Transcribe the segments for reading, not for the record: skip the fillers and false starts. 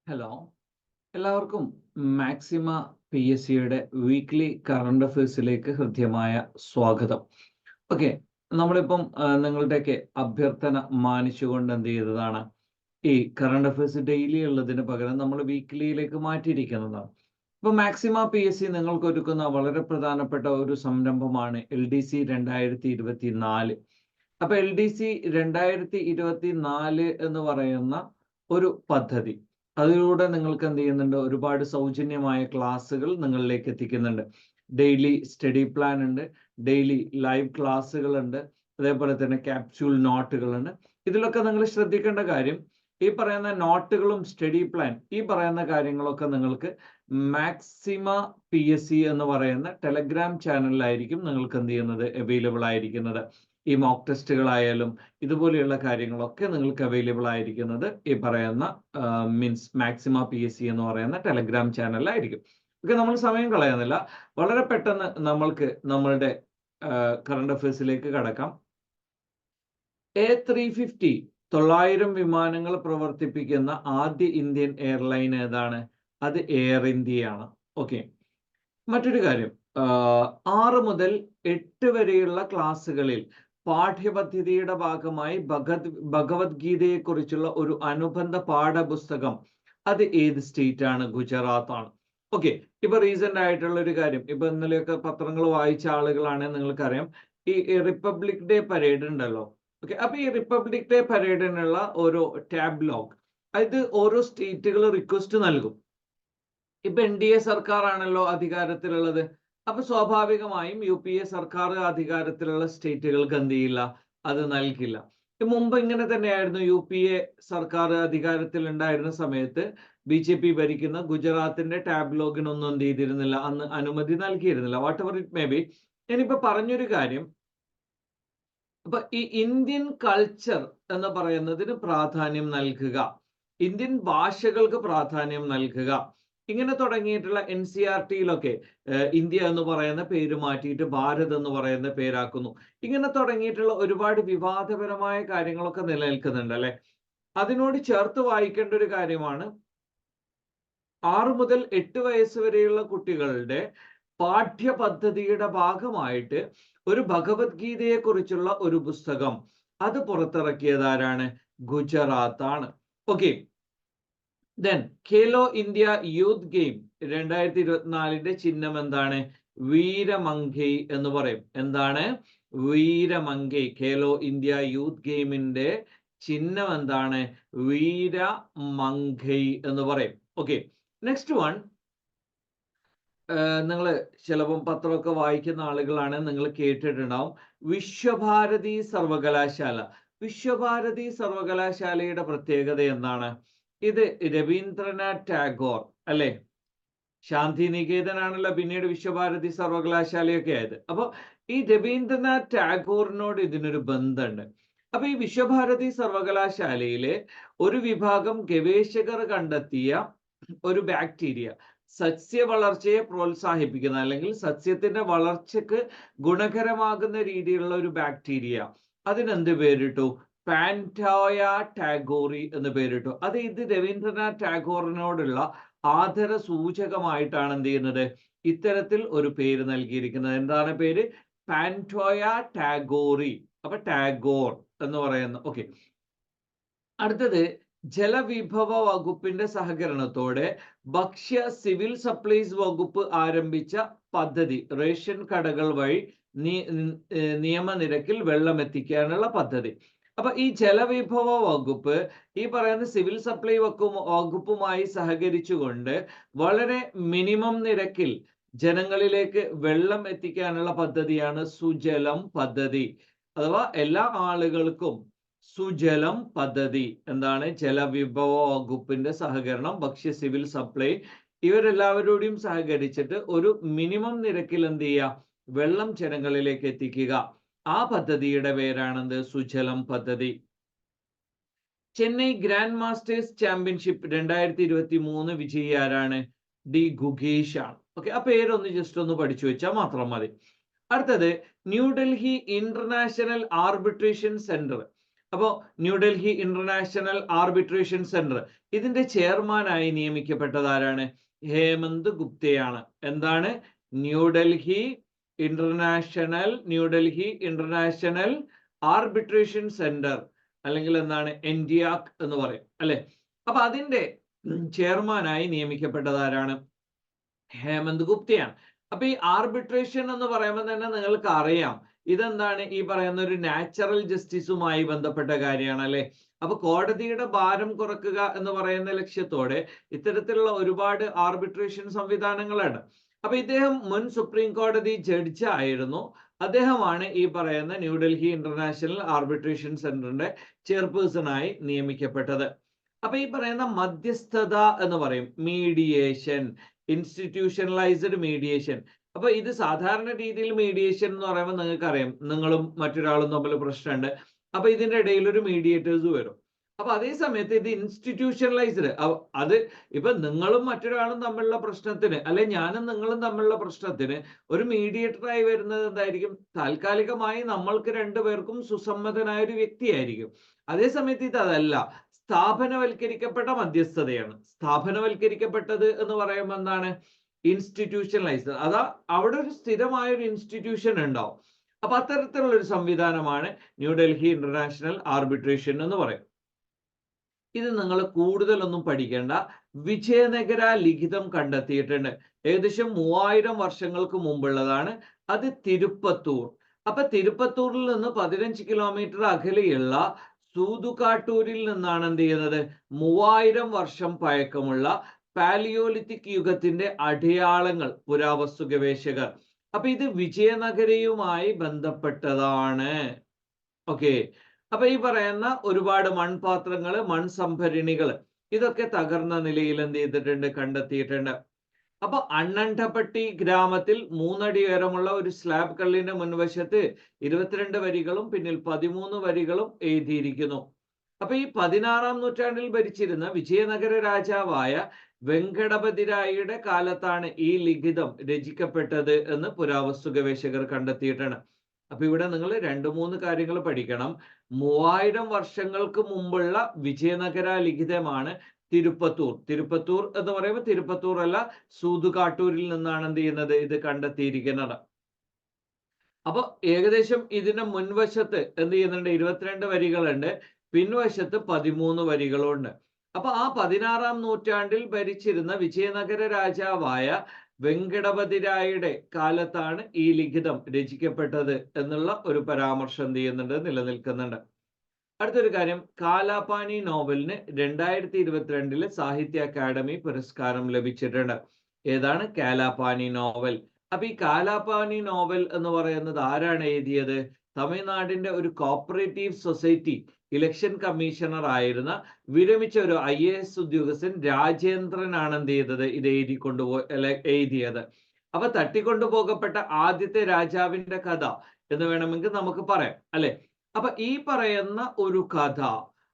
Hello, എല്ലാവർക്കും maxima PSCയുടെ weekly current അഫയേഴ്സിലേക്ക് ഹൃദ്യമായ സ്വാഗതം. ഓക്കെ, നമ്മളിപ്പം നിങ്ങളുടെയൊക്കെ അഭ്യർത്ഥന മാനിച്ചുകൊണ്ട് എന്ത് ചെയ്തതാണ്, ഈ കറണ്ട് അഫയേഴ്സ് ഡെയിലി ഉള്ളതിന് പകരം നമ്മൾ വീക്ക്ലിയിലേക്ക് മാറ്റിയിരിക്കുന്നതാണ്. ഇപ്പൊ മാക്സിമ PSC നിങ്ങൾക്ക് ഒരുക്കുന്ന വളരെ പ്രധാനപ്പെട്ട ഒരു സംരംഭമാണ് LDC 2024. അപ്പൊ LDC 2024 എന്ന് പറയുന്ന ഒരു പദ്ധതി, അതിലൂടെ നിങ്ങൾക്ക് എന്ത് ചെയ്യുന്നുണ്ട്, ഒരുപാട് സൗജന്യമായ ക്ലാസ്സുകൾ നിങ്ങളിലേക്ക് എത്തിക്കുന്നുണ്ട്. ഡെയിലി സ്റ്റഡി പ്ലാൻ ഉണ്ട്, ഡെയിലി ലൈവ് ക്ലാസ്സുകൾ ഉണ്ട്, അതേപോലെ തന്നെ ക്യാപ്സ്യൂൾ നോട്ടുകളുണ്ട്. ഇതിലൊക്കെ നിങ്ങൾ ശ്രദ്ധിക്കേണ്ട കാര്യം, ഈ പറയുന്ന നോട്ടുകളും സ്റ്റഡി പ്ലാൻ, ഈ പറയുന്ന കാര്യങ്ങളൊക്കെ നിങ്ങൾക്ക് മാക്സിമ PSC എന്ന് പറയുന്ന ടെലഗ്രാം ചാനലിലായിരിക്കും നിങ്ങൾക്ക് എന്ത് ചെയ്യുന്നത്, അവൈലബിൾ ആയിരിക്കുന്നത്. ഈ മോക്ക് ടെസ്റ്റുകളായാലും ഇതുപോലെയുള്ള കാര്യങ്ങളൊക്കെ നിങ്ങൾക്ക് അവൈലബിൾ ആയിരിക്കുന്നത് ഈ പറയുന്ന മീൻസ് മാക്സിമ PSC എന്ന് പറയുന്ന ടെലഗ്രാം ചാനലിലായിരിക്കും. ഓക്കെ, നമ്മൾ സമയം കളയുന്നില്ല, വളരെ പെട്ടെന്ന് നമ്മൾക്ക് നമ്മളുടെ കറണ്ട് അഫയേഴ്സിലേക്ക് കടക്കാം. A350 900 വിമാനങ്ങൾ പ്രവർത്തിപ്പിക്കുന്ന ആദ്യ ഇന്ത്യൻ എയർലൈൻ ഏതാണ്? അത് എയർ ഇന്ത്യയാണ്. ഓക്കെ, മറ്റൊരു കാര്യം, 6 മുതൽ 8 വരെയുള്ള ക്ലാസ്സുകളിൽ പാഠ്യപദ്ധതിയുടെ ഭാഗമായി ഭഗവത്ഗീതയെ കുറിച്ചുള്ള ഒരു അനുബന്ധ പാഠപുസ്തകം, അത് ഏത് സ്റ്റേറ്റ് ആണ്? ഗുജറാത്ത് ആണ്. ഓക്കെ, ഇപ്പൊ റീസെന്റ് ആയിട്ടുള്ള ഒരു കാര്യം, ഇപ്പൊ ഇന്നലെയൊക്കെ പത്രങ്ങൾ വായിച്ച ആളുകളാണെങ്കിൽ നിങ്ങൾക്കറിയാം, ഈ റിപ്പബ്ലിക് ഡേ പരേഡ് ഉണ്ടല്ലോ. ഓക്കെ, അപ്പൊ ഈ റിപ്പബ്ലിക് ഡേ പരേഡിനുള്ള ഒരു ടാബ്ലോഗ്, അത് ഓരോ സ്റ്റേറ്റുകൾ റിക്വസ്റ്റ് നൽകും. ഇപ്പൊ NDA സർക്കാർ ആണല്ലോ അധികാരത്തിലുള്ളത്. അപ്പൊ സ്വാഭാവികമായും UPA സർക്കാർ അധികാരത്തിലുള്ള സ്റ്റേറ്റുകൾക്ക് എന്ത് ചെയ്യില്ല, അത് നൽകില്ല. മുമ്പ് ഇങ്ങനെ തന്നെയായിരുന്നു. UPA സർക്കാർ അധികാരത്തിൽ ഉണ്ടായിരുന്ന സമയത്ത് BJP ഭരിക്കുന്ന ഗുജറാത്തിന്റെ ടാബ്ലോഗിനൊന്നും എന്ത് ചെയ്തിരുന്നില്ല, അന്ന് അനുമതി നൽകിയിരുന്നില്ല. What ever it may B. ഞാനിപ്പോ പറഞ്ഞൊരു കാര്യം, അപ്പൊ ഈ ഇന്ത്യൻ കൾച്ചർ എന്ന് പറയുന്നതിന് പ്രാധാന്യം നൽകുക, ഇന്ത്യൻ ഭാഷകൾക്ക് പ്രാധാന്യം നൽകുക, ഇങ്ങനെ തുടങ്ങിയിട്ടുള്ള NCERT-യിലൊക്കെ ഇന്ത്യ എന്ന് പറയുന്ന പേര് മാറ്റിയിട്ട് ഭാരത് എന്ന് പറയുന്ന പേരാക്കുന്നു. ഇങ്ങനെ തുടങ്ങിയിട്ടുള്ള ഒരുപാട് വിവാദപരമായ കാര്യങ്ങളൊക്കെ നിലനിൽക്കുന്നുണ്ട് അല്ലെ. അതിനോട് ചേർത്ത് വായിക്കേണ്ട ഒരു കാര്യമാണ്, 6 മുതൽ 8 വയസ്സ് വരെയുള്ള കുട്ടികളുടെ പാഠ്യപദ്ധതിയുടെ ഭാഗമായിട്ട് ഒരു ഭഗവത്ഗീതയെ കുറിച്ചുള്ള ഒരു പുസ്തകം, അത് പുറത്തിറക്കിയതാരാണ്? ഗുജറാത്ത് ആണ്. Okay, then Khelo India youth game 2024 ചിഹ്നം എന്താണ്? വീരമംഗൈ എന്ന് പറയും. എന്താണ്? വീരമംഗൈ. ഖേലോ ഇന്ത്യ യൂത്ത് ഗെയിമിന്റെ ചിഹ്നം എന്താണ്? വീരമംഗൈ എന്ന് പറയും. ഓക്കെ, നെക്സ്റ്റ് വൺ, നിങ്ങൾ ചിലപ്പം പത്രമൊക്കെ വായിക്കുന്ന ആളുകളാണ്, നിങ്ങൾ കേട്ടിട്ടുണ്ടാവും, വിശ്വഭാരതി സർവകലാശാല. വിശ്വഭാരതി സർവകലാശാലയുടെ പ്രത്യേകത എന്താണ്? ഇത് രവീന്ദ്രനാഥ് ടാഗോർ അല്ലെ, ശാന്തിനികേതനാണല്ലോ പിന്നീട് വിശ്വഭാരതി സർവകലാശാലയൊക്കെ ആയത്. അപ്പൊ ഈ രവീന്ദ്രനാഥ് ടാഗോറിനോട് ഇതിനൊരു ബന്ധമുണ്ട്. അപ്പൊ ഈ വിശ്വഭാരതി സർവകലാശാലയിലെ ഒരു വിഭാഗം ഗവേഷകർ കണ്ടെത്തിയ ഒരു ബാക്ടീരിയ, സസ്യ വളർച്ചയെ പ്രോത്സാഹിപ്പിക്കുന്ന അല്ലെങ്കിൽ സസ്യത്തിന്റെ വളർച്ചയ്ക്ക് ഗുണകരമാകുന്ന രീതിയിലുള്ള ഒരു ബാക്ടീരിയ, അതിനെന്ത് പേരിട്ടു? പാൻറ്റോയ ടാഗോറി എന്ന് പേരിട്ടു. അത് ഇത് രവീന്ദ്രനാഥ് ടാഗോറിനോടുള്ള ആദര സൂചകമായിട്ടാണ് എന്ത് ചെയ്യുന്നത്, ഇത്തരത്തിൽ ഒരു പേര് നൽകിയിരിക്കുന്നത്. എന്താണ് പേര്? പാൻറ്റോയ ടാഗോറി. അപ്പൊ ടാഗോർ എന്ന് പറയുന്നു. ഓക്കെ, അടുത്തത്, ജലവിഭവ വകുപ്പിന്റെ സഹകരണത്തോടെ ഭക്ഷ്യ സിവിൽ സപ്ലൈസ് വകുപ്പ് ആരംഭിച്ച പദ്ധതി, റേഷൻ കടകൾ വഴി നിയമനിരക്കിൽ വെള്ളം എത്തിക്കാനുള്ള പദ്ധതി. അപ്പൊ ഈ ജലവിഭവ വകുപ്പ് ഈ പറയുന്ന സിവിൽ സപ്ലൈ വകുപ്പുമായി സഹകരിച്ചുകൊണ്ട് വളരെ മിനിമം നിരക്കിൽ ജനങ്ങളിലേക്ക് വെള്ളം എത്തിക്കാനുള്ള പദ്ധതിയാണ് സുജലം പദ്ധതി. അഥവാ എല്ലാ ആളുകൾക്കും സുജലം പദ്ധതി. എന്താണ്? ജലവിഭവ വകുപ്പിന്റെ സഹകരണം, ഭക്ഷ്യ സിവിൽ സപ്ലൈ, ഇവരെല്ലാവരോടും സഹകരിച്ചിട്ട് ഒരു മിനിമം നിരക്കിൽ എന്ത് ചെയ്യുക, വെള്ളം ജനങ്ങളിലേക്ക് എത്തിക്കുക. ആ പദ്ധതിയുടെ പേരാണെന്ത്? സുജലം പദ്ധതി. ചെന്നൈ ഗ്രാൻഡ് മാസ്റ്റേഴ്സ് ചാമ്പ്യൻഷിപ്പ് 2023 വിജയി ആരാണ്? ഡി ഗുഗേഷ് ആണ്. ഓക്കെ, ആ പേരൊന്ന് ജസ്റ്റ് ഒന്ന് പഠിച്ചു വെച്ചാൽ മാത്രം മതി. അടുത്തത്, ന്യൂഡൽഹി ഇന്റർനാഷണൽ ആർബിട്രേഷൻ സെന്റർ അപ്പോൾ ന്യൂഡൽഹി ഇന്റർനാഷണൽ ആർബിട്രേഷൻ സെന്റർ ഇതിന്റെ ചെയർമാനായി നിയമിക്കപ്പെട്ടത് ആരാണ്? ഹേമന്ത് ഗുപ്തയാണ്. എന്താണ്? ന്യൂഡൽഹി ഇന്റർനാഷണൽ ആർബിട്രേഷൻ സെന്റർ, അല്ലെങ്കിൽ എന്താണ്, എൻഡിയാക് എന്ന് പറയും അല്ലെ. അപ്പൊ അതിന്റെ ചെയർമാനായി നിയമിക്കപ്പെട്ടത് ആരാണ്? ഹേമന്ത് ഗുപ്തയാണ്. അപ്പൊ ഈ ആർബിട്രേഷൻ എന്ന് പറയുമ്പോൾ തന്നെ നിങ്ങൾക്ക് അറിയാം ഇതെന്താണ്, ഈ പറയുന്ന ഒരു നാച്ചുറൽ ജസ്റ്റിസുമായി ബന്ധപ്പെട്ട കാര്യമാണ് അല്ലെ. അപ്പൊ കോടതിയുടെ ഭാരം കുറക്കുക എന്ന് പറയുന്ന ലക്ഷ്യത്തോടെ ഇത്തരത്തിലുള്ള ഒരുപാട് ആർബിട്രേഷൻ സംവിധാനങ്ങളുണ്ട്. അപ്പൊ ഇദ്ദേഹം മുൻ സുപ്രീം കോടതി ജഡ്ജ് ആയിരുന്നു. അദ്ദേഹമാണ് ഈ പറയുന്ന ന്യൂഡൽഹി ഇന്റർനാഷണൽ ആർബിട്രേഷൻ സെന്ററിന്റെ ചെയർപേഴ്സണായി നിയമിക്കപ്പെട്ടത്. അപ്പൊ ഈ പറയുന്ന മധ്യസ്ഥത എന്ന് പറയും, മീഡിയേഷൻ, ഇൻസ്റ്റിറ്റ്യൂഷണലൈസ്ഡ് മീഡിയേഷൻ. അപ്പൊ ഇത് സാധാരണ രീതിയിൽ മീഡിയേഷൻ എന്ന് പറയുമ്പോൾ നിങ്ങൾക്ക് അറിയാം, നിങ്ങളും മറ്റൊരാളും തമ്മിൽ പ്രശ്നമുണ്ട്, അപ്പൊ ഇതിന്റെ ഇടയിൽ ഒരു മീഡിയേറ്റേഴ്സ് വരും. അപ്പൊ അതേ സമയത്ത് ഇത് ഇൻസ്റ്റിറ്റ്യൂഷണലൈസ്ഡ്, അത് ഇപ്പൊ നിങ്ങളും മറ്റൊരാളും തമ്മിലുള്ള പ്രശ്നത്തിന്, അല്ലെ ഞാനും നിങ്ങളും തമ്മിലുള്ള പ്രശ്നത്തിന് ഒരു മീഡിയേറ്ററായി വരുന്നത് എന്തായിരിക്കും? താൽക്കാലികമായി നമ്മൾക്ക് രണ്ടുപേർക്കും സുസമ്മതനായ ഒരു വ്യക്തിയായിരിക്കും. അതേ സമയത്ത് ഇത് അതല്ല, സ്ഥാപനവൽക്കരിക്കപ്പെട്ട മധ്യസ്ഥതയാണ്. സ്ഥാപനവൽക്കരിക്കപ്പെട്ടത് എന്ന് പറയുമ്പോൾ എന്താണ്? ഇൻസ്റ്റിറ്റ്യൂഷണലൈസ്ഡ്, അതാ അവിടെ ഒരു സ്ഥിരമായ ഒരു ഇൻസ്റ്റിറ്റ്യൂഷൻ ഉണ്ടാവും. അപ്പൊ അത്തരത്തിലുള്ള ഒരു സംവിധാനമാണ് ന്യൂഡൽഹി ഇന്റർനാഷണൽ ആർബിട്രേഷൻ എന്ന് പറയും. ഇത് നിങ്ങൾ കൂടുതലൊന്നും പഠിക്കേണ്ട. വിജയനഗര ലിഖിതം കണ്ടെത്തിയിട്ടുണ്ട്, ഏകദേശം 3000 വർഷങ്ങൾക്ക് മുമ്പുള്ളതാണ്. അത് തിരുപ്പത്തൂർ. അപ്പൊ തിരുപ്പത്തൂരിൽ നിന്ന് 15 കിലോമീറ്റർ അകലെയുള്ള സൂതുകാട്ടൂരിൽ നിന്നാണ് എന്ത് ചെയ്യുന്നത്? 3000 വർഷം പഴക്കമുള്ള പാലിയോലിത്തിക് യുഗത്തിന്റെ അടയാളങ്ങൾ പുരാവസ്തു ഗവേഷകർ. അപ്പൊ ഇത് വിജയനഗരയുമായി ബന്ധപ്പെട്ടതാണ്. ഓക്കെ. അപ്പൊ ഈ പറയുന്ന ഒരുപാട് മൺപാത്രങ്ങൾ, മൺസംഭരണികൾ ഇതൊക്കെ തകർന്ന നിലയിൽ എന്ത് ചെയ്തിട്ടുണ്ട്? കണ്ടെത്തിയിട്ടുണ്ട്. അപ്പൊ അണ്ണണ്ടപ്പട്ടി ഗ്രാമത്തിൽ 3 അടി ഉയരമുള്ള ഒരു സ്ലാബ് കല്ലിന്റെ മുൻവശത്ത് 22 വരികളും പിന്നിൽ 13 വരികളും എഴുതിയിരിക്കുന്നു. അപ്പൊ ഈ 16-ാം നൂറ്റാണ്ടിൽ ഭരിച്ചിരുന്ന വിജയനഗര രാജാവായ വെങ്കടപതിരായയുടെ കാലത്താണ് ഈ ലിഖിതം രചിക്കപ്പെട്ടത് എന്ന് പുരാവസ്തു ഗവേഷകർ കണ്ടെത്തിയിട്ടാണ്. അപ്പൊ ഇവിടെ നിങ്ങൾ 2-3 കാര്യങ്ങൾ പഠിക്കണം. 3000 വർഷങ്ങൾക്ക് മുമ്പുള്ള വിജയനഗര ലിഖിതമാണ് തിരുപ്പത്തൂർ. തിരുപ്പത്തൂർ എന്ന് പറയുമ്പോൾ തിരുപ്പത്തൂർ അല്ല, സൂതുകാട്ടൂരിൽ നിന്നാണ് എന്ത് ചെയ്യുന്നത്? ഇത് കണ്ടെത്തിയിരിക്കുന്നത്. അപ്പൊ ഏകദേശം ഇതിന്റെ മുൻവശത്ത് എന്ത് ചെയ്യുന്നുണ്ട്? 22 വരികളുണ്ട്, പിൻവശത്ത് 13 വരികളുണ്ട്. അപ്പൊ ആ 16-ാം നൂറ്റാണ്ടിൽ ഭരിച്ചിരുന്ന വിജയനഗര രാജാവായ വെങ്കടപതിരായയുടെ കാലത്താണ് ഈ ലിഖിതം രചിക്കപ്പെട്ടത് എന്നുള്ള ഒരു പരാമർശം എന്ത് ചെയ്യുന്നുണ്ട്? നിലനിൽക്കുന്നുണ്ട്. അടുത്തൊരു കാര്യം, കാലാപാനി നോവലിന് 2022 സാഹിത്യ അക്കാദമി പുരസ്കാരം ലഭിച്ചിട്ടുണ്ട്. ഏതാണ് കാലാപാനി നോവൽ? അപ്പൊ ഈ കാലാപാനി നോവൽ എന്ന് പറയുന്നത് ആരാണ് എഴുതിയത്? തമിഴ്നാടിന്റെ ഒരു കോപ്പറേറ്റീവ് സൊസൈറ്റി ഇലക്ഷൻ കമ്മീഷണർ ആയിരുന്ന വിരമിച്ച ഒരു IAS ഉദ്യോഗസ്ഥൻ രാജേന്ദ്രനാണ് എന്ത് ചെയ്തത്? ഇത് എഴുതിയത്. അപ്പൊ തട്ടിക്കൊണ്ടുപോകപ്പെട്ട ആദ്യത്തെ രാജാവിന്റെ കഥ എന്ന് വേണമെങ്കിൽ നമുക്ക് പറയാം അല്ലെ. അപ്പൊ ഈ പറയുന്ന ഒരു കഥ,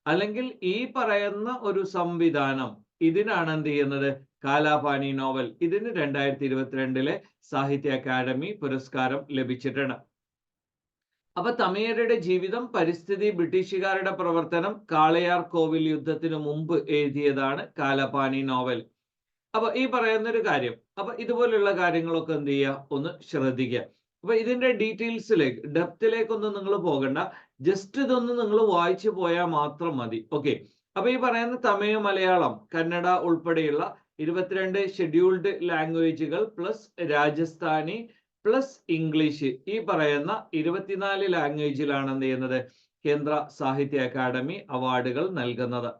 അല്ലെങ്കിൽ ഈ പറയുന്ന ഒരു സംവിധാനം, ഇതിനാണ് എന്ത് ചെയ്യുന്നത്? കാലാപാനി നോവൽ. ഇതിന് 2022 സാഹിത്യ അക്കാദമി പുരസ്കാരം ലഭിച്ചിട്ടുണ്ട്. അപ്പൊ തമിഴരുടെ ജീവിതം, പരിസ്ഥിതി, ബ്രിട്ടീഷുകാരുടെ പ്രവർത്തനം, കാളയാർ കോവിൽ യുദ്ധത്തിന് മുമ്പ് എഴുതിയതാണ് കാലാപാനി നോവൽ. അപ്പൊ ഈ പറയുന്ന ഒരു കാര്യം, അപ്പൊ ഇതുപോലുള്ള കാര്യങ്ങളൊക്കെ എന്ത് ചെയ്യുക? ഒന്ന് ശ്രദ്ധിക്കുക. അപ്പൊ ഇതിന്റെ ഡീറ്റെയിൽസിലേക്ക്, ഡെപ്തിലേക്കൊന്നും നിങ്ങൾ പോകണ്ട, ജസ്റ്റ് ഇതൊന്ന് നിങ്ങൾ വായിച്ചു പോയാൽ മാത്രം മതി. ഓക്കെ. അപ്പൊ ഈ പറയുന്ന തമിഴ്, മലയാളം, കന്നഡ ഉൾപ്പെടെയുള്ള 22 ഷെഡ്യൂൾഡ് ലാംഗ്വേജുകൾ പ്ലസ് രാജസ്ഥാനി പ്ലസ് ഇംഗ്ലീഷ്, ഈ പറയുന്ന 24 ലാംഗ്വേജിലാണ് എന്ത് ചെയ്യുന്നത്? കേന്ദ്ര സാഹിത്യ അക്കാദമി അവാർഡുകൾ നൽകുന്നത്.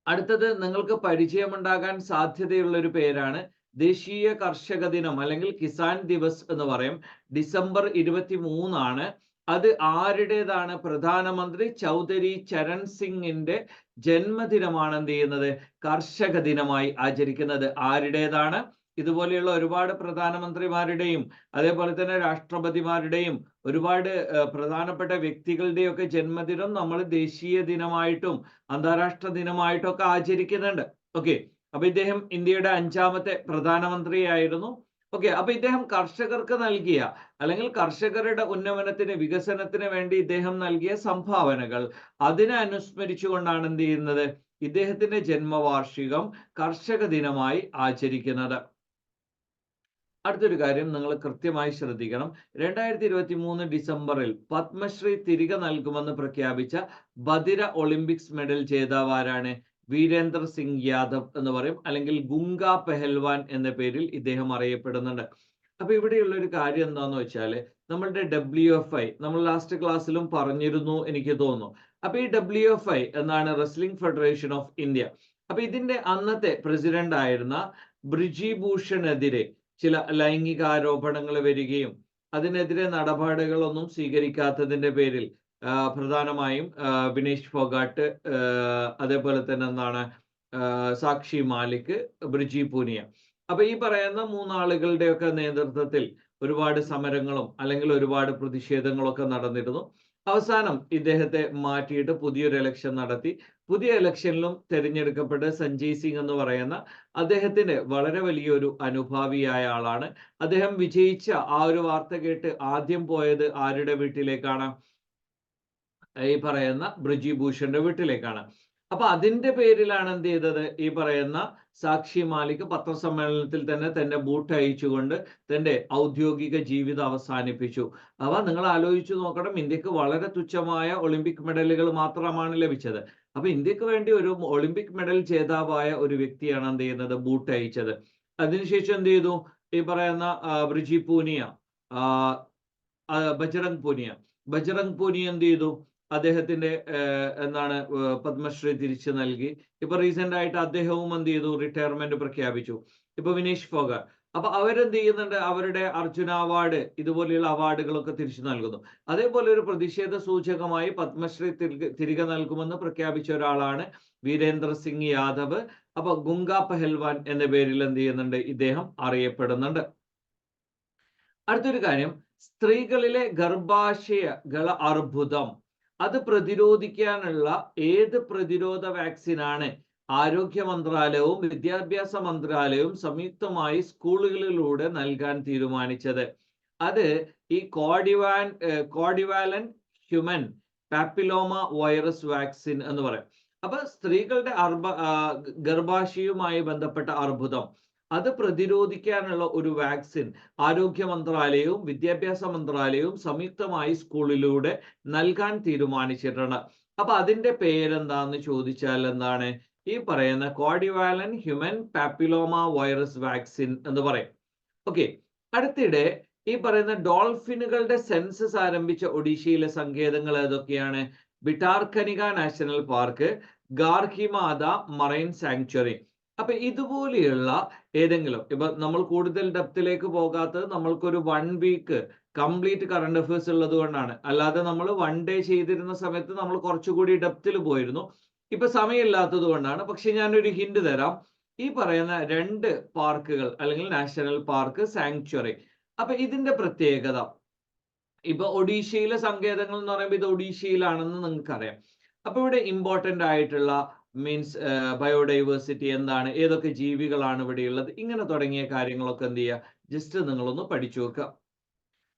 അടുത്തത് നിങ്ങൾക്ക് പരിചയമുണ്ടാകാൻ സാധ്യതയുള്ള ഒരു പേരാണ് ദേശീയ കർഷക ദിനം, അല്ലെങ്കിൽ കിസാൻ ദിവസ് എന്ന് പറയും. ഡിസംബർ 23 ആണ്. അത് ആരുടേതാണ്? പ്രധാനമന്ത്രി ചൗധരി ചരൺ സിംഗിന്റെ ജന്മദിനമാണ് എന്ത് ചെയ്യുന്നത്? കർഷക ദിനമായി ആചരിക്കുന്നത്. ആരുടേതാണ്? ഇതുപോലെയുള്ള ഒരുപാട് പ്രധാനമന്ത്രിമാരുടെയും അതേപോലെ തന്നെ രാഷ്ട്രപതിമാരുടെയും ഒരുപാട് പ്രധാനപ്പെട്ട വ്യക്തികളുടെയും ഒക്കെ ജന്മദിനം നമ്മൾ ദേശീയ ദിനമായിട്ടും അന്താരാഷ്ട്ര ദിനമായിട്ടും ഒക്കെ ആചരിക്കുന്നുണ്ട്. ഓക്കെ. അപ്പൊ ഇദ്ദേഹം ഇന്ത്യയുടെ 5ാമത്തെ പ്രധാനമന്ത്രിയായിരുന്നു. ഓക്കെ, അപ്പൊ ഇദ്ദേഹം കർഷകർക്ക് നൽകിയ അല്ലെങ്കിൽ കർഷകരുടെ ഉന്നമനത്തിന് വികസനത്തിന് വേണ്ടി ഇദ്ദേഹം നൽകിയ സംഭാവനകൾ അതിനെ അനുസ്മരിച്ചുകൊണ്ടാണ് എന്ത് ചെയ്യുന്നത്, ഇദ്ദേഹത്തിന്റെ ജന്മവാർഷികം കർഷക ദിനമായി ആചരിക്കുന്നത്. അടുത്തൊരു കാര്യം നിങ്ങൾ കൃത്യമായി ശ്രദ്ധിക്കണം. 2023 ഡിസംബറിൽ പത്മശ്രീ തിരികെ നൽകുമെന്ന് പ്രഖ്യാപിച്ച ബദിര ഒളിമ്പിക്സ് മെഡൽ ജേതാവ് ആരാണ്? വീരേന്ദർ സിംഗ് യാദവ് എന്ന് പറയും, അല്ലെങ്കിൽ ഗുങ്ക പെഹൽവാൻ എന്ന പേരിൽ ഇദ്ദേഹം അറിയപ്പെടുന്നുണ്ട്. അപ്പൊ ഇവിടെയുള്ള ഒരു കാര്യം എന്താന്ന് വെച്ചാല്, നമ്മളുടെ WFI നമ്മൾ ലാസ്റ്റ് ക്ലാസ്സിലും പറഞ്ഞിരുന്നു എനിക്ക് തോന്നുന്നു. അപ്പൊ ഈ WFI എന്നാണ് റെസ്ലിംഗ് ഫെഡറേഷൻ ഓഫ് ഇന്ത്യ. അപ്പൊ ഇതിന്റെ അന്നത്തെ പ്രസിഡന്റ് ആയിരുന്ന ബ്രിജി ഭൂഷണെതിരെ ചില ലൈംഗിക ആരോപണങ്ങൾ വരികയും അതിനെതിരെ നടപടികളൊന്നും സ്വീകരിക്കാത്തതിന്റെ പേരിൽ പ്രധാനമായും വിനേഷ് ഫോഗാട്ട്, അതേപോലെ തന്നെ എന്താണ് സാക്ഷി മാലിക്, ബ്രിജി പൂനിയ, അപ്പൊ ഈ പറയുന്ന മൂന്നാളുകളുടെയൊക്കെ നേതൃത്വത്തിൽ ഒരുപാട് സമരങ്ങളും അല്ലെങ്കിൽ ഒരുപാട് പ്രതിഷേധങ്ങളൊക്കെ നടന്നിരുന്നു. അവസാനം ഇദ്ദേഹത്തെ മാറ്റിയിട്ട് പുതിയൊരു ഇലക്ഷൻ നടത്തി. പുതിയ ഇലക്ഷനിലും തെരഞ്ഞെടുക്കപ്പെട്ട സഞ്ജയ് സിംഗ് എന്ന് പറയുന്ന അദ്ദേഹത്തിന് വളരെ വലിയൊരു അനുഭാവിയായ ആളാണ്. അദ്ദേഹം വിജയിച്ച ആ ഒരു വാർത്ത കേട്ട് ആദ്യം പോയത് ആരുടെ വീട്ടിലേക്കാണ്? ഈ പറയുന്ന ബ്രിജി ഭൂഷന്റെ വീട്ടിലേക്കാണ്. അപ്പൊ അതിന്റെ പേരിലാണ് എന്ത് ചെയ്തത്, ഈ പറയുന്ന സാക്ഷി മാലിക് പത്രസമ്മേളനത്തിൽ തന്നെ തന്റെ ബൂട്ട് അയച്ചുകൊണ്ട് തന്റെ ഔദ്യോഗിക ജീവിതം അവസാനിപ്പിച്ചു. അവ നിങ്ങൾ ആലോചിച്ചു നോക്കണം, ഇന്ത്യക്ക് വളരെ തുച്ഛമായ ഒളിമ്പിക് മെഡലുകൾ മാത്രമാണ് ലഭിച്ചത്. അപ്പൊ ഇന്ത്യക്ക് വേണ്ടി ഒരു ഒളിമ്പിക് മെഡൽ ജേതാവായ ഒരു വ്യക്തിയാണ് എന്ത് ചെയ്യുന്നത്, ബൂട്ട് അയച്ചത്. അതിനുശേഷം എന്ത് ചെയ്തു, ഈ പറയുന്ന ബ്രിജി പൂനിയ, ബജറംഗ് പൂനിയ എന്ത് ചെയ്തു, അദ്ദേഹത്തിന്റെ എന്താണ് പത്മശ്രീ തിരിച്ചു നൽകി. ഇപ്പൊ റീസെന്റ് ആയിട്ട് അദ്ദേഹവും എന്ത് ചെയ്തു, റിട്ടയർമെന്റ് പ്രഖ്യാപിച്ചു. ഇപ്പൊ വിനേഷ് ഫോഗാട്ട്, അപ്പൊ അവരെന്ത് ചെയ്യുന്നുണ്ട്, അവരുടെ അർജുന അവാർഡ് ഇതുപോലെയുള്ള അവാർഡുകളൊക്കെ തിരിച്ചു നൽകുന്നു. അതേപോലെ ഒരു പ്രതിഷേധ സൂചകമായി പത്മശ്രീ തിരികെ നൽകുമെന്ന് പ്രഖ്യാപിച്ച ഒരാളാണ് വീരേന്ദർ സിംഗ് യാദവ്. അപ്പൊ ഗുങ്ക പെഹൽവാൻ എന്ന പേരിൽ എന്ത് ചെയ്യുന്നുണ്ട്, ഇദ്ദേഹം അറിയപ്പെടുന്നുണ്ട്. അടുത്തൊരു കാര്യം, സ്ത്രീകളിലെ ഗർഭാശയകള അർബുദം അത് പ്രതിരോധിക്കാനുള്ള ഏത് പ്രതിരോധ വാക്സിനാണ് ആരോഗ്യ മന്ത്രാലയവും വിദ്യാഭ്യാസ മന്ത്രാലയവും സംയുക്തമായി സ്കൂളുകളിലൂടെ നൽകാൻ തീരുമാനിച്ചത്? അത് ഈ കോഡിവാലൻ ഹ്യൂമൻ പാപ്പിലോമ വൈറസ് വാക്സിൻ എന്ന് പറയും. അപ്പൊ സ്ത്രീകളുടെ ഗർഭാശയവുമായി ബന്ധപ്പെട്ട അർബുദം അത് പ്രതിരോധിക്കാനുള്ള ഒരു വാക്സിൻ ആരോഗ്യ മന്ത്രാലയവും വിദ്യാഭ്യാസ മന്ത്രാലയവും സംയുക്തമായി സ്കൂളിലൂടെ നൽകാൻ തീരുമാനിച്ചിട്ടുണ്ട്. അപ്പൊ അതിന്റെ പേരെന്താന്ന് ചോദിച്ചാൽ എന്താണ്, ഈ പറയുന്ന കോഡിവാലൻ ഹ്യൂമൻ പാപ്പിലോമ വൈറസ് വാക്സിൻ എന്ന് പറയും. ഓക്കെ, അടുത്തിടെ ഈ പറയുന്ന ഡോൾഫിനുകളുടെ സെൻസസ് ആരംഭിച്ച ഒഡീഷയിലെ സങ്കേതങ്ങൾ ഏതൊക്കെയാണ്? ബിട്ടാർക്കനിക നാഷണൽ പാർക്ക്, ഗാർഹിമാത മറൈൻ സാങ്ച്വറി. അപ്പൊ ഇതുപോലെയുള്ള ഏതെങ്കിലും, ഇപ്പൊ നമ്മൾ കൂടുതൽ ഡെപ്തിലേക്ക് പോകാത്തത് നമ്മൾക്കൊരു 1 വീക്ക് കംപ്ലീറ്റ് കറണ്ട് അഫയേഴ്സ് ഉള്ളത് കൊണ്ടാണ്. അല്ലാതെ നമ്മൾ 1 ഡേ ചെയ്തിരുന്ന സമയത്ത് നമ്മൾ കുറച്ചുകൂടി ഡെപ്തിൽ പോയിരുന്നു. ഇപ്പൊ സമയമില്ലാത്തത് കൊണ്ടാണ്. പക്ഷെ ഞാനൊരു ഹിന്റ് തരാം. ഈ പറയുന്ന 2 പാർക്കുകൾ അല്ലെങ്കിൽ നാഷണൽ പാർക്ക്, സാങ്ച്വറി, അപ്പൊ ഇതിന്റെ പ്രത്യേകത, ഇപ്പൊ ഒഡീഷയിലെ സങ്കേതങ്ങൾ എന്ന് പറയുമ്പോൾ ഇത് ഒഡീഷയിലാണെന്ന് നിങ്ങൾക്കറിയാം. അപ്പൊ ഇവിടെ ഇമ്പോർട്ടന്റ് ആയിട്ടുള്ള മീൻസ് ബയോഡൈവേഴ്സിറ്റി എന്താണ്, ഏതൊക്കെ ജീവികളാണ് ഇവിടെയുള്ളത്, ഇങ്ങനെ തുടങ്ങിയ കാര്യങ്ങളൊക്കെ എന്ത് ചെയ്യുക, ജസ്റ്റ് നിങ്ങളൊന്ന് പഠിച്ചു വെക്കുക.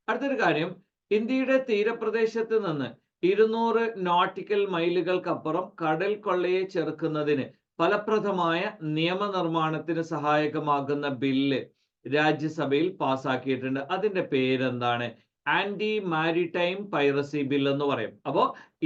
അടുത്തൊരു കാര്യം, ഇന്ത്യയുടെ തീരപ്രദേശത്ത് നിന്ന് 200 നോട്ടിക്കൽ മൈലുകൾക്കപ്പുറം കടൽ കൊള്ളയെ ചെറുക്കുന്നതിന് ഫലപ്രദമായ നിയമനിർമ്മാണത്തിന് സഹായകമാകുന്ന ബില്ല് രാജ്യസഭയിൽ പാസ്സാക്കിയിട്ടുണ്ട്. അതിന്റെ പേരെന്താണ്? ആന്റി മാരിടൈം പൈറസി ബിൽ എന്ന് പറയും. അപ്പോ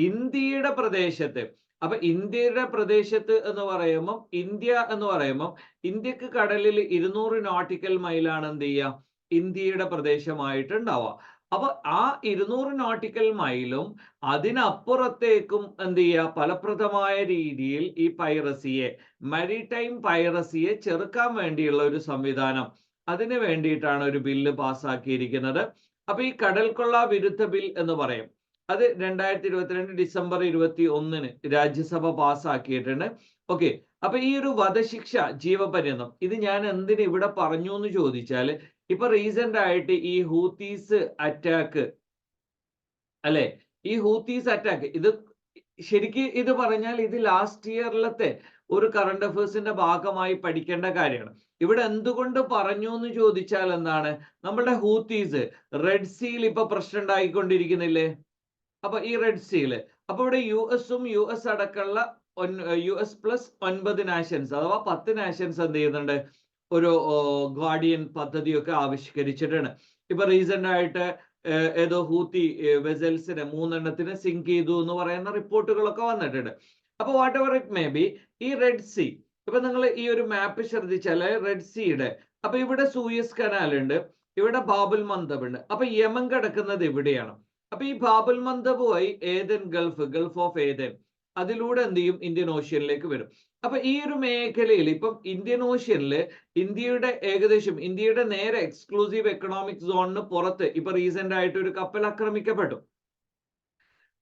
ഇന്ത്യയുടെ പ്രദേശത്ത്, അപ്പൊ ഇന്ത്യയുടെ പ്രദേശത്ത് എന്ന് പറയുമ്പോൾ ഇന്ത്യക്ക് കടലിൽ 200 നോട്ടിക്കൽ മൈലാണ് എന്ത് ചെയ്യുക, ഇന്ത്യയുടെ പ്രദേശമായിട്ട് ഉണ്ടാവുക. അപ്പൊ ആ 200 നോട്ടിക്കൽ മൈലും അതിനപ്പുറത്തേക്കും എന്ത് ചെയ്യുക, ഫലപ്രദമായ രീതിയിൽ ഈ പൈറസിയെ, മാരിടൈം പൈറസിയെ ചെറുക്കാൻ വേണ്ടിയുള്ള ഒരു സംവിധാനം, അതിന് വേണ്ടിയിട്ടാണ് ഒരു ബില്ല് പാസ്സാക്കിയിരിക്കുന്നത്. അപ്പൊ ഈ കടൽക്കൊള്ള വിരുദ്ധ ബിൽ എന്ന് പറയും. അത് 2022 ഡിസംബർ 21 രാജ്യസഭ പാസ്സാക്കിയിട്ടുണ്ട്. ഓക്കെ, അപ്പൊ ഈ ഒരു വധശിക്ഷ ജീവപര്യന്തം, ഇത് ഞാൻ എന്തിന് ഇവിടെ പറഞ്ഞു എന്ന് ചോദിച്ചാല്, ഇപ്പൊ റീസെന്റ് ആയിട്ട് ഈ ഹൂത്തീസ് അറ്റാക്ക് അല്ലെ, ഈ ഹൂത്തീസ് അറ്റാക്ക് ഇത് ശരിക്ക് ഇത് പറഞ്ഞാൽ ഇത് ലാസ്റ്റ് ഇയറിലത്തെ ഒരു കറണ്ട് അഫയേഴ്സിന്റെ ഭാഗമായി പഠിക്കേണ്ട കാര്യമാണ്. ഇവിടെ എന്തുകൊണ്ട് പറഞ്ഞു എന്ന് ചോദിച്ചാൽ എന്താണ്, നമ്മുടെ ഹൂത്തീസ് റെഡ് സീയിൽ ഇപ്പൊ പ്രശ്നം ഉണ്ടായിക്കൊണ്ടിരിക്കുന്നില്ലേ? അപ്പൊ ഈ റെഡ് സീല്, അപ്പൊ ഇവിടെ US അടക്കമുള്ള US പ്ലസ് 9 നാഷൻസ് അഥവാ 10 നാഷൻസ് എന്ത് ചെയ്യുന്നുണ്ട്, ഒരു ഗാർഡിയൻ പദ്ധതിയൊക്കെ ആവിഷ്കരിച്ചിട്ടാണ്. ഇപ്പൊ റീസെന്റ് ആയിട്ട് ഏതോ ഹൂത്തി വെസൽസിനെ 3 സിങ്ക് ചെയ്തു എന്ന് പറയുന്ന റിപ്പോർട്ടുകളൊക്കെ വന്നിട്ടുണ്ട്. അപ്പൊ what ever it may be, ഈ റെഡ് സീ, ഇപ്പൊ നിങ്ങൾ ഈ ഒരു മാപ്പ് ശ്രദ്ധിച്ചാൽ റെഡ് സീയുടെ, അപ്പൊ ഇവിടെ സൂയസ് കനാൽ ഉണ്ട്, ഇവിടെ ബാബുൽ മന്ദബ് ഉണ്ട്. അപ്പൊ യമൻ കിടക്കുന്നത് ഇവിടെയാണ്. അപ്പൊ ഈ ബാബുൽ മന്ദബ് വഴി ഏദൻ ഗൾഫ് ഓഫ് ഏദൻ, അതിലൂടെ എന്ത് ചെയ്യും, ഇന്ത്യൻ ഓഷ്യനിലേക്ക് വരും. അപ്പൊ ഈ ഒരു മേഖലയിൽ ഇപ്പം ഇന്ത്യൻ ഓഷ്യനിൽ ഇന്ത്യയുടെ നേരെ എക്സ്ക്ലൂസീവ് എക്കണോമിക് സോണിന് പുറത്ത് ഇപ്പൊ റീസെന്റ് ആയിട്ട് ഒരു കപ്പൽ ആക്രമിക്കപ്പെട്ടു.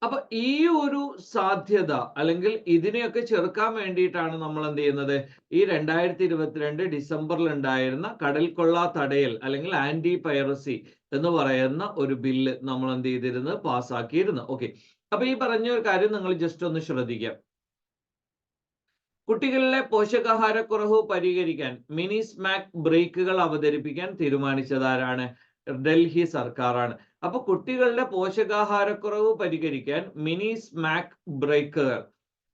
അപ്പൊ ഈ ഒരു സാധ്യത അല്ലെങ്കിൽ ഇതിനെയൊക്കെ ചെറുക്കാൻ വേണ്ടിയിട്ടാണ് നമ്മൾ എന്ത് ചെയ്യുന്നത്, ഈ 2022 ഡിസംബറിൽ ഉണ്ടായിരുന്ന കടൽ കൊള്ള തടയൽ അല്ലെങ്കിൽ ആന്റി പൈറസി എന്ന് പറയുന്ന ഒരു ബില്ല് നമ്മൾ എന്ത് ചെയ്തിരുന്നത്, പാസ്സാക്കിയിരുന്നു. ഓക്കെ, അപ്പൊ ഈ പറഞ്ഞ ഒരു കാര്യം നിങ്ങൾ ജസ്റ്റ് ഒന്ന് ശ്രദ്ധിക്കാം. കുട്ടികളിലെ പോഷകാഹാരക്കുറവ് പരിഹരിക്കാൻ മിനി സ്മാക്ക് ബ്രേക്കുകൾ അവതരിപ്പിക്കാൻ തീരുമാനിച്ചതാരാണ്? ഡൽഹി സർക്കാരാണ്. അപ്പൊ കുട്ടികളുടെ പോഷകാഹാരക്കുറവ് പരിഹരിക്കാൻ മിനി സ്മാക്ക് ബ്രേക്കുകൾ,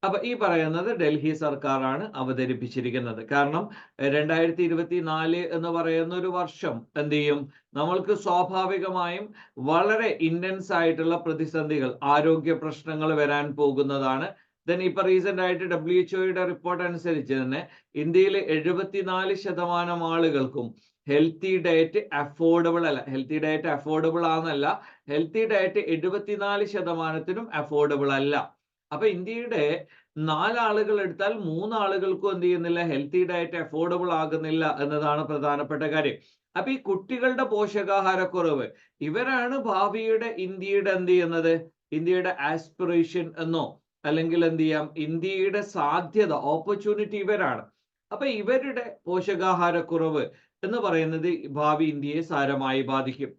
അപ്പൊ ഈ പറയുന്നത് ഡൽഹി സർക്കാരാണ് അവതരിപ്പിച്ചിരിക്കുന്നത്. കാരണം 2024 എന്ന് പറയുന്ന ഒരു വർഷം എന്ത് ചെയ്യും, നമ്മൾക്ക് സ്വാഭാവികമായും വളരെ ഇന്റൻസ് ആയിട്ടുള്ള പ്രതിസന്ധികൾ, ആരോഗ്യ പ്രശ്നങ്ങൾ വരാൻ പോകുന്നതാണ്. ദെൻ ഇപ്പൊ റീസെന്റ് ആയിട്ട് WHO റിപ്പോർട്ട് അനുസരിച്ച് തന്നെ ഇന്ത്യയിലെ 74% ആളുകൾക്കും ഹെൽത്തി ഡയറ്റ് അഫോർഡബിൾ അല്ല. ഹെൽത്തി ഡയറ്റ് അഫോർഡബിൾ ആണെന്നല്ല, ഹെൽത്തി ഡയറ്റ് 74%നും അഫോർഡബിൾ അല്ല. അപ്പൊ ഇന്ത്യയുടെ 4 ആളുകൾ എടുത്താൽ 3 ആളുകൾക്കും എന്ത് ചെയ്യുന്നില്ല, ഹെൽത്തി ഡയറ്റ് അഫോർഡബിൾ ആകുന്നില്ല എന്നതാണ് പ്രധാനപ്പെട്ട കാര്യം. അപ്പൊ ഈ കുട്ടികളുടെ പോഷകാഹാരക്കുറവ്, ഇവരാണ് ഭാവിയുടെ ഇന്ത്യയുടെ എന്ത് ചെയ്യുന്നത്, ഇന്ത്യയുടെ ആസ്പിറേഷൻ എന്നോ അല്ലെങ്കിൽ എന്ത് ചെയ്യാം, ഇന്ത്യയുടെ സാധ്യത, ഓപ്പർച്യൂണിറ്റി ഇവരാണ്. അപ്പൊ ഇവരുടെ പോഷകാഹാരക്കുറവ് എന്ന് പറയുന്നത് ഭാവി ഇന്ത്യയെ സാരമായി ബാധിക്കും.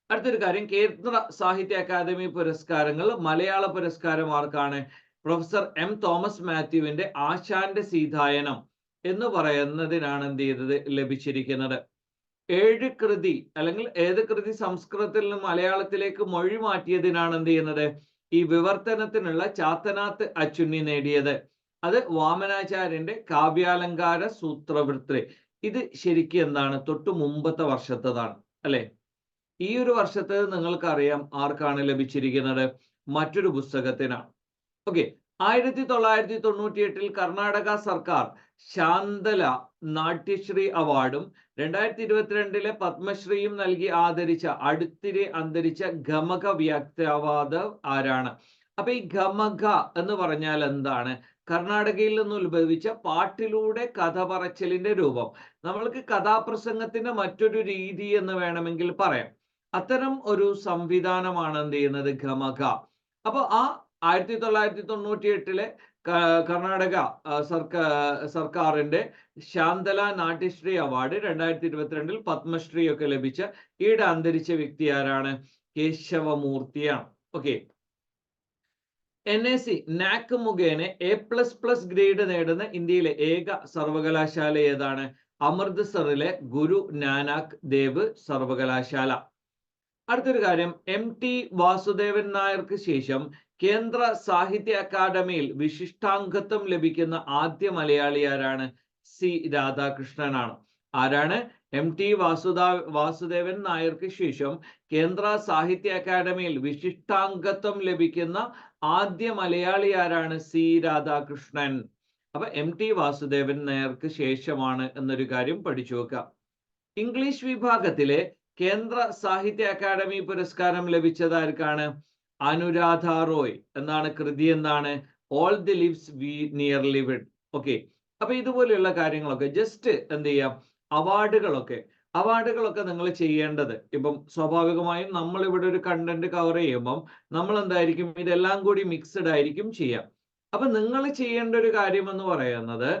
അടുത്തൊരു കാര്യം, കേന്ദ്ര സാഹിത്യ അക്കാദമി പുരസ്കാരങ്ങൾ, മലയാള പുരസ്കാരം ആർക്കാണ്? Professor M. തോമസ് മാത്യുവിന്റെ ആശാന്റെ സീതായനം എന്ന് പറയുന്നതിനാണ് എന്ത് ചെയ്തത്, ലഭിച്ചിരിക്കുന്നത്. 7 കൃതി അല്ലെങ്കിൽ ഏത് കൃതി സംസ്കൃതത്തിൽ നിന്ന് മലയാളത്തിലേക്ക് മൊഴി മാറ്റിയതിനാണ് എന്ത് ചെയ്യുന്നത്, ഈ വിവർത്തനത്തിനുള്ള ചാത്തനാത്ത് അച്ചുണ്ണി നേടിയത്. അത് വാമനാചാര്യന്റെ കാവ്യാലങ്കാര സൂത്രവൃത്തി. ഇത് ശരിക്കും എന്താണ്, തൊട്ടു മുമ്പത്തെ വർഷത്തതാണ് അല്ലെ. ഈ ഒരു വർഷത്തെ നിങ്ങൾക്കറിയാം ആർക്കാണ് ലഭിച്ചിരിക്കുന്നത്, മറ്റൊരു പുസ്തകത്തിനാണ്. ഓക്കെ, 1998 കർണാടക സർക്കാർ ശാന്തല നാട്യശ്രീ അവാർഡും 2022 പത്മശ്രീയും നൽകി ആദരിച്ച അടുത്തിടെ അന്തരിച്ച ഗമക വ്യാക്തവാദ ആരാണ്? അപ്പൊ ഈ ഗമക എന്ന് പറഞ്ഞാൽ എന്താണ്? കർണാടകയിൽ നിന്ന് ഉത്ഭവിച്ച പാട്ടിലൂടെ കഥ പറച്ചിലിന്റെ രൂപം. നമ്മൾക്ക് കഥാപ്രസംഗത്തിന്റെ മറ്റൊരു രീതി എന്ന് വേണമെങ്കിൽ പറയാം. അത്തരം ഒരു സംവിധാനമാണ് എന്ത് ചെയ്യുന്നത്, ഗമക. അപ്പൊ ആ 1998 കർണാടക സർക്കാരിന്റെ ശാന്തല നാട്യശ്രീ അവാർഡ് 2022 പത്മശ്രീ ഒക്കെ ലഭിച്ച ഈയിടെ അന്തരിച്ച വ്യക്തി ആരാണ്? കേശവമൂർത്തിയാണ്. ഓക്കെ, NAC NAC മുഖേന A++ ഗ്രേഡ് നേടുന്ന ഇന്ത്യയിലെ ഏക സർവകലാശാല ഏതാണ്? അമൃത്സറിലെ ഗുരു നാനാക്ക് ദേവ് സർവകലാശാല. അടുത്തൊരു കാര്യം, MT വാസുദേവൻ നായർക്ക് ശേഷം കേന്ദ്ര സാഹിത്യ അക്കാദമിയിൽ വിശിഷ്ടാംഗത്വം ലഭിക്കുന്ന ആദ്യ മലയാളി ആരാണ്? C. രാധാകൃഷ്ണനാണ്. ആരാണ്? MT വാസുദേവൻ നായർക്ക് ശേഷം കേന്ദ്ര സാഹിത്യ അക്കാദമിയിൽ വിശിഷ്ടാംഗത്വം ലഭിക്കുന്ന ആദ്യ മലയാളി ആരാണ്? C. രാധാകൃഷ്ണൻ. അപ്പൊ MT വാസുദേവൻ നായർക്ക് ശേഷമാണ് എന്നൊരു കാര്യം പഠിച്ചു വെക്കുക. ഇംഗ്ലീഷ് വിഭാഗത്തിലെ കേന്ദ്ര സാഹിത്യ അക്കാദമി പുരസ്കാരം ലഭിച്ചത് ആർക്കാണ്? അനുരാധ റോയ്. എന്താണ് കൃതി? എന്താണ്? All the lives we nearly lived. Okay, അപ്പൊ ഇതുപോലെയുള്ള കാര്യങ്ങളൊക്കെ ജസ്റ്റ് എന്ത് ചെയ്യാം, അവാർഡുകളൊക്കെ നിങ്ങൾ ചെയ്യേണ്ടത്, ഇപ്പം സ്വാഭാവികമായും നമ്മൾ ഇവിടെ ഒരു കണ്ടന്റ് കവർ ചെയ്യുമ്പം നമ്മൾ എന്തായിരിക്കും, ഇതെല്ലാം കൂടി മിക്സ്ഡ് ആയിരിക്കും ചെയ്യാം. അപ്പൊ നിങ്ങൾ ചെയ്യേണ്ട ഒരു കാര്യം എന്ന് പറയുന്നത്,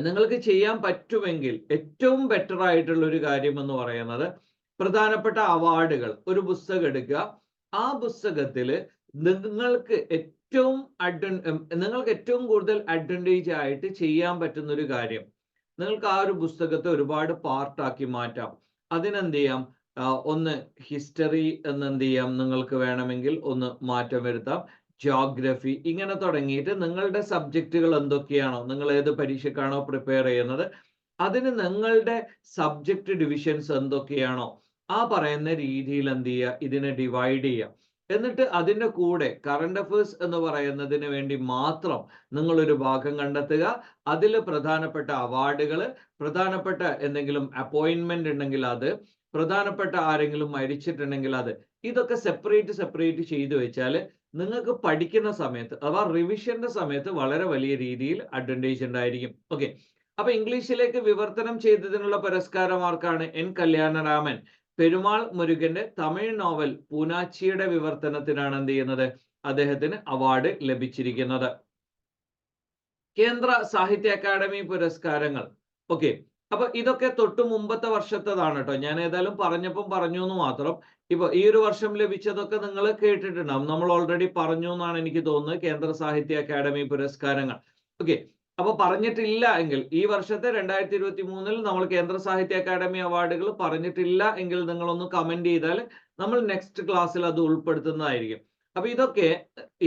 നിങ്ങൾക്ക് ചെയ്യാൻ പറ്റുമെങ്കിൽ ഏറ്റവും ബെറ്റർ ആയിട്ടുള്ള ഒരു കാര്യം എന്ന് പറയുന്നത്, പ്രധാനപ്പെട്ട അവാർഡുകൾ ഒരു പുസ്തകം എടുക്കുക, ആ പുസ്തകത്തിൽ നിങ്ങൾക്ക് നിങ്ങൾക്ക് ഏറ്റവും കൂടുതൽ അഡ്വാൻറ്റേജ് ആയിട്ട് ചെയ്യാൻ പറ്റുന്ന ഒരു കാര്യം, നിങ്ങൾക്ക് ആ ഒരു പുസ്തകത്തെ ഒരുപാട് പാർട്ടാക്കി മാറ്റാം. അതിനെന്ത് ചെയ്യാം, ഒന്ന് ഹിസ്റ്ററി എന്നെന്ത് ചെയ്യാം, നിങ്ങൾക്ക് വേണമെങ്കിൽ ഒന്ന് മാറ്റം വരുത്താം. ജോഗ്രഫി, ഇങ്ങനെ തുടങ്ങിയിട്ട് നിങ്ങളുടെ സബ്ജക്റ്റുകൾ എന്തൊക്കെയാണോ, നിങ്ങൾ ഏത് പരീക്ഷയ്ക്കാണോ പ്രിപ്പയർ ചെയ്യുന്നത്, അതിന് നിങ്ങളുടെ സബ്ജക്റ്റ് ഡിവിഷൻസ് എന്തൊക്കെയാണോ ആ പറയുന്ന രീതിയിൽ എന്ത് ചെയ്യുക, ഇതിനെ ഡിവൈഡ് ചെയ്യുക. എന്നിട്ട് അതിൻ്റെ കൂടെ കറണ്ട് അഫയേഴ്സ് എന്ന് പറയുന്നതിന് വേണ്ടി മാത്രം നിങ്ങളൊരു ഭാഗം കണ്ടെത്തുക. അതിൽ പ്രധാനപ്പെട്ട അവാർഡുകൾ, പ്രധാനപ്പെട്ട എന്തെങ്കിലും അപ്പോയിൻമെന്റ് ഉണ്ടെങ്കിൽ അത്, പ്രധാനപ്പെട്ട ആരെങ്കിലും മരിച്ചിട്ടുണ്ടെങ്കിൽ അത്, ഇതൊക്കെ സെപ്പറേറ്റ് ചെയ്തു വെച്ചാൽ നിങ്ങൾക്ക് പഠിക്കുന്ന സമയത്ത് അഥവാ റിവിഷന്റെ സമയത്ത് വളരെ വലിയ രീതിയിൽ അഡ്വാൻറ്റേജ് ഉണ്ടായിരിക്കും. ഓക്കെ, അപ്പൊ ഇംഗ്ലീഷിലേക്ക് വിവർത്തനം ചെയ്തതിനുള്ള പുരസ്കാരം ആർക്കാണ്? എൻ കല്യാണരാമൻ. പെരുമാൾ മുരുകന്റെ തമിഴ് നോവൽ പൂനാച്ചിയുടെ വിവർത്തനത്തിനാണ് എന്ത് ചെയ്യുന്നത്, അദ്ദേഹത്തിന് അവാർഡ് ലഭിച്ചിരിക്കുന്നത്. കേന്ദ്ര സാഹിത്യ അക്കാദമി പുരസ്കാരങ്ങൾ. ഓക്കെ, അപ്പൊ ഇതൊക്കെ തൊട്ട് മുമ്പത്തെ വർഷത്തേതാണ് കേട്ടോ. ഞാൻ ഏതായാലും പറഞ്ഞപ്പം പറഞ്ഞു എന്ന് മാത്രം. ഇപ്പൊ ഈ ഒരു വർഷം ലഭിച്ചതൊക്കെ നിങ്ങൾ കേട്ടിട്ടുണ്ടാവും. നമ്മൾ ഓൾറെഡി പറഞ്ഞു എന്നാണ് എനിക്ക് തോന്നുന്നത്, കേന്ദ്ര സാഹിത്യ അക്കാദമി പുരസ്കാരങ്ങൾ. ഓക്കെ, അപ്പൊ പറഞ്ഞിട്ടില്ല എങ്കിൽ ഈ വർഷത്തെ 2023 നമ്മൾ കേന്ദ്ര സാഹിത്യ അക്കാദമി അവാർഡുകൾ പറഞ്ഞിട്ടില്ല എങ്കിൽ നിങ്ങളൊന്ന് കമന്റ് ചെയ്താൽ നമ്മൾ നെക്സ്റ്റ് ക്ലാസ്സിൽ അത് ഉൾപ്പെടുത്തുന്നതായിരിക്കും. അപ്പൊ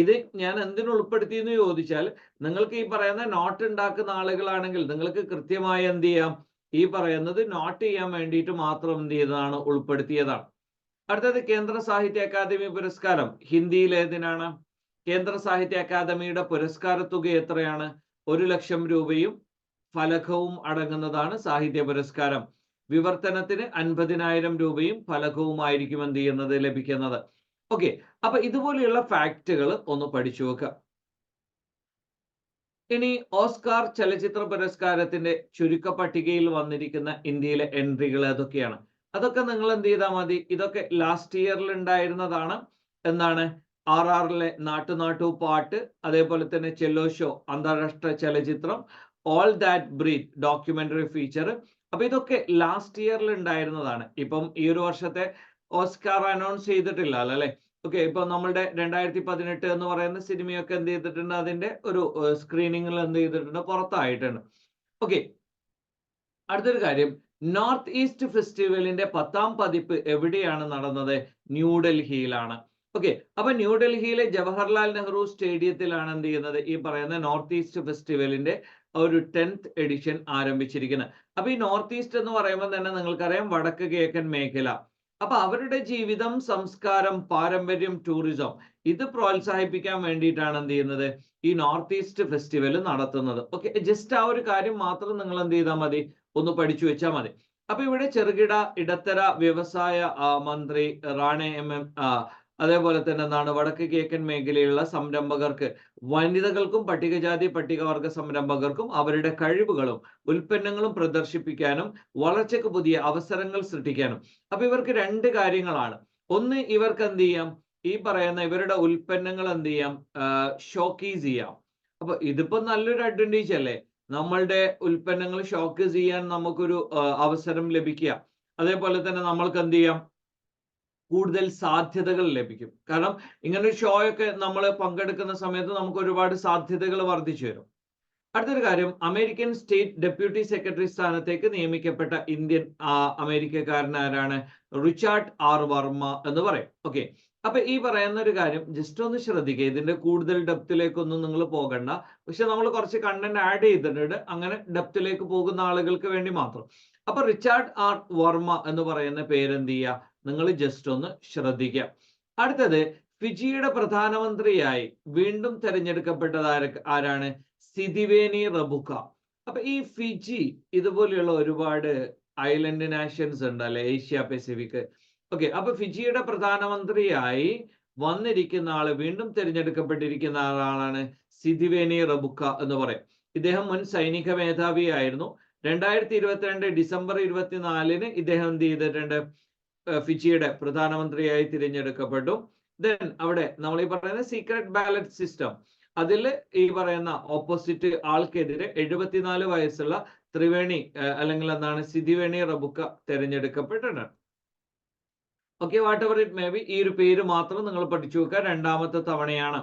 ഇത് ഞാൻ എന്തിനു ഉൾപ്പെടുത്തി എന്ന് ചോദിച്ചാൽ, നിങ്ങൾക്ക് ഈ പറയുന്ന നോട്ട് ഉണ്ടാക്കുന്ന ആളുകളാണെങ്കിൽ നിങ്ങൾക്ക് കൃത്യമായി എന്ത് ചെയ്യാം, ഈ പറയുന്നത് നോട്ട് ചെയ്യാൻ വേണ്ടിയിട്ട് മാത്രം എന്ത് ചെയ്തതാണ്, ഉൾപ്പെടുത്തിയതാണ്. അടുത്തത് കേന്ദ്ര സാഹിത്യ അക്കാദമി പുരസ്കാരം ഹിന്ദിയിൽ ഏതിനാണ്? കേന്ദ്ര സാഹിത്യ അക്കാദമിയുടെ പുരസ്കാര തുക എത്രയാണ്? 1 ലക്ഷം രൂപയും ഫലകവും അടങ്ങുന്നതാണ് സാഹിത്യ പുരസ്കാരം. വിവർത്തനത്തിന് 50,000 രൂപയും ഫലകവുമായിരിക്കും എന്ത് ചെയ്യുന്നത്, ലഭിക്കുന്നത്. ഓക്കെ, അപ്പൊ ഇതുപോലെയുള്ള ഫാക്റ്റുകൾ ഒന്ന് പഠിച്ചു വെക്കുക. ഇനി ഓസ്കാർ ചലച്ചിത്ര പുരസ്കാരത്തിന്റെ ചുരുക്ക പട്ടികയിൽ വന്നിരിക്കുന്ന ഇന്ത്യയിലെ എൻട്രികൾ ഏതൊക്കെയാണ്? അതൊക്കെ നിങ്ങൾ എന്ത് ചെയ്താൽ മതി, ഇതൊക്കെ ലാസ്റ്റ് ഇയറിൽ ഉണ്ടായിരുന്നതാണ്. എന്താണ്? RRലെ നാട്ടു പാട്ട്, അതേപോലെ തന്നെ ചെല്ലോ ഷോ അന്താരാഷ്ട്ര ചലച്ചിത്രം, all that breathe documentary feature. അപ്പൊ ഇതൊക്കെ ലാസ്റ്റ് ഇയറിൽ ഉണ്ടായിരുന്നതാണ്. ഇപ്പം ഈ ഒരു വർഷത്തെ ഓസ്കാർ അനൗൺസ് ചെയ്തിട്ടില്ല അല്ലേ? ഓക്കെ, ഇപ്പൊ നമ്മളുടെ 2018 എന്ന് പറയുന്ന സിനിമയൊക്കെ എന്ത് ചെയ്തിട്ടുണ്ട്, അതിന്റെ ഒരു സ്ക്രീനിങ്ങിൽ എന്ത് ചെയ്തിട്ടുണ്ട്, പുറത്തായിട്ടുണ്ട്. ഓക്കെ, അടുത്തൊരു കാര്യം, നോർത്ത് ഈസ്റ്റ് ഫെസ്റ്റിവലിന്റെ 10ാം പതിപ്പ് എവിടെയാണ് നടന്നത്? ന്യൂഡൽഹിയിലാണ്. ഓക്കെ, അപ്പൊ ന്യൂഡൽഹിയിലെ ജവഹർലാൽ നെഹ്റു സ്റ്റേഡിയത്തിലാണ് എന്ത് ചെയ്യുന്നത്, ഈ പറയുന്ന നോർത്ത് ഈസ്റ്റ് ഫെസ്റ്റിവലിന്റെ ഒരു 10th എഡിഷൻ ആരംഭിച്ചിരിക്കുന്നത്. അപ്പൊ ഈ നോർത്ത് ഈസ്റ്റ് എന്ന് പറയുമ്പോൾ തന്നെ നിങ്ങൾക്കറിയാം വടക്ക് കിഴക്കൻ മേഖല. അപ്പൊ അവരുടെ ജീവിതം, സംസ്കാരം, പാരമ്പര്യം, ടൂറിസം ഇത് പ്രോത്സാഹിപ്പിക്കാൻ വേണ്ടിയിട്ടാണ് എന്ത് ചെയ്യുന്നത്, ഈ നോർത്ത് ഈസ്റ്റ് ഫെസ്റ്റിവൽ നടത്തുന്നത്. ഓക്കെ, ജസ്റ്റ് ആ ഒരു കാര്യം മാത്രം നിങ്ങൾ എന്ത് ചെയ്താൽ മതി, ഒന്ന് പഠിച്ചു വെച്ചാൽ മതി. അപ്പൊ ഇവിടെ ചെറുകിട ഇടത്തര വ്യവസായ മന്ത്രി റാണെ MM, അതേപോലെ തന്നെ എന്താണ്, വടക്ക് കിഴക്കൻ മേഖലയിലുള്ള സംരംഭകർക്ക്, വനിതകൾക്കും പട്ടികജാതി പട്ടികവർഗ സംരംഭകർക്കും അവരുടെ കഴിവുകളും ഉൽപ്പന്നങ്ങളും പ്രദർശിപ്പിക്കാനും വളർച്ചയ്ക്ക് പുതിയ അവസരങ്ങൾ സൃഷ്ടിക്കാനും. അപ്പൊ ഇവർക്ക് 2 കാര്യങ്ങളാണ്. ഒന്ന്, ഇവർക്ക് എന്ത് ചെയ്യാം, ഈ പറയുന്ന ഇവരുടെ ഉൽപ്പന്നങ്ങൾ എന്ത് ചെയ്യാം, ഷോക്കേസ് ചെയ്യാം. അപ്പൊ ഇതിപ്പോ നല്ലൊരു അഡ്വാൻറ്റേജ് അല്ലേ, നമ്മളുടെ ഉൽപ്പന്നങ്ങൾ ഷോക്കേസ് ചെയ്യാൻ നമുക്കൊരു അവസരം ലഭിക്കുക. അതേപോലെ തന്നെ നമ്മൾക്ക് എന്ത് ചെയ്യാം, കൂടുതൽ സാധ്യതകൾ ലഭിക്കും. കാരണം ഇങ്ങനെ ഒരു ഷോ ഒക്കെ നമ്മൾ പങ്കെടുക്കുന്ന സമയത്ത് നമുക്ക് ഒരുപാട് സാധ്യതകൾ വർദ്ധിച്ചു വരും. അടുത്തൊരു കാര്യം, അമേരിക്കൻ സ്റ്റേറ്റ് ഡെപ്യൂട്ടി സെക്രട്ടറി സ്ഥാനത്തേക്ക് നിയമിക്കപ്പെട്ട ഇന്ത്യൻ അമേരിക്കക്കാരൻ ആരാണ്? Richard R. വർമ്മ എന്ന് പറയും. ഓക്കെ, അപ്പൊ ഈ പറയുന്ന ഒരു കാര്യം ജസ്റ്റ് ഒന്ന് ശ്രദ്ധിക്കുക. ഇതിന്റെ കൂടുതൽ ഡെപ്തിലേക്കൊന്നും നിങ്ങൾ പോകണ്ട, പക്ഷെ നമ്മൾ കുറച്ച് കണ്ടന്റ് ആഡ് ചെയ്തിട്ടുണ്ട്, അങ്ങനെ ഡെപ്തിലേക്ക് പോകുന്ന ആളുകൾക്ക് വേണ്ടി മാത്രം. അപ്പൊ റിച്ചാർഡ് R. വർമ്മ എന്ന് പറയുന്ന പേരെന്ത് ചെയ്യുക, നിങ്ങൾ ജസ്റ്റ് ഒന്ന് ശ്രദ്ധിക്കുക. അടുത്തത്, ഫിജിയുടെ പ്രധാനമന്ത്രിയായി വീണ്ടും തെരഞ്ഞെടുക്കപ്പെട്ടത് ആരാണ്? സിദിവേനി റബുക്ക. അപ്പൊ ഈ ഫിജി ഇതുപോലെയുള്ള ഒരുപാട് ഐലൻഡ് നാഷൻസ് ഉണ്ട് അല്ലെ, ഏഷ്യ പസഫിക്. ഓക്കെ, അപ്പൊ ഫിജിയുടെ പ്രധാനമന്ത്രിയായി വന്നിരിക്കുന്ന ആള്, വീണ്ടും തിരഞ്ഞെടുക്കപ്പെട്ടിരിക്കുന്ന ആളാണ് സിദിവേനി റബുക്ക എന്ന് പറയും. ഇദ്ദേഹം മുൻ സൈനിക മേധാവിയായിരുന്നു. 2022 ഡിസംബർ 24 ഇദ്ദേഹം എന്ത് ചെയ്തിട്ടുണ്ട്, ഫിജിയുടെ പ്രധാനമന്ത്രിയായി തിരഞ്ഞെടുക്കപ്പെട്ടു. ദെൻ അവിടെ നമ്മൾ ഈ പറയുന്ന സീക്രട്ട് ബാലറ്റ് സിസ്റ്റം, അതിൽ ഈ പറയുന്ന ഓപ്പോസിറ്റ് ആൾക്കെതിരെ 74 വയസ്സുള്ള ത്രിവേണി അല്ലെങ്കിൽ എന്താണ്, സിദിവേനി റബുക്ക തിരഞ്ഞെടുക്കപ്പെട്ടിട്ടുണ്ട്. Okay, whatever it may be, ഈ ഒരു പേര് മാത്രം നിങ്ങൾ പഠിച്ചു വെക്കുക, 2ാമത്തെ തവണയാണ്.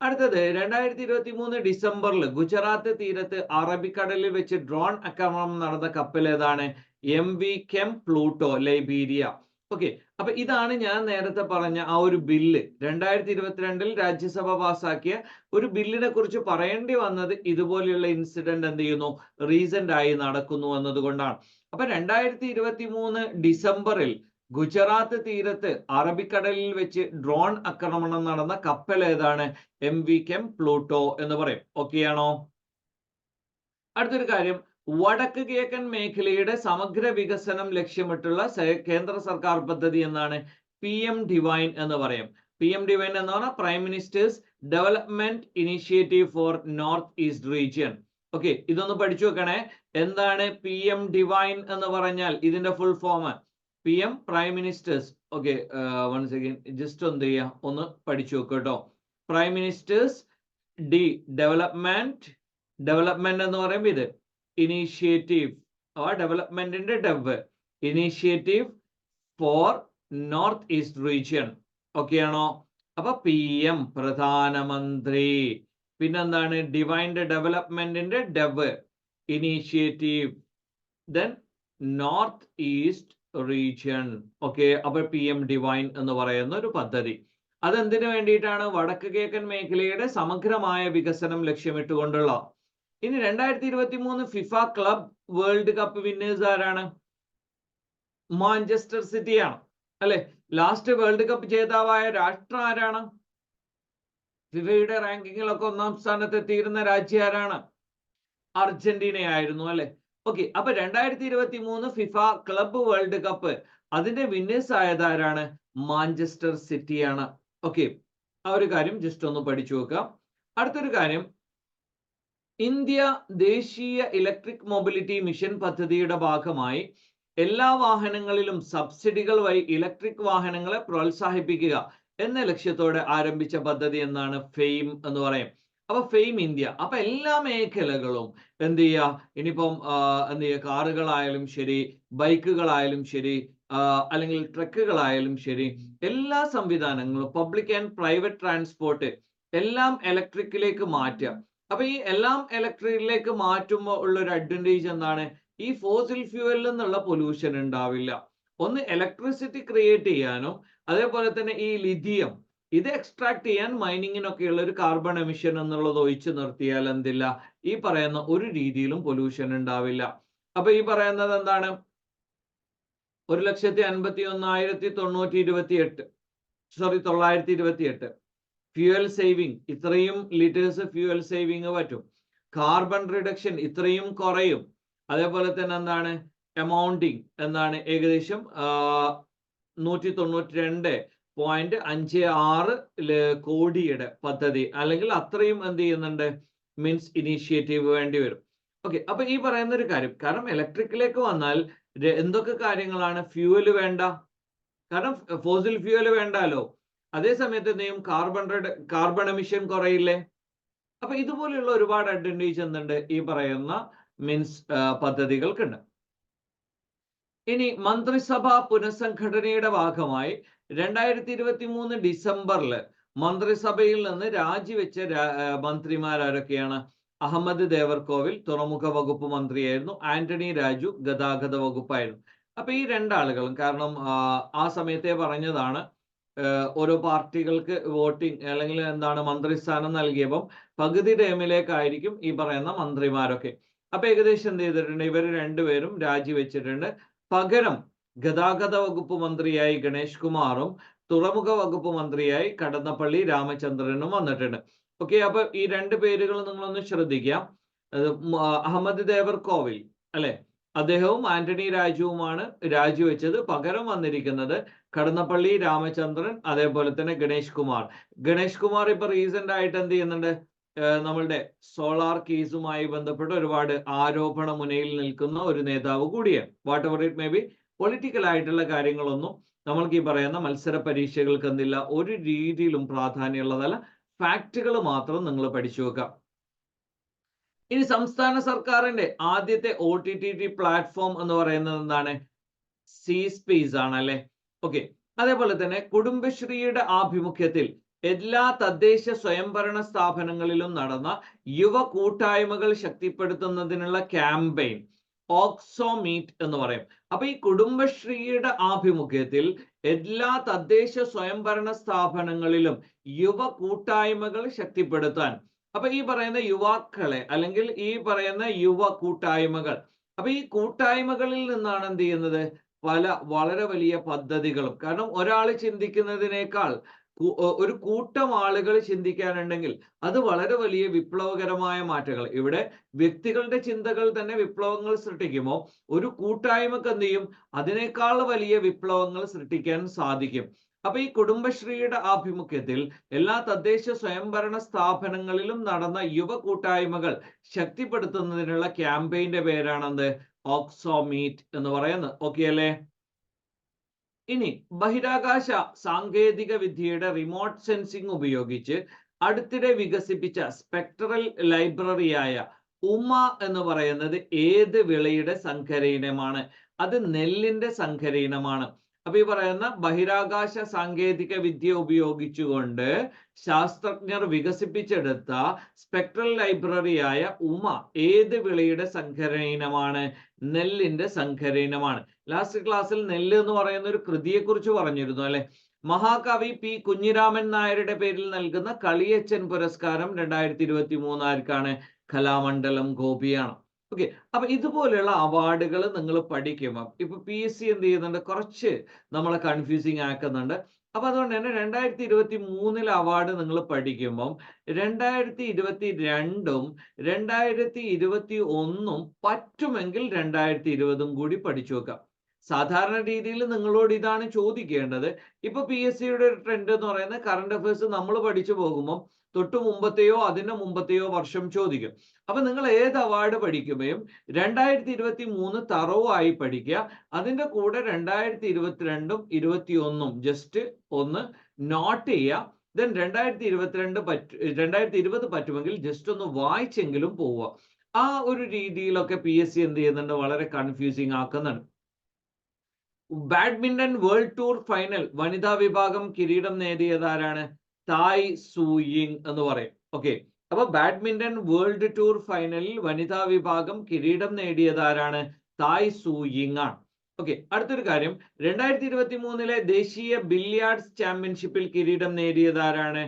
അടുത്തത് 2023 ഡിസംബറിൽ ഗുജറാത്ത് തീരത്ത് അറബിക്കടലിൽ വെച്ച് ഡ്രോൺ ആക്രമണം നടന്ന കപ്പൽ ഏതാണ്? MV came Pluto, Liberia. Okay, അപ്പൊ ഇതാണ് ഞാൻ നേരത്തെ പറഞ്ഞ ആ ഒരു ബില്ല്. 2022 രാജ്യസഭ പാസാക്കിയ ഒരു ബില്ലിനെ കുറിച്ച് പറയേണ്ടി വന്നത് ഇതുപോലെയുള്ള ഇൻസിഡന്റ് എന്ത് ചെയ്യുന്നു, റീസെന്റ് ആയി നടക്കുന്നു എന്നതുകൊണ്ടാണ്. അപ്പൊ 2023 ഡിസംബറിൽ ഗുജറാത്ത് തീരത്ത് അറബിക്കടലിൽ വെച്ച് ഡ്രോൺ ആക്രമണം നടന്ന കപ്പൽ ഏതാണ്? MV കെം പ്ലൂട്ടോ എന്ന് പറയും. ഓക്കെ ആണോ? അടുത്തൊരു കാര്യം, വടക്ക് കിഴക്കൻ മേഖലയുടെ സമഗ്ര വികസനം ലക്ഷ്യമിട്ടുള്ള കേന്ദ്ര സർക്കാർ പദ്ധതി എന്നാണ്? PM ഡിവൈൻ എന്ന് പറയും. PM ഡിവൈൻ എന്ന് പറഞ്ഞാൽ prime minister's development initiative for north east region. Okay, ഇതൊന്ന് പഠിച്ചു വെക്കണേ. എന്താണ് PM ഡിവൈൻ എന്ന് പറഞ്ഞാൽ? ഇതിന്റെ full form PM prime minister's. Okay, once again just എന്ത് ചെയ്യുക, ഒന്ന് പഠിച്ചു വെക്കുക കേട്ടോ. പ്രൈം മിനിസ്റ്റേഴ്സ് ഡെവലപ്മെന്റ് എന്ന് പറയുമ്പോൾ ഇത് ഇനീഷ്യേറ്റീവ്, ഡെവലപ്മെന്റിന്റെ dev, initiative for north east region. Okay ആണോ? അപ്പൊ PM പ്രധാനമന്ത്രി, പിന്നെന്താണ്? ഡിവൈൻ്റെ ഡെവലപ്മെന്റിന്റെ dev, initiative, then north east region. Okay, അപ്പൊ PM ഡിവൈൻ എന്ന് പറയുന്ന ഒരു പദ്ധതി. അതെന്തിനു വേണ്ടിയിട്ടാണ്? വടക്ക് കിഴക്കൻ മേഖലയുടെ സമഗ്രമായ വികസനം ലക്ഷ്യമിട്ടുകൊണ്ടുള്ള. ഇനി 2023 FIFA club world cup winners ആരാണ്? മാഞ്ചസ്റ്റർ സിറ്റിയാണ് അല്ലെ. ലാസ്റ്റ് വേൾഡ് കപ്പ് ജേതാവായ രാഷ്ട്രം ആരാണ്? ഫിഫയുടെ റാങ്കിങ്ങിലൊക്കെ 1ാം സ്ഥാനത്ത് എത്തിയിരുന്ന രാജ്യം ആരാണ്? അർജന്റീനയായിരുന്നു അല്ലെ. ഓക്കെ, അപ്പൊ 2023 ഫിഫ ക്ലബ് വേൾഡ് കപ്പ് അതിന്റെ വിന്നേഴ്സ് ആയത് ആരാണ്? മാഞ്ചസ്റ്റർ സിറ്റിയാണ്. ഓക്കെ, ആ ഒരു കാര്യം ജസ്റ്റ് ഒന്ന് പഠിച്ചു വെക്കാം. അടുത്തൊരു കാര്യം, ഇന്ത്യ ദേശീയ ഇലക്ട്രിക് മൊബിലിറ്റി മിഷൻ പദ്ധതിയുടെ ഭാഗമായി എല്ലാ വാഹനങ്ങളിലും സബ്സിഡികൾ വഴി ഇലക്ട്രിക് വാഹനങ്ങളെ പ്രോത്സാഹിപ്പിക്കുക എന്ന ലക്ഷ്യത്തോടെ ആരംഭിച്ച പദ്ധതി എന്നാണ്? ഫെയിം എന്ന് പറയും. അപ്പൊ ഫെയിം ഇന്ത്യ. അപ്പൊ എല്ലാ മേഖലകളും എന്ത് ചെയ്യുക, ഇനിയിപ്പം എന്ത് ചെയ്യുക, കാറുകളായാലും ശരി, ബൈക്കുകളായാലും ശരി, അല്ലെങ്കിൽ ട്രക്കുകളായാലും ശരി, എല്ലാ സംവിധാനങ്ങളും പബ്ലിക് ആൻഡ് പ്രൈവറ്റ് ട്രാൻസ്പോർട്ട് എല്ലാം ഇലക്ട്രിക്കിലേക്ക് മാറ്റുക. അപ്പൊ ഈ എല്ലാം ഇലക്ട്രിക്കിലേക്ക് മാറ്റുമ്പോൾ ഉള്ള ഒരു അഡ്വാൻറ്റേജ് എന്താണ്? ഈ ഫോസിൽ ഫ്യൂവലിൽ നിന്നുള്ള പൊല്യൂഷൻ ഉണ്ടാവില്ല. ഒന്ന് ഇലക്ട്രിസിറ്റി ക്രിയേറ്റ് ചെയ്യാനും അതേപോലെ തന്നെ ഈ ലിഥിയം ഇത് എക്സ്ട്രാക്ട് ചെയ്യാൻ മൈനിങ്ങിനൊക്കെയുള്ള ഒരു കാർബൺ എമിഷൻ എന്നുള്ളത് ഒഴിച്ചു നിർത്തിയാൽ എന്തില്ല, ഈ പറയുന്ന ഒരു രീതിയിലും പൊല്യൂഷൻ ഉണ്ടാവില്ല. അപ്പൊ ഈ പറയുന്നത് എന്താണ്? 1,51,928 ഫ്യൂവൽ സേവിങ്, ഇത്രയും ലിറ്റേഴ്സ് ഫ്യൂവൽ സേവിങ് പറ്റും. കാർബൺ റിഡക്ഷൻ ഇത്രയും കുറയും. അതേപോലെ തന്നെ എന്താണ്? എമൗണ്ടിങ് എന്താണ്? ഏകദേശം 192.56 കോടിയുടെ പദ്ധതി, അല്ലെങ്കിൽ അത്രയും എന്ത് ചെയ്യുന്നുണ്ട്, മീൻസ് ഇനീഷ്യേറ്റീവ് വേണ്ടി വരും. ഓക്കെ, അപ്പൊ ഈ പറയുന്ന ഒരു കാര്യം, കാരണം ഇലക്ട്രിക്കിലേക്ക് വന്നാൽ എന്തൊക്കെ കാര്യങ്ങളാണ്? ഫ്യൂവല് വേണ്ട, കാരണം ഫോസിൽ ഫ്യൂവൽ വേണ്ടാലോ. അതേ സമയത്ത് എന്തെയും കാർബൺ എമിഷൻ കുറയില്ലേ. അപ്പൊ ഇതുപോലെയുള്ള ഒരുപാട് അഡ്വാൻറ്റേജ് എന്തുണ്ട് ഈ പറയുന്ന മീൻസ് പദ്ധതികൾക്കുണ്ട്. ഇനി മന്ത്രിസഭ പുനഃസംഘടനയുടെ ഭാഗമായി 2023 ഡിസംബറിൽ മന്ത്രിസഭയിൽ നിന്ന് രാജിവെച്ച മന്ത്രിമാരൊക്കെയാണ്? അഹമ്മദ് ദേവർകോവിൽ തുറമുഖ വകുപ്പ് മന്ത്രിയായിരുന്നു. ആന്റണി രാജു ഗതാഗത വകുപ്പായിരുന്നു. അപ്പൊ ഈ രണ്ടാളുകളും, കാരണം ആ സമയത്തെ പറഞ്ഞതാണ്, ഓരോ പാർട്ടികൾക്ക് വോട്ടിംഗ് അല്ലെങ്കിൽ എന്താണ് മന്ത്രിസ്ഥാനം നൽകിയപ്പം പകുതി ടൈമിലേക്കായിരിക്കും ഈ പറയുന്ന മന്ത്രിമാരൊക്കെ. അപ്പൊ ഏകദേശം എന്ത് ചെയ്തിട്ടുണ്ട്, ഇവർ രണ്ടുപേരും രാജിവെച്ചിട്ടുണ്ട്. പകരം ഗതാഗത വകുപ്പ് മന്ത്രിയായി ഗണേഷ് കുമാറും തുറമുഖ വകുപ്പ് മന്ത്രിയായി കടന്നപ്പള്ളി രാമചന്ദ്രനും വന്നിട്ടുണ്ട്. ഓക്കെ, അപ്പൊ ഈ രണ്ട് പേരുകൾ നിങ്ങളൊന്ന് ശ്രദ്ധിക്കാം. അഹമ്മദ് ദേവർകോവിൽ അല്ലെ, അദ്ദേഹവും ആന്റണി രാജുവുമാണ് രാജിവെച്ചത്. പകരം വന്നിരിക്കുന്നത് കടന്നപ്പള്ളി രാമചന്ദ്രൻ, അതേപോലെ തന്നെ ഗണേഷ് കുമാർ. ഗണേഷ് കുമാർ ഇപ്പൊ റീസെന്റ് ആയിട്ട് എന്ത് ചെയ്യുന്നുണ്ട്, നമ്മളുടെ സോളാർ കേസുമായി ബന്ധപ്പെട്ട് ഒരുപാട് ആരോപണ മുനയിൽ നിൽക്കുന്ന ഒരു നേതാവ് കൂടിയാണ്. What ever it may B, political ആയിട്ടുള്ള കാര്യങ്ങളൊന്നും നമ്മൾക്ക് ഈ പറയുന്ന മത്സര പരീക്ഷകൾക്ക് എന്തില്ല, ഒരു രീതിയിലും പ്രാധാന്യമുള്ളതല്ല. ഫാക്റ്റുകൾ മാത്രം നിങ്ങൾ പഠിച്ചു വെക്കാം. ഇനി സംസ്ഥാന സർക്കാരിന്റെ ആദ്യത്തെ OTT പ്ലാറ്റ്ഫോം എന്ന് പറയുന്നത് എന്താണ്? സി സ്പേസ് ആണ് അല്ലെ. ഓക്കെ, അതേപോലെ തന്നെ കുടുംബശ്രീയുടെ ആഭിമുഖ്യത്തിൽ എല്ലാ തദ്ദേശ സ്വയംഭരണ സ്ഥാപനങ്ങളിലും നടന്ന യുവ കൂട്ടായ്മകൾ ശക്തിപ്പെടുത്തുന്നതിനുള്ള ക്യാമ്പയിൻ ഓക്സോ മീറ്റ് എന്ന് പറയും. അപ്പൊ ഈ കുടുംബശ്രീയുടെ ആഭിമുഖ്യത്തിൽ എല്ലാ തദ്ദേശ സ്വയംഭരണ സ്ഥാപനങ്ങളിലും യുവ കൂട്ടായ്മകൾ ശക്തിപ്പെടുത്താൻ, അപ്പൊ ഈ പറയുന്ന യുവാക്കളെ അല്ലെങ്കിൽ ഈ പറയുന്ന യുവ കൂട്ടായ്മകൾ, അപ്പൊ ഈ കൂട്ടായ്മകളിൽ നിന്നാണ് എന്ത് ചെയ്യുന്നത്, വളരെ വലിയ പദ്ധതികളും. കാരണം ഒരാൾ ചിന്തിക്കുന്നതിനേക്കാൾ ഒരു കൂട്ടം ആളുകൾ ചിന്തിക്കാനുണ്ടെങ്കിൽ അത് വളരെ വലിയ വിപ്ലവകരമായ മാറ്റങ്ങൾ. ഇവിടെ വ്യക്തികളുടെ ചിന്തകൾ തന്നെ വിപ്ലവങ്ങൾ സൃഷ്ടിക്കുമോ, ഒരു കൂട്ടായ്മക്ക് എന്ത് ചെയ്യും, അതിനേക്കാൾ വലിയ വിപ്ലവങ്ങൾ സൃഷ്ടിക്കാൻ സാധിക്കും. അപ്പൊ ഈ കുടുംബശ്രീയുടെ ആഭിമുഖ്യത്തിൽ എല്ലാ തദ്ദേശ സ്വയംഭരണ സ്ഥാപനങ്ങളിലും നടന്ന യുവ കൂട്ടായ്മകൾ ശക്തിപ്പെടുത്തുന്നതിനുള്ള ക്യാമ്പയിന്റെ പേരാണെന്ത്, ഓക്സോ മീറ്റ് എന്ന് പറയുന്നത്. ഓക്കെ അല്ലേ? ഇനി ബഹിരാകാശ സാങ്കേതിക വിദ്യയുടെ റിമോട്ട് സെൻസിംഗ് ഉപയോഗിച്ച് അടുത്തിടെ വികസിപ്പിച്ച സ്പെക്ട്രൽ ലൈബ്രറിയായ ഉമ എന്ന് പറയുന്നത് ഏത് വിളയുടെ സങ്കരയിനമാണ്? അത് നെല്ലിന്റെ സങ്കരയിനമാണ്. അപ്പൊ ഈ പറയുന്ന ബഹിരാകാശ സാങ്കേതിക വിദ്യ ഉപയോഗിച്ചുകൊണ്ട് ശാസ്ത്രജ്ഞർ വികസിപ്പിച്ചെടുത്ത സ്പെക്ട്രൽ ലൈബ്രറിയായ ഉമ ഏത് വിളയുടെ സങ്കരയിനമാണ്? നെല്ലിന്റെ സങ്കരയിനമാണ്. ലാസ്റ്റ് ക്ലാസ്സിൽ നെല്ല് എന്ന് പറയുന്ന ഒരു കൃതിയെ കുറിച്ച് പറഞ്ഞിരുന്നു അല്ലെ. മഹാകവി പി കുഞ്ഞിരാമൻ നായരുടെ പേരിൽ നൽകുന്ന കളിയച്ചൻ പുരസ്കാരം 2023 ആർക്കാണ്? കലാമണ്ഡലം ഗോപിയാണ്. ഓക്കെ, അപ്പൊ ഇതുപോലെയുള്ള അവാർഡുകൾ നിങ്ങൾ പഠിക്കുമ്പോൾ ഇപ്പൊ PSC എന്ത് ചെയ്യുന്നുണ്ട്, കുറച്ച് നമ്മളെ കൺഫ്യൂസിങ് ആക്കുന്നുണ്ട്. അപ്പൊ അതുകൊണ്ട് തന്നെ 2023 അവാർഡ് നിങ്ങൾ പഠിക്കുമ്പം 2022 2021 പറ്റുമെങ്കിൽ 2020 കൂടി പഠിച്ചു വെക്കാം. സാധാരണ രീതിയിൽ നിങ്ങളോട് ഇതാണ് ചോദിക്കേണ്ടത്. ഇപ്പൊ PSCയുടെ ഒരു ട്രെൻഡ് എന്ന് പറയുന്നത് കറണ്ട് അഫയേഴ്സ് നമ്മൾ പഠിച്ചു പോകുമ്പോൾ തൊട്ട് മുമ്പത്തെയോ അതിന് മുമ്പത്തെയോ വർഷം ചോദിക്കും. അപ്പൊ നിങ്ങൾ ഏത് അവാർഡ് പഠിക്കുമ്പോഴും 2023 തറവായി പഠിക്കുക. അതിന്റെ കൂടെ 2022 2021 ജസ്റ്റ് ഒന്ന് നോട്ട് ചെയ്യുക. ദെൻ 2020 പറ്റുമെങ്കിൽ ജസ്റ്റ് ഒന്ന് വായിച്ചെങ്കിലും പോവുക. ആ ഒരു രീതിയിലൊക്കെ PSC എന്ത് ചെയ്യുന്നുണ്ട്, വളരെ കൺഫ്യൂസിങ് ആക്കുന്നുണ്ട്. ബാഡ്മിന്റൺ വേൾഡ് ടൂർ ഫൈനൽ വനിതാ വിഭാഗം കിരീടം നേടിയതാരാണ്? തായ് സൂയിങ് എന്ന് പറയും. ഓക്കെ, അപ്പൊ ബാഡ്മിന്റൺ വേൾഡ് ടൂർ ഫൈനലിൽ വനിതാ വിഭാഗം കിരീടം നേടിയതാരാണ്? തായ് സൂയിങ് ആണ്. ഓക്കെ, അടുത്തൊരു കാര്യം, 2023 ദേശീയ ബില്യാർഡ്സ് ചാമ്പ്യൻഷിപ്പിൽ കിരീടം നേടിയതാരാണ്?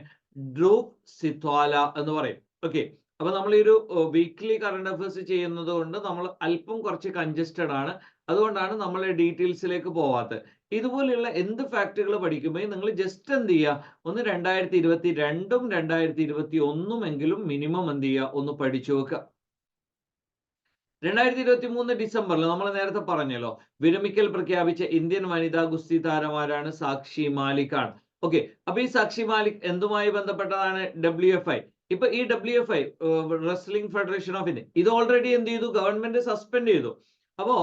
ധ്രുവ് സിത്വാല എന്ന് പറയും. ഓക്കെ, അപ്പൊ നമ്മൾ ഈ ഒരു വീക്ക്ലി കറണ്ട് അഫയേഴ്സ് ചെയ്യുന്നത് കൊണ്ട് നമ്മൾ അല്പം കുറച്ച് കൺജസ്റ്റഡ് ആണ്. അതുകൊണ്ടാണ് നമ്മൾ ഡീറ്റെയിൽസിലേക്ക് പോവാത്തത്. ഇതുപോലെയുള്ള എന്ത് ഫാക്ടുകൾ പഠിക്കുമ്പോൾ നിങ്ങൾ ജസ്റ്റ് എന്ത് ചെയ്യുക, ഒന്ന് 2022 2021 എങ്കിലും മിനിമം എന്ത് ചെയ്യുക, ഒന്ന് പഠിച്ചു വെക്കുക. 2023 ഡിസംബറിൽ നമ്മൾ നേരത്തെ പറഞ്ഞല്ലോ, വിരമിക്കൽ പ്രഖ്യാപിച്ച ഇന്ത്യൻ വനിതാ ഗുസ്തി താരമാരാണ്? സാക്ഷി മാലിക് ആണ്. ഓക്കെ, അപ്പൊ ഈ സാക്ഷി മാലിക് എന്തുമായി ബന്ധപ്പെട്ടതാണ്? WFI. ഇപ്പൊ ഈ WFI wrestling federation of India ഇത് ഓൾറെഡി എന്ത് ചെയ്തു, ഗവൺമെന്റ് സസ്പെൻഡ് ചെയ്തു. അപ്പോ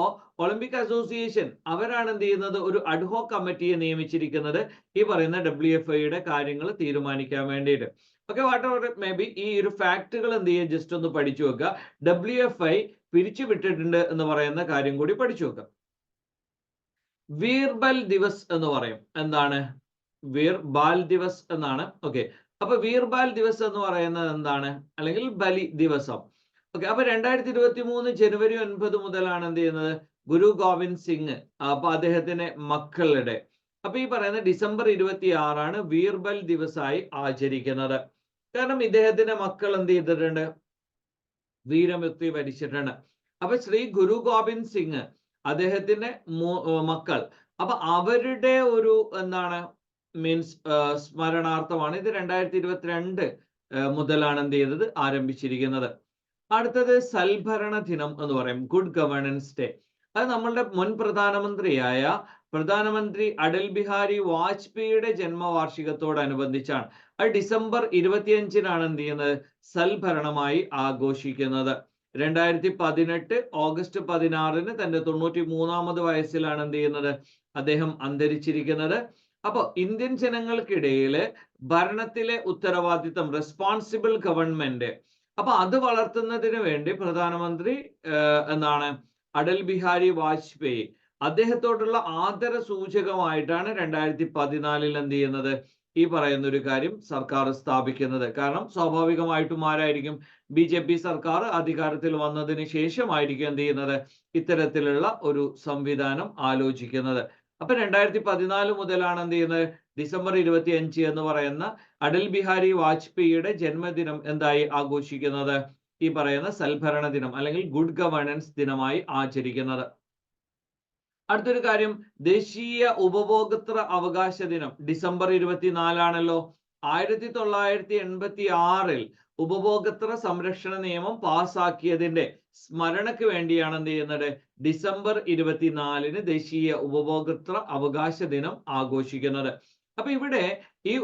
ഒളിമ്പിക് അസോസിയേഷൻ അവരാണ് എന്ത് ചെയ്യുന്നത്, ഒരു അഡ്ഹോക് കമ്മിറ്റിയെ നിയമിച്ചിരിക്കുന്നത് ഈ പറയുന്ന WFIയുടെ കാര്യങ്ങൾ തീരുമാനിക്കാൻ വേണ്ടിയിട്ട്. Okay, what ever may be, ഈ ഒരു ഫാക്ടുകൾ എന്ത് ചെയ്യുക, ജസ്റ്റ് ഒന്ന് പഠിച്ചു വെക്കുക. WFI പിരിച്ചു വിട്ടിട്ടുണ്ട് എന്ന് പറയുന്ന കാര്യം കൂടി പഠിച്ചു വെക്കുക. വീർ ബൽ ദിവസ് എന്ന് പറയും. എന്താണ്? വീർ ബാൽ ദിവസ് എന്നാണ്. ഓക്കെ, അപ്പൊ വീർ ബാൽ ദിവസ് എന്ന് പറയുന്നത് എന്താണ്, അല്ലെങ്കിൽ ബലി ദിവസം. ഓക്കെ, അപ്പൊ 2023 ജനുവരി 9 മുതലാണ് എന്ത് ചെയ്യുന്നത്, ഗുരു ഗോവിന്ദ് സിംഗ് അപ്പൊ അദ്ദേഹത്തിന്റെ മക്കളുടെ, അപ്പൊ ഈ പറയുന്ന ഡിസംബർ 26 വീർബൽ ദിവസമായി ആചരിക്കുന്നത്. കാരണം ഇദ്ദേഹത്തിന്റെ മക്കൾ എന്ത് ചെയ്തിട്ടുണ്ട്, വീരമൃത്യു വരിച്ചിട്ടുണ്ട്. അപ്പൊ ശ്രീ ഗുരു ഗോവിന്ദ് സിംഗ് അദ്ദേഹത്തിന്റെ മക്കൾ, അപ്പൊ അവരുടെ ഒരു എന്താണ് മീൻസ് സ്മരണാർത്ഥമാണ് ഇത് 2022 മുതലാണ് എന്ത് ചെയ്തത്, ആരംഭിച്ചിരിക്കുന്നത്. അടുത്തത് സൽഭരണ ദിനം എന്ന് പറയും, ഗുഡ് ഗവേണൻസ് ഡേ. അത് നമ്മളുടെ മുൻ പ്രധാനമന്ത്രി അടൽ ബിഹാരി വാജ്പേയിയുടെ ജന്മവാർഷികത്തോടനുബന്ധിച്ചാണ്. അത് ഡിസംബർ 25 എന്ത് ചെയ്യുന്നത്, സൽഭരണമായി ആഘോഷിക്കുന്നത്. 2018 ഓഗസ്റ്റ് 16 തന്റെ 93ാമത് വയസ്സിലാണ് എന്ത് ചെയ്യുന്നത്, അദ്ദേഹം അന്തരിച്ചിരിക്കുന്നത്. അപ്പൊ ഇന്ത്യൻ ജനങ്ങൾക്കിടയിൽ ഭരണത്തിലെ ഉത്തരവാദിത്തം, റെസ്പോൺസിബിൾ ഗവൺമെന്റ്, അപ്പൊ അത് വളർത്തുന്നതിന് വേണ്ടി പ്രധാനമന്ത്രി എന്താണ്, അടൽ ബിഹാരി വാജ്പേയി അദ്ദേഹത്തോടുള്ള ആദര സൂചകമായിട്ടാണ് 2014 എന്ത് ചെയ്യുന്നത്, ഈ പറയുന്ന ഒരു കാര്യം സർക്കാർ സ്ഥാപിക്കുന്നത്. കാരണം സ്വാഭാവികമായിട്ടും ആരായിരിക്കും, BJP സർക്കാർ അധികാരത്തിൽ വന്നതിന് ശേഷമായിരിക്കും എന്ത് ചെയ്യുന്നത്, ഇത്തരത്തിലുള്ള ഒരു സംവിധാനം ആലോചിക്കുന്നത്. അപ്പൊ 2014 മുതലാണ് എന്ത് ചെയ്യുന്നത്, ഡിസംബർ 25 എന്ന് പറയുന്ന അടൽ ബിഹാരി വാജ്പേയിയുടെ ജന്മദിനം എന്തായി ആഘോഷിക്കുന്നത്, ഈ പറയുന്ന സൽഭരണ ദിനം അല്ലെങ്കിൽ ഗുഡ് ഗവേണൻസ് ദിനമായി ആചരിക്കുന്നത്. അടുത്തൊരു കാര്യം, ദേശീയ ഉപഭോക്തൃ അവകാശ ദിനം ഡിസംബർ 24 ആണല്ലോ. 1986 ഉപഭോക്തൃ സംരക്ഷണ നിയമം പാസാക്കിയതിന്റെ സ്മരണയ്ക്ക് വേണ്ടിയാണ് എന്ത് ചെയ്യുന്നത്, ഡിസംബർ 24 ദേശീയ ഉപഭോക്തൃ അവകാശ ദിനം ആഘോഷിക്കുന്നത്. അപ്പൊ ഇവിടെ ഈ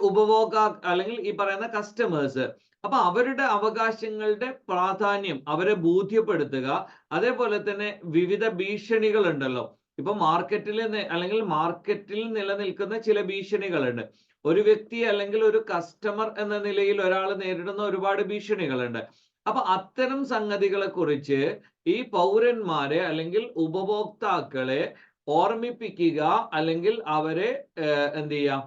അല്ലെങ്കിൽ ഈ പറയുന്ന കസ്റ്റമേഴ്സ്, അപ്പൊ അവരുടെ അവകാശങ്ങളുടെ പ്രാധാന്യം അവരെ ബോധ്യപ്പെടുത്തുക. അതേപോലെ തന്നെ വിവിധ ഭീഷണികൾ ഉണ്ടല്ലോ. ഇപ്പൊ മാർക്കറ്റിൽ അല്ലെങ്കിൽ മാർക്കറ്റിൽ നിലനിൽക്കുന്ന ചില ഭീഷണികളുണ്ട്. ഒരു വ്യക്തി അല്ലെങ്കിൽ ഒരു കസ്റ്റമർ എന്ന നിലയിൽ ഒരാൾ നേരിടുന്ന ഒരുപാട് ഭീഷണികളുണ്ട്. അപ്പൊ അത്തരം സംഗതികളെ കുറിച്ച് ഈ പൗരന്മാരെ അല്ലെങ്കിൽ ഉപഭോക്താക്കളെ ഓർമ്മിപ്പിക്കുക അല്ലെങ്കിൽ അവരെ എന്ത് ചെയ്യാം,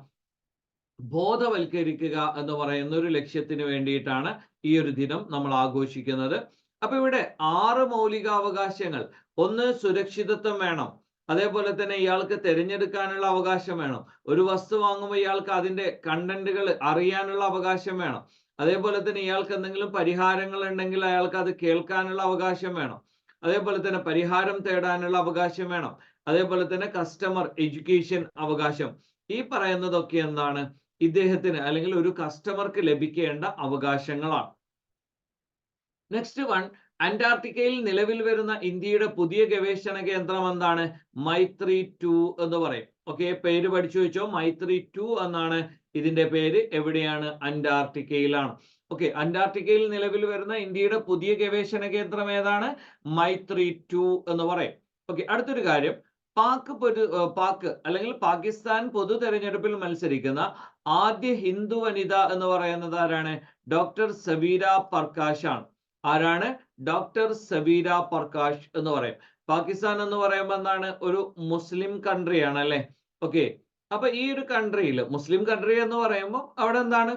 ബോധവൽക്കരിക്കുക എന്ന് പറയുന്ന ഒരു ലക്ഷ്യത്തിന് വേണ്ടിയിട്ടാണ് ഈ ഒരു ദിനം നമ്മൾ ആഘോഷിക്കുന്നത്. അപ്പൊ ഇവിടെ 6 മൗലികാവകാശങ്ങൾ. ഒന്ന്, സുരക്ഷിതത്വം വേണം. അതേപോലെ തന്നെ ഇയാൾക്ക് തിരഞ്ഞെടുക്കാനുള്ള അവകാശം വേണം. ഒരു വസ്തു വാങ്ങുമ്പോൾ ഇയാൾക്ക് അതിന്റെ കണ്ടന്റുകൾ അറിയാനുള്ള അവകാശം വേണം. അതേപോലെ തന്നെ ഇയാൾക്ക് എന്തെങ്കിലും പരിഹാരങ്ങൾ ഉണ്ടെങ്കിൽ അയാൾക്ക് അത് കേൾക്കാനുള്ള അവകാശം വേണം. അതേപോലെ തന്നെ പരിഹാരം തേടാനുള്ള അവകാശം വേണം. അതേപോലെ തന്നെ കസ്റ്റമർ എഡ്യൂക്കേഷൻ അവകാശം. ഈ പറയുന്നതൊക്കെ എന്താണ്, ഇദ്ദേഹത്തിന് അല്ലെങ്കിൽ ഒരു കസ്റ്റമർക്ക് ലഭിക്കേണ്ട അവകാശങ്ങളാണ്. നെക്സ്റ്റ് വൺ, അന്റാർട്ടിക്കയിൽ നിലവിൽ വരുന്ന ഇന്ത്യയുടെ പുതിയ ഗവേഷണ കേന്ദ്രം എന്താണ്, മൈത്രി 2 എന്ന് പറയും. ഓക്കെ, പേര് പഠിച്ചു വെച്ചോ, മൈത്രി 2 എന്നാണ് ഇതിന്റെ പേര്. എവിടെയാണ്, അന്റാർട്ടിക്കയിലാണ്. ഓക്കെ, അന്റാർട്ടിക്കയിൽ നിലവിൽ വരുന്ന ഇന്ത്യയുടെ പുതിയ ഗവേഷണ കേന്ദ്രം ഏതാണ്, മൈത്രി 2 എന്ന് പറയും. ഓക്കെ, അടുത്തൊരു കാര്യം, പാക് അല്ലെങ്കിൽ പാകിസ്ഥാൻ പൊതു തെരഞ്ഞെടുപ്പിൽ മത്സരിക്കുന്ന ആദ്യ ഹിന്ദു വനിത എന്ന് പറയുന്നത് ആരാണ്, ഡോക്ടർ സബീര പർകാശ് ആണ്. ആരാണ്, ഡോക്ടർ സബീര പർകാശ് എന്ന് പറയും. പാകിസ്ഥാൻ എന്ന് പറയുമ്പോൾ എന്താണ്, ഒരു മുസ്ലിം കൺട്രി ആണ് അല്ലെ. ഓക്കെ, അപ്പൊ ഈ ഒരു കൺട്രിയിൽ, മുസ്ലിം കൺട്രി എന്ന് പറയുമ്പോൾ അവിടെ എന്താണ്,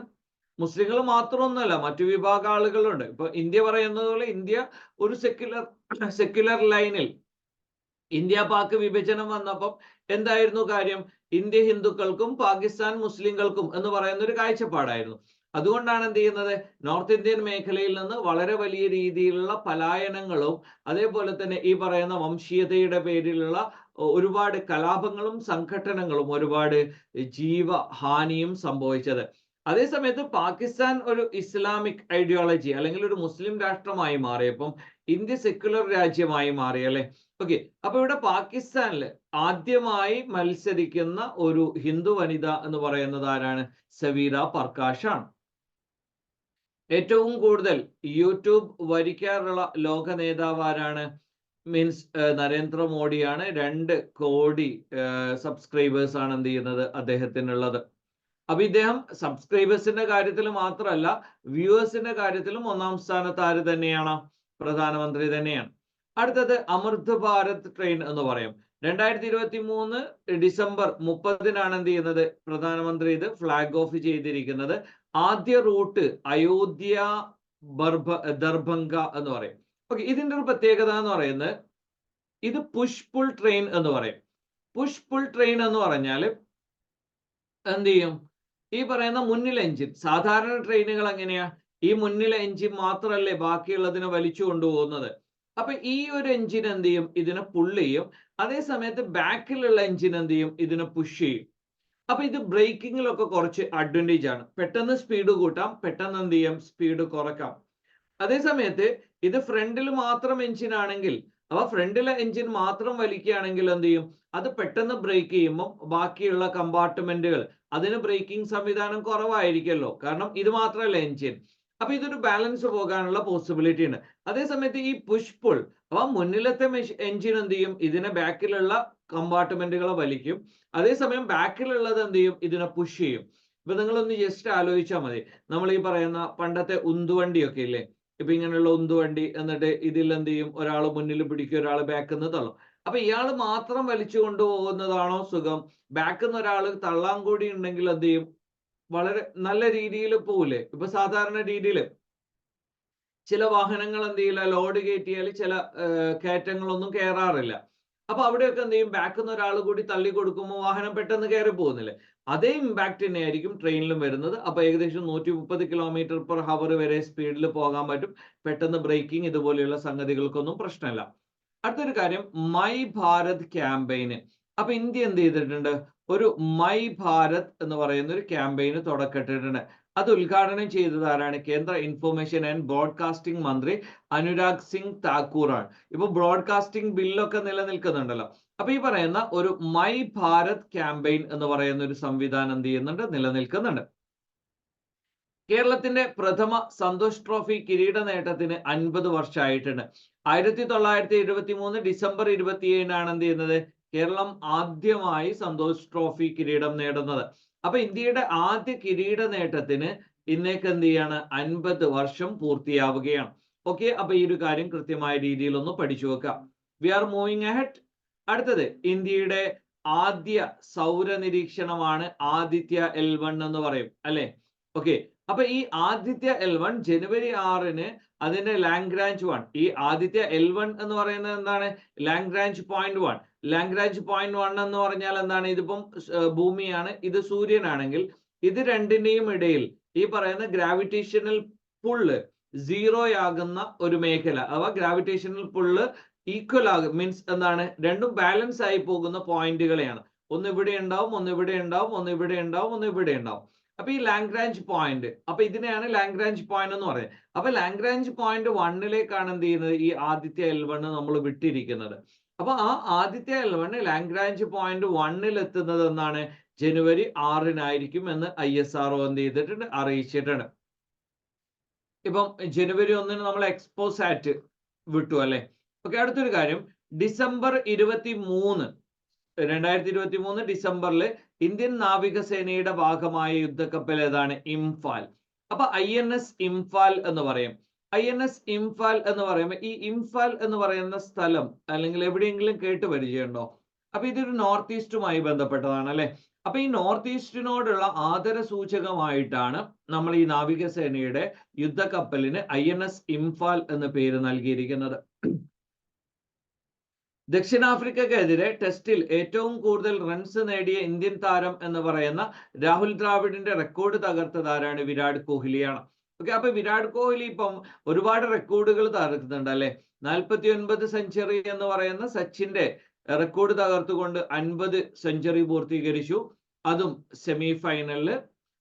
മുസ്ലിങ്ങൾ മാത്രമൊന്നുമല്ല, മറ്റു വിഭാഗ ആളുകളുണ്ട്. ഇപ്പൊ ഇന്ത്യ പറയുന്നത് പോലെ ഇന്ത്യ ഒരു സെക്യുലർ ലൈനിൽ, ഇന്ത്യ പാക് വിഭജനം വന്നപ്പം എന്തായിരുന്നു കാര്യം, ഇന്ത്യ ഹിന്ദുക്കൾക്കും പാകിസ്ഥാൻ മുസ്ലിങ്ങൾക്കും എന്ന് പറയുന്ന ഒരു കാഴ്ചപ്പാടായിരുന്നു. അതുകൊണ്ടാണ് എന്ത് ചെയ്യുന്നത്, നോർത്ത് ഇന്ത്യൻ മേഖലയിൽ നിന്ന് വളരെ വലിയ രീതിയിലുള്ള പലായനങ്ങളും അതേപോലെ തന്നെ ഈ പറയുന്ന വംശീയതയുടെ പേരിലുള്ള ഒരുപാട് കലാപങ്ങളും സംഘട്ടനങ്ങളും ഒരുപാട് ജീവഹാനിയും സംഭവിച്ചത്. അതേസമയത്ത് പാകിസ്ഥാൻ ഒരു ഇസ്ലാമിക് ഐഡിയോളജി അല്ലെങ്കിൽ ഒരു മുസ്ലിം രാഷ്ട്രമായി മാറിയപ്പം ഇന്ത്യ സെക്യുലർ രാജ്യമായി മാറി അല്ലെ. ഓക്കെ, അപ്പൊ ഇവിടെ പാകിസ്ഥാനിൽ ആദ്യമായി മത്സരിക്കുന്ന ഒരു ഹിന്ദു വനിത എന്ന് പറയുന്നത് ആരാണ്, സബീര പർകാശ് ആണ്. ഏറ്റവും കൂടുതൽ യൂട്യൂബ് വരിക്കാറുള്ള ലോക നേതാവ് ആരാണ്, മീൻസ് നരേന്ദ്രമോദിയാണ്. 2 കോടി സബ്സ്ക്രൈബേഴ്സ് ആണ് എന്ത് ചെയ്യുന്നത്, അദ്ദേഹത്തിനുള്ളത്. അപ്പൊ ഇദ്ദേഹം സബ്സ്ക്രൈബേഴ്സിന്റെ കാര്യത്തിൽ മാത്രമല്ല, വ്യൂവേഴ്സിന്റെ കാര്യത്തിലും 1ാം സ്ഥാനത്ത് ആര് തന്നെയാണ്, പ്രധാനമന്ത്രി തന്നെയാണ്. അടുത്തത് അമൃത് ഭാരത് ട്രെയിൻ എന്ന് പറയും. 2023 ഡിസംബർ 30-നാണ് എന്ത് ചെയ്യുന്നത്, പ്രധാനമന്ത്രി ഇത് ഫ്ലാഗ് ഓഫ് ചെയ്തിരിക്കുന്നത്. ആദ്യ റൂട്ട് അയോധ്യ ദർഭംഗ എന്ന് പറയും. ഓക്കെ, ഇതിന്റെ ഒരു പ്രത്യേകത എന്ന് പറയുന്നത് ഇത് പുഷ് പുൾ ട്രെയിൻ എന്ന് പറയും. പുഷ് പുൾ ട്രെയിൻ എന്ന് പറഞ്ഞാൽ എന്ത് ചെയ്യും, ഈ പറയുന്ന മുന്നിൽ എഞ്ചിൻ, സാധാരണ ട്രെയിനുകൾ എങ്ങനെയാ, ഈ മുന്നിലെ എഞ്ചിൻ മാത്രമല്ലേ ബാക്കിയുള്ളതിനെ വലിച്ചു കൊണ്ടുപോകുന്നത്. അപ്പൊ ഈ ഒരു എഞ്ചിൻ എന്ത് ചെയ്യും, ഇതിനെ പുള്ള് ചെയ്യും. അതേ സമയത്ത് ബാക്കിലുള്ള എഞ്ചിൻ എന്ത് ചെയ്യും, ഇതിനെ പുഷ് ചെയ്യും. അപ്പൊ ഇത് ബ്രേക്കിങ്ങിലൊക്കെ കുറച്ച് അഡ്വാൻറ്റേജ് ആണ്. പെട്ടെന്ന് സ്പീഡ് കൂട്ടാം, പെട്ടെന്ന് എന്ത് ചെയ്യാം, സ്പീഡ് കുറക്കാം. അതേ സമയത്ത് ഇത് ഫ്രണ്ടിൽ മാത്രം എഞ്ചിൻ ആണെങ്കിൽ, അപ്പൊ ഫ്രണ്ടിലെ എഞ്ചിൻ മാത്രം വലിക്കുകയാണെങ്കിൽ എന്ത് ചെയ്യും, അത് പെട്ടെന്ന് ബ്രേക്ക് ചെയ്യുമ്പോൾ ബാക്കിയുള്ള കമ്പാർട്ട്മെന്റുകൾ അതിന് ബ്രേക്കിംഗ് സംവിധാനം കുറവായിരിക്കുമല്ലോ, കാരണം ഇത് മാത്രമല്ല എഞ്ചിൻ. അപ്പൊ ഇതൊരു ബാലൻസ് പോകാനുള്ള പോസിബിലിറ്റി ഉണ്ട്. അതേസമയത്ത് ഈ പുഷ് പുൾ, അപ്പൊ മുന്നിലത്തെ എഞ്ചിൻ എന്ത് ചെയ്യും, ഇതിനെ ബാക്കിലുള്ള കമ്പാർട്ട്മെന്റുകളെ വലിക്കും. അതേസമയം ബാക്കിലുള്ളത് എന്ത് ചെയ്യും, ഇതിനെ പുഷ് ചെയ്യും. ഇപ്പൊ നിങ്ങളൊന്ന് ജസ്റ്റ് ആലോചിച്ചാൽ മതി, നമ്മൾ ഈ പറയുന്ന പണ്ടത്തെ ഉന്തുവണ്ടിയൊക്കെ ഇല്ലേ, ഇപ്പൊ ഇങ്ങനെയുള്ള ഉന്തുവണ്ടി, എന്നിട്ട് ഇതിൽ എന്ത് ചെയ്യും, ഒരാൾ മുന്നിൽ പിടിക്കും, ഒരാൾ ബാക്കിൽ നിന്ന് തള്ളും. അപ്പൊ ഇയാൾ മാത്രം വലിച്ചു കൊണ്ടുപോകുന്നതാണോ സുഖം, ബാക്കിൽ നിന്ന് ഒരാൾ തള്ളാൻ കൂടി ഉണ്ടെങ്കിൽ എന്ത് ചെയ്യും, വളരെ നല്ല രീതിയിൽ പോവില്ലേ? ഇപ്പൊ സാധാരണ രീതിയിൽ ചില വാഹനങ്ങൾ എന്ത് ചെയ്യില്ല, ലോഡ് കയറ്റിയാൽ ചില കയറ്റങ്ങളൊന്നും കയറാറില്ല. അപ്പൊ അവിടെയൊക്കെ എന്ത് ചെയ്യും, ബാക്കിൽ നിന്ന് ഒരാൾ കൂടി തള്ളി കൊടുക്കുമ്പോൾ വാഹനം പെട്ടെന്ന് കയറി പോകുന്നില്ലേ? അതേ ഇമ്പാക്ട് തന്നെയായിരിക്കും ട്രെയിനിലും വരുന്നത്. അപ്പൊ ഏകദേശം 130 km/h വരെ സ്പീഡിൽ പോകാൻ പറ്റും. പെട്ടെന്ന് ബ്രേക്കിംഗ് ഇതുപോലെയുള്ള സംഗതികൾക്കൊന്നും പ്രശ്നമില്ല. അടുത്തൊരു കാര്യം, മൈ ഭാരത് ക്യാമ്പയിന്. അപ്പൊ ഇന്ത്യ എന്ത് ചെയ്തിട്ടുണ്ട്, ഒരു മൈ ഭാരത് എന്ന് പറയുന്ന ഒരു ക്യാമ്പയിന് തുടക്കമിട്ടിട്ടുണ്ട്. അത് ഉദ്ഘാടനം ചെയ്തത് ആരാണ്? കേന്ദ്ര ഇൻഫർമേഷൻ ആൻഡ് ബ്രോഡ്കാസ്റ്റിംഗ് മന്ത്രി അനുരാഗ് സിംഗ് താക്കൂർ ആണ്. ഇപ്പൊ ബ്രോഡ്കാസ്റ്റിംഗ് ബില്ലൊക്കെ നിലനിൽക്കുന്നുണ്ടല്ലോ. അപ്പൊ ഈ പറയുന്ന ഒരു മൈ ഭാരത് ക്യാമ്പയിൻ എന്ന് പറയുന്ന ഒരു സംവിധാനം എന്ത് ചെയ്യുന്നുണ്ട്, നിലനിൽക്കുന്നുണ്ട്. കേരളത്തിന്റെ പ്രഥമ സന്തോഷ് ട്രോഫി കിരീട നേട്ടത്തിന് 50 വർഷമായിട്ടുണ്ട്. 1973 ഡിസംബർ 27-നാണ് എന്ത് ചെയ്യുന്നത്, കേരളം ആദ്യമായി സന്തോഷ് ട്രോഫി കിരീടം നേടുന്നത്. അപ്പൊ ഇന്ത്യയുടെ ആദ്യ കിരീട നേട്ടത്തിന് ഇന്നേക്ക് എന്ത് ചെയ്യാണ്, 50 വർഷം പൂർത്തിയാവുകയാണ്. ഓക്കെ, അപ്പൊ ഈ ഒരു കാര്യം കൃത്യമായ രീതിയിൽ ഒന്ന് പഠിച്ചു വെക്കാം. We are moving ahead. അടുത്തത്, ഇന്ത്യയുടെ ആദ്യ സൗര നിരീക്ഷണമാണ് ആദിത്യ L1 എന്ന് പറയും അല്ലെ? ഓക്കെ, അപ്പൊ ഈ ആദിത്യ L1 ജനുവരി 6-ന് അതിന്റെ ലാഗ്രാഞ്ച് 1, ഈ ആദിത്യ L1 എന്ന് പറയുന്നത് എന്താണ്, ലാഗ്രാഞ്ച് പോയിന്റ് 1. ലാഗ്രാഞ്ച് പോയിന്റ് 1 എന്ന് പറഞ്ഞാൽ എന്താണ്, ഇതിപ്പം ഭൂമിയാണ്, ഇത് സൂര്യനാണെങ്കിൽ ഇത് രണ്ടിന്റെയും ഇടയിൽ ഈ പറയുന്ന ഗ്രാവിറ്റേഷണൽ പുള്ള് 0 ആകുന്ന ഒരു മേഖല, അഥവാ ഗ്രാവിറ്റേഷണൽ പുള്ള് ഈക്വൽ ആകും, മീൻസ് എന്താണ്, രണ്ടും ബാലൻസ് ആയി പോകുന്ന പോയിന്റുകളെയാണ്. ഒന്ന് ഇവിടെ ഉണ്ടാവും, ഒന്ന് ഇവിടെ ഉണ്ടാവും, ഒന്ന് ഇവിടെ ഉണ്ടാവും, ഒന്ന് ഇവിടെ ഉണ്ടാവും. അപ്പൊ ഈ ലാഗ്രാഞ്ച് പോയിന്റ്, അപ്പൊ ഇതിനെയാണ് ലാഗ്രാഞ്ച് പോയിന്റ് എന്ന് പറയുന്നത്. അപ്പൊ ലാഗ്രാഞ്ച് പോയിന്റ് 1-ലേക്കാണ് എന്ത് ചെയ്യുന്നത്, ഈ ആദിത്യ L1 നമ്മൾ വിട്ടിരിക്കുന്നത്. അപ്പൊ ആ ആദിത്യ L1 ലാഗ്രാഞ്ച് പോയിന്റ് 1-ൽ എത്തുന്നത് എന്നാണ്, ജനുവരി 6-നായിരിക്കും എന്ന് ISRO എന്ത് ചെയ്തിട്ടുണ്ട്, അറിയിച്ചിട്ടുണ്ട്. ഇപ്പം ജനുവരി 1-ന് നമ്മൾ എക്സ്പോസാറ്റ് വിട്ടു അല്ലെ? ഓക്കെ, അടുത്തൊരു കാര്യം, ഡിസംബർ 23 2023 ഡിസംബറിൽ ഇന്ത്യൻ നാവികസേനയുടെ ഭാഗമായ യുദ്ധക്കപ്പൽ ഏതാണ്? ഇംഫാൽ. അപ്പൊ INS ഇംഫാൽ എന്ന് പറയും. INS ഇംഫാൽ എന്ന് പറയുമ്പോൾ ഈ ഇംഫാൽ എന്ന് പറയുന്ന സ്ഥലം അല്ലെങ്കിൽ എവിടെയെങ്കിലും കേട്ട് പരിചയമുണ്ടോ? അപ്പൊ ഇതൊരു നോർത്ത് ഈസ്റ്റുമായി ബന്ധപ്പെട്ടതാണ് അല്ലെ? അപ്പൊ ഈ നോർത്ത് ഈസ്റ്റിനോടുള്ള ആദര സൂചകമായിട്ടാണ് നമ്മൾ ഈ നാവികസേനയുടെ യുദ്ധക്കപ്പലിന് INS ഇംഫാൽ എന്ന് പേര് നൽകിയിരിക്കുന്നത്. ദക്ഷിണാഫ്രിക്കക്കെതിരെ ടെസ്റ്റിൽ ഏറ്റവും കൂടുതൽ റൺസ് നേടിയ ഇന്ത്യൻ താരം എന്ന് പറയുന്ന രാഹുൽ ദ്രാവിഡിന്റെ റെക്കോർഡ് തകർത്തത് ആരാണ്? വിരാട് കോഹ്ലിയാണ്. ഓക്കെ, അപ്പൊ വിരാട് കോഹ്ലി ഇപ്പം ഒരുപാട് റെക്കോർഡുകൾ തകർക്കുന്നുണ്ട് അല്ലെ? 49 സെഞ്ചുറി എന്ന് പറയുന്ന സച്ചിന്റെ റെക്കോർഡ് തകർത്തുകൊണ്ട് 50 സെഞ്ചുറി പൂർത്തീകരിച്ചു, അതും സെമി ഫൈനലില്.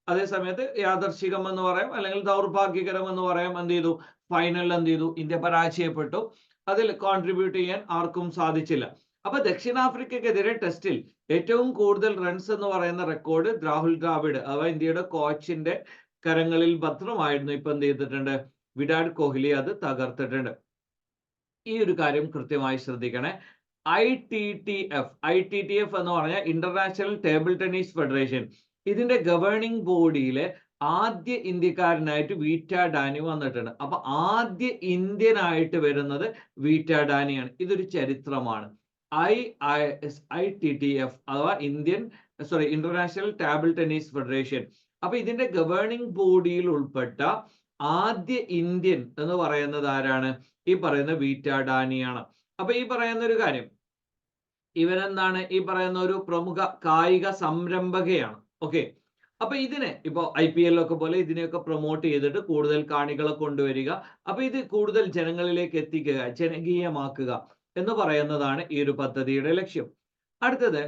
അതേ സമയത്ത് യാദർശികം എന്ന് പറയാം, അല്ലെങ്കിൽ ദൗർഭാഗ്യകരം എന്ന് പറയാം, എന്ത് ചെയ്തു, ഫൈനലിൽ എന്ത് ചെയ്തു, ഇന്ത്യ പരാജയപ്പെട്ടു. അതിൽ കോൺട്രിബ്യൂട്ട് ചെയ്യാൻ ആർക്കും സാധിച്ചില്ല. അപ്പൊ ദക്ഷിണാഫ്രിക്കക്കെതിരെ ടെസ്റ്റിൽ ഏറ്റവും കൂടുതൽ റൺസ് എന്ന് പറയുന്ന റെക്കോർഡ് രാഹുൽ ദ്രാവിഡ്, അഥവാ ഇന്ത്യയുടെ കോച്ചിന്റെ കരങ്ങളിൽ ഭദ്രമായിരുന്നു. ഇപ്പൊ എന്ത് ചെയ്തിട്ടുണ്ട്, വിരാട് കോഹ്ലി അത് തകർത്തിട്ടുണ്ട്. ഈ ഒരു കാര്യം കൃത്യമായി ശ്രദ്ധിക്കണേ. ITTF എന്ന് പറഞ്ഞാൽ ഇന്റർനാഷണൽ ടേബിൾ ടെന്നീസ് ഫെഡറേഷൻ, ഇതിന്റെ ഗവേണിംഗ് ബോഡിയിലെ ആദ്യ ഇന്ത്യക്കാരനായിട്ട് വീറ്റ ഡാനി വന്നിട്ടുണ്ട്. അപ്പൊ ആദ്യ ഇന്ത്യൻ ആയിട്ട് വരുന്നത് വീറ്റ ഡാനിയാണ്. ഇതൊരു ചരിത്രമാണ്. ITTF അഥവാ ഇന്റർനാഷണൽ ടേബിൾ ടെന്നീസ് ഫെഡറേഷൻ. അപ്പൊ ഇതിന്റെ ഗവേണിംഗ് ബോഡിയിൽ ഉൾപ്പെട്ട ആദ്യ ഇന്ത്യൻ എന്ന് പറയുന്നത് ആരാണ്? ഈ പറയുന്ന വീറ്റ ഡാനിയാണ്. അപ്പൊ ഈ പറയുന്ന ഒരു കാര്യം, ഇവരെന്താണ്, ഈ പറയുന്ന ഒരു പ്രമുഖ കായിക സംരംഭകയാണ്. ഓക്കെ, അപ്പൊ ഇതിനെ ഇപ്പൊ IPL ഒക്കെ പോലെ ഇതിനെയൊക്കെ പ്രൊമോട്ട് ചെയ്തിട്ട് കൂടുതൽ കാണികളെ കൊണ്ടുവരിക, അപ്പൊ ഇത് കൂടുതൽ ജനങ്ങളിലേക്ക് എത്തിക്കുക, ജനകീയമാക്കുക എന്ന് പറയുന്നതാണ് ഈ ഒരു പദ്ധതിയുടെ ലക്ഷ്യം. അടുത്തത്,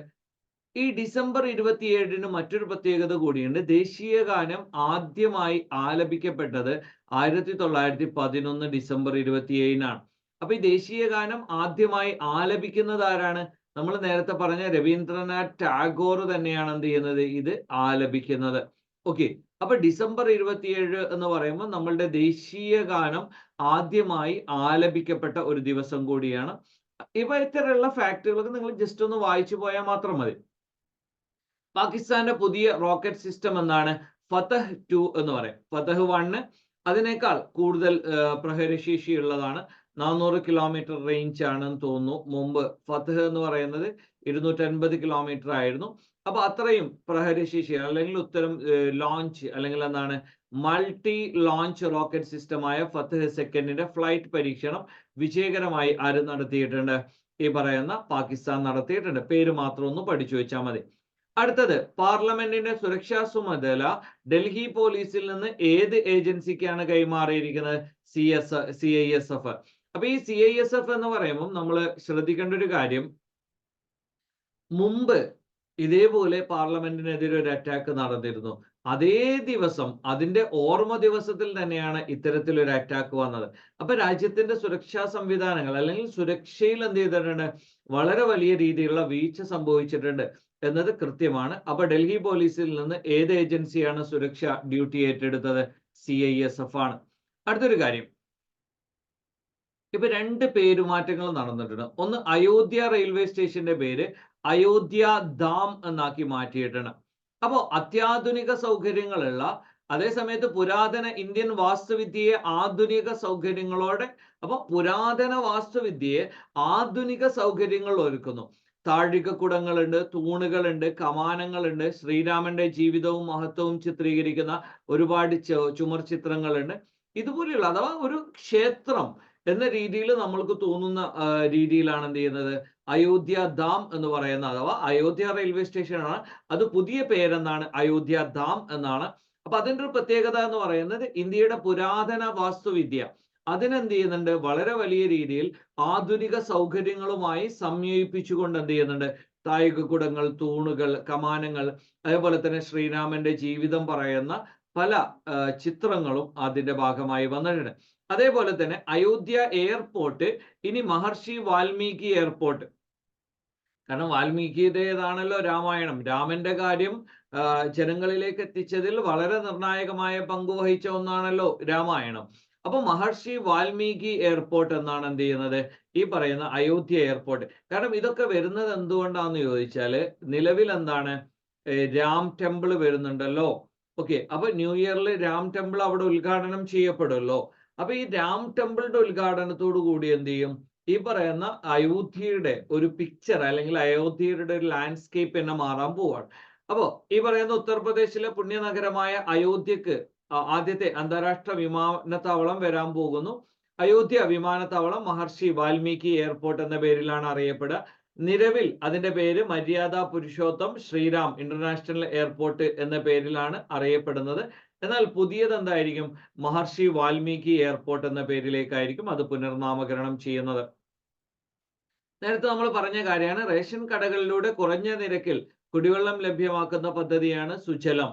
ഈ ഡിസംബർ 27-ന് മറ്റൊരു പ്രത്യേകത കൂടിയുണ്ട്. ദേശീയ ഗാനം ആദ്യമായി ആലപിക്കപ്പെട്ടത് 1911 ഡിസംബർ 27-നാണ്. അപ്പൊ ഈ ദേശീയ ഗാനം ആദ്യമായി ആലപിക്കുന്നത് ആരാണ്? നമ്മൾ നേരത്തെ പറഞ്ഞ രവീന്ദ്രനാഥ് ടാഗോർ തന്നെയാണ് എന്ത് ചെയ്യുന്നത്, ഇത് ആലപിക്കുന്നത്. ഓക്കെ, അപ്പൊ ഡിസംബർ 27 എന്ന് പറയുമ്പോൾ നമ്മളുടെ ദേശീയ ഗാനം ആദ്യമായി ആലപിക്കപ്പെട്ട ഒരു ദിവസം കൂടിയാണ്. ഇവ ഇത്തരമുള്ള ഫാക്ടുകളൊക്കെ നിങ്ങൾ ജസ്റ്റ് ഒന്ന് വായിച്ചു പോയാൽ മാത്രം മതി. പാകിസ്ഥാന്റെ പുതിയ റോക്കറ്റ് സിസ്റ്റം എന്താണ്? ഫതഹ് 2 എന്ന് പറയും. ഫതഹ് 1 അതിനേക്കാൾ കൂടുതൽ പ്രഹരശേഷി ഉള്ളതാണ്. 400 കിലോമീറ്റർ റേഞ്ച് ആണെന്ന് തോന്നുന്നു. മുമ്പ് ഫതഹ് എന്ന് പറയുന്നത് 250 കിലോമീറ്റർ ആയിരുന്നു. അപ്പൊ അത്രയും പ്രഹരശേഷി അല്ലെങ്കിൽ ഉത്തരം ലോഞ്ച് അല്ലെങ്കിൽ എന്താണ് മൾട്ടി ലോഞ്ച് റോക്കറ്റ് സിസ്റ്റമായ ഫത്തഹ് സെക്കൻഡിന്റെ ഫ്ലൈറ്റ് പരീക്ഷണം വിജയകരമായി ആര് നടത്തിയിട്ടുണ്ട്? ഈ പറയുന്ന പാകിസ്ഥാൻ നടത്തിയിട്ടുണ്ട്. പേര് മാത്രം ഒന്ന് പഠിച്ചു വെച്ചാൽ മതി. അടുത്തത്, പാർലമെന്റിന്റെ സുരക്ഷാ ചുമതല ഡൽഹി പോലീസിൽ നിന്ന് ഏത് ഏജൻസിക്കാണ് കൈമാറിയിരിക്കുന്നത്? CISF. അപ്പൊ ഈ CISF എന്ന് പറയുമ്പോൾ നമ്മൾ ശ്രദ്ധിക്കേണ്ട ഒരു കാര്യം, മുമ്പ് ഇതേപോലെ പാർലമെന്റിനെതിരെ ഒരു അറ്റാക്ക് നടന്നിരുന്നു. അതേ ദിവസം, അതിന്റെ ഓർമ്മ ദിവസത്തിൽ തന്നെയാണ് ഇത്തരത്തിലൊരു അറ്റാക്ക് വന്നത്. അപ്പൊ രാജ്യത്തിന്റെ സുരക്ഷാ സംവിധാനങ്ങൾ അല്ലെങ്കിൽ സുരക്ഷയിൽ എന്ത് ചെയ്തിട്ടുണ്ട്? വളരെ വലിയ രീതിയിലുള്ള വീഴ്ച സംഭവിച്ചിട്ടുണ്ട് എന്നത് കൃത്യമാണ്. അപ്പൊ ഡൽഹി പോലീസിൽ നിന്ന് ഏത് ഏജൻസിയാണ് സുരക്ഷ ഡ്യൂട്ടി ഏറ്റെടുത്തത്? CISF ആണ്. അടുത്തൊരു കാര്യം, ഇപ്പൊ 2 പേരുമാറ്റങ്ങൾ നടന്നിട്ടുണ്ട്. ഒന്ന്, അയോധ്യ റെയിൽവേ സ്റ്റേഷന്റെ പേര് അയോധ്യ ധാം എന്നാക്കി മാറ്റിയിട്ടുണ്ട്. അപ്പോ അത്യാധുനിക സൗകര്യങ്ങളുള്ള, അതേ സമയത്ത് പുരാതന ഇന്ത്യൻ വാസ്തുവിദ്യയെ ആധുനിക സൗകര്യങ്ങളോടെ, അപ്പൊ പുരാതന വാസ്തുവിദ്യയെ ആധുനിക സൗകര്യങ്ങൾ ഒരുക്കുന്നു. താഴികക്കുടങ്ങളുണ്ട്, തൂണുകളുണ്ട്, കമാനങ്ങളുണ്ട്, ശ്രീരാമന്റെ ജീവിതവും മഹത്വവും ചിത്രീകരിക്കുന്ന ഒരുപാട് ചുമർ ചിത്രങ്ങളുണ്ട്. ഇതുപോലെയുള്ള, അഥവാ ഒരു ക്ഷേത്രം എന്ന രീതിയിൽ നമ്മൾക്ക് തോന്നുന്ന രീതിയിലാണ് എന്ത് ചെയ്യുന്നത്? അയോധ്യ ധാം എന്ന് പറയുന്ന, അഥവാ അയോധ്യ റെയിൽവേ സ്റ്റേഷൻ ആണ്. അത് പുതിയ പേരെന്നാണ്, അയോധ്യ ധാം എന്നാണ്. അപ്പൊ അതിന്റെ ഒരു പ്രത്യേകത എന്ന് പറയുന്നത്, ഇന്ത്യയുടെ പുരാതന വാസ്തുവിദ്യ അതിനെന്ത് ചെയ്യുന്നുണ്ട്? വളരെ വലിയ രീതിയിൽ ആധുനിക സൗകര്യങ്ങളുമായി സംയോജിപ്പിച്ചുകൊണ്ട് എന്ത് ചെയ്യുന്നുണ്ട്? താഴികക്കുടങ്ങൾ, തൂണുകൾ, കമാനങ്ങൾ, അതേപോലെ തന്നെ ശ്രീരാമന്റെ ജീവിതം പറയുന്ന പല ചിത്രങ്ങളും അതിന്റെ ഭാഗമായി വന്നിട്ടുണ്ട്. അതേപോലെ തന്നെ അയോധ്യ എയർപോർട്ട് ഇനി മഹർഷി വാൽമീകി എയർപോർട്ട്. കാരണം വാൽമീകിയുടേതാണല്ലോ രാമായണം. രാമന്റെ കാര്യം ജനങ്ങളിലേക്ക് എത്തിച്ചതിൽ വളരെ നിർണായകമായ പങ്ക് വഹിച്ച ഒന്നാണല്ലോ രാമായണം. അപ്പൊ മഹർഷി വാൽമീകി എയർപോർട്ട് എന്നാണ് എന്ത് ചെയ്യുന്നത്? ഈ പറയുന്ന അയോധ്യ എയർപോർട്ട്. കാരണം ഇതൊക്കെ വരുന്നത് എന്തുകൊണ്ടാന്ന് ചോദിച്ചാല്, നിലവിൽ എന്താണ്, രാം ടെമ്പിൾ വരുന്നുണ്ടല്ലോ. ഓക്കെ, അപ്പൊ ന്യൂ ഇയറിൽ രാം ടെമ്പിൾ അവിടെ ഉദ്ഘാടനം ചെയ്യപ്പെടുമല്ലോ. അപ്പൊ ഈ രാം ടെമ്പിളിന്റെ ഉദ്ഘാടനത്തോടു കൂടി എന്ത് ചെയ്യും? ഈ പറയുന്ന അയോധ്യയുടെ ഒരു പിക്ചർ അല്ലെങ്കിൽ അയോധ്യയുടെ ഒരു ലാൻഡ്സ്കേപ്പ് തന്നെ മാറാൻ പോവാണ്. അപ്പോ ഈ പറയുന്ന ഉത്തർപ്രദേശിലെ പുണ്യനഗരമായ അയോധ്യക്ക് ആദ്യത്തെ അന്താരാഷ്ട്ര വിമാനത്താവളം വരാൻ പോകുന്നു. അയോധ്യ വിമാനത്താവളം മഹർഷി വാൽമീകി എയർപോർട്ട് എന്ന പേരിലാണ് അറിയപ്പെടുക. നിലവിൽ അതിന്റെ പേര് മര്യാദ പുരുഷോത്തം ശ്രീറാം ഇന്റർനാഷണൽ എയർപോർട്ട് എന്ന പേരിലാണ് അറിയപ്പെടുന്നത്. എന്നാൽ പുതിയത് എന്തായിരിക്കും? മഹർഷി വാൽമീകി എയർപോർട്ട് എന്ന പേരിലേക്കായിരിക്കും അത് പുനർനാമകരണം ചെയ്യുന്നത്. നേരത്തെ നമ്മൾ പറഞ്ഞ കാര്യമാണ്, റേഷൻ കടകളിലൂടെ കുറഞ്ഞ നിരക്കിൽ കുടിവെള്ളം ലഭ്യമാക്കുന്ന പദ്ധതിയാണ് സുജലം.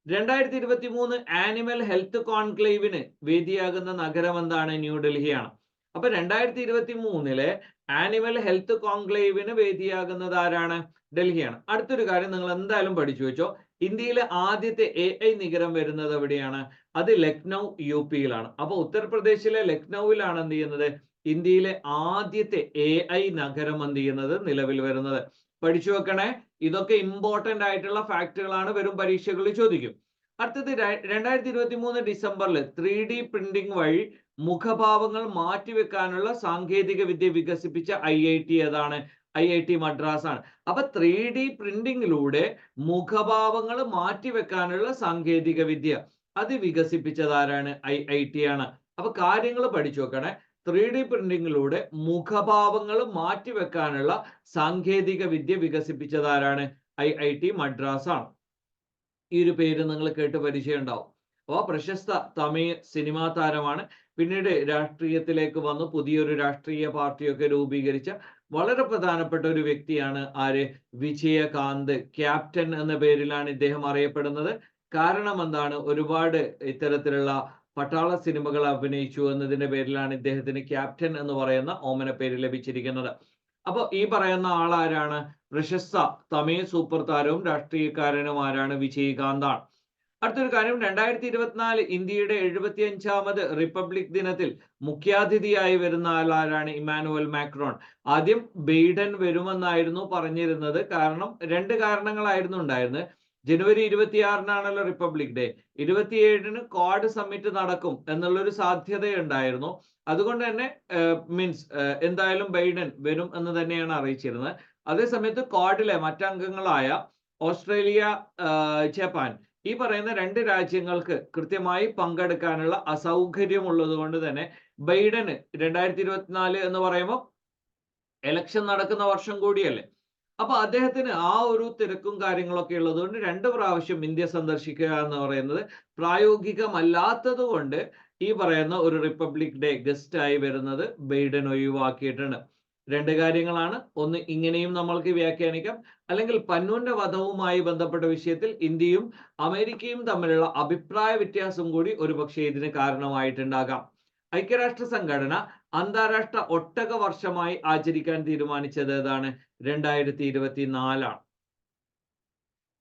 2023 ആനിമൽ ഹെൽത്ത് കോൺക്ലേവിന് വേദിയാകുന്ന നഗരം എന്താണ്? ന്യൂഡൽഹിയാണ്. അപ്പൊ 2023 ആനിമൽ ഹെൽത്ത് കോൺക്ലേവിന് വേദിയാകുന്നത് ആരാണ്? ഡൽഹിയാണ്. അടുത്തൊരു കാര്യം നിങ്ങൾ എന്തായാലും പഠിച്ചു വെച്ചോ, ഇന്ത്യയിലെ ആദ്യത്തെ AI നഗരം വരുന്നത് എവിടെയാണ്? അത് ലക്നൗ UP യിലാണ്. അപ്പൊ ഉത്തർപ്രദേശിലെ ലക്നൌവിലാണ് എന്ത് ചെയ്യുന്നത്? ഇന്ത്യയിലെ ആദ്യത്തെ AI നഗരം എന്ത് ചെയ്യുന്നത്? നിലവിൽ വരുന്നത്. പഠിച്ചു വെക്കണേ, ഇതൊക്കെ ഇമ്പോർട്ടന്റ് ആയിട്ടുള്ള ഫാക്ടുകളാണ്, വരും പരീക്ഷകളിൽ ചോദിക്കും. അടുത്തത് 2023 ഡിസംബറിൽ 3D പ്രിന്റിംഗ് വഴി മുഖഭാവങ്ങൾ മാറ്റിവെക്കാനുള്ള സാങ്കേതിക വിദ്യ വികസിപ്പിച്ച IIT ഏതാണ്? IIT മദ്രാസ് ആണ്. അപ്പൊ 3D പ്രിന്റിംഗിലൂടെ മുഖഭാവങ്ങൾ മാറ്റിവെക്കാനുള്ള സാങ്കേതിക വിദ്യ അത് വികസിപ്പിച്ചത് ആരാണ്? IIT ആണ്. അപ്പൊ കാര്യങ്ങൾ പഠിച്ചു വെക്കണേ. 3D പ്രിന്റിംഗിലൂടെ മുഖഭാവങ്ങൾ മാറ്റിവെക്കാനുള്ള സാങ്കേതിക വിദ്യ വികസിപ്പിച്ചത് ആരാണ്? IIT മദ്രാസ് ആണ്. ഈ ഒരു പേര് നിങ്ങൾ കേട്ട് പരിചയം ഉണ്ടാവും. അപ്പോൾ പ്രശസ്ത തമിഴ് സിനിമാ താരമാണ്. പിന്നീട് രാഷ്ട്രീയത്തിലേക്ക് വന്നു, പുതിയൊരു രാഷ്ട്രീയ പാർട്ടിയൊക്കെ രൂപീകരിച്ച വളരെ പ്രധാനപ്പെട്ട ഒരു വ്യക്തിയാണ് ആര്? വിജയകാന്ത്. ക്യാപ്റ്റൻ എന്ന പേരിലാണ് ഇദ്ദേഹം അറിയപ്പെടുന്നത്. കാരണം എന്താണ്? ഒരുപാട് ഇത്തരത്തിലുള്ള പട്ടാള സിനിമകൾ അഭിനയിച്ചു എന്നതിന്റെ പേരിലാണ് ഇദ്ദേഹത്തിന് ക്യാപ്റ്റൻ എന്ന് പറയുന്ന ഓമന പേര് ലഭിച്ചിരിക്കുന്നത്. അപ്പൊ ഈ പറയുന്ന ആളാരാണ്? പ്രശസ്ത തമിഴ് സൂപ്പർ താരവും രാഷ്ട്രീയക്കാരനും ആരാണ്? വിജയകാന്താണ്. അടുത്തൊരു കാര്യം, 2024 ഇന്ത്യയുടെ 75ാമത് റിപ്പബ്ലിക് ദിനത്തിൽ മുഖ്യാതിഥിയായി വരുന്ന ആളാരാണ്? Emmanuel Macron. ആദ്യം ബൈഡൻ വരുമെന്നായിരുന്നു പറഞ്ഞിരുന്നത്. കാരണം 2 കാരണങ്ങളായിരുന്നു ഉണ്ടായിരുന്നത്. ജനുവരി 26-നാണല്ലോ റിപ്പബ്ലിക് ഡേ. 27-ന് ക്വാഡ് സമ്മിറ്റ് നടക്കും എന്നുള്ളൊരു സാധ്യതയുണ്ടായിരുന്നു. അതുകൊണ്ട് തന്നെ എന്തായാലും ബൈഡൻ വരും എന്ന് തന്നെയാണ് അറിയിച്ചിരുന്നത്. അതേസമയത്ത് ക്വാഡിലെ മറ്റംഗങ്ങളായ ഓസ്ട്രേലിയ, ജപ്പാൻ ഈ പറയുന്ന 2 രാജ്യങ്ങൾക്ക് കൃത്യമായി പങ്കെടുക്കാനുള്ള അസൗകര്യമുള്ളത് കൊണ്ട് തന്നെ ബൈഡന് 2024 എന്ന് പറയുമ്പോൾ ഇലക്ഷൻ നടക്കുന്ന വർഷം കൂടിയല്ലേ. അപ്പൊ അദ്ദേഹത്തിന് ആ ഒരു തിരക്കും കാര്യങ്ങളൊക്കെ ഉള്ളതുകൊണ്ട് 2 പ്രാവശ്യം ഇന്ത്യ സന്ദർശിക്കുക എന്ന് പറയുന്നത് പ്രായോഗികമല്ലാത്തത് കൊണ്ട് ഈ പറയുന്ന ഒരു റിപ്പബ്ലിക് ഡേ ഗസ്റ്റ് ആയി വരുന്നത് ബൈഡൻ ഒഴിവാക്കിയിട്ടുണ്ട്. 2 കാര്യങ്ങളാണ്. ഒന്ന് ഇങ്ങനെയും നമ്മൾക്ക് വ്യാഖ്യാനിക്കാം, അല്ലെങ്കിൽ പന്നൂന്റെ വധവുമായി ബന്ധപ്പെട്ട വിഷയത്തിൽ ഇന്ത്യയും അമേരിക്കയും തമ്മിലുള്ള അഭിപ്രായ വ്യത്യാസം കൂടി ഒരുപക്ഷെ ഇതിന് കാരണമായിട്ടുണ്ടാകാം. ഐക്യരാഷ്ട്ര സംഘടന അന്താരാഷ്ട്ര ഒട്ടക വർഷമായി ആചരിക്കാൻ തീരുമാനിച്ചത് ഏതാണ്? 2024 ആണ്.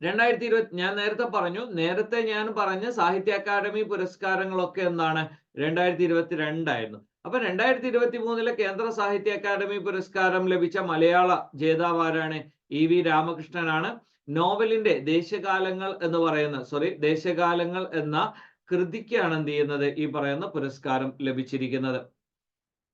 2020 ഞാൻ നേരത്തെ ഞാൻ പറഞ്ഞ സാഹിത്യ അക്കാദമി പുരസ്കാരങ്ങളൊക്കെ എന്താണ് 2022 ആയിരുന്നു. അപ്പൊ 2023 കേന്ദ്ര സാഹിത്യ അക്കാദമി പുരസ്കാരം ലഭിച്ച മലയാള ജേതാവ് ആരാണ്? EV രാമകൃഷ്ണനാണ്. നോവലിന്റെ ദേശകാലങ്ങൾ എന്ന കൃതിക്കാണ് എന്ത് ചെയ്യുന്നത് ഈ പറയുന്ന പുരസ്കാരം ലഭിച്ചിരിക്കുന്നത്.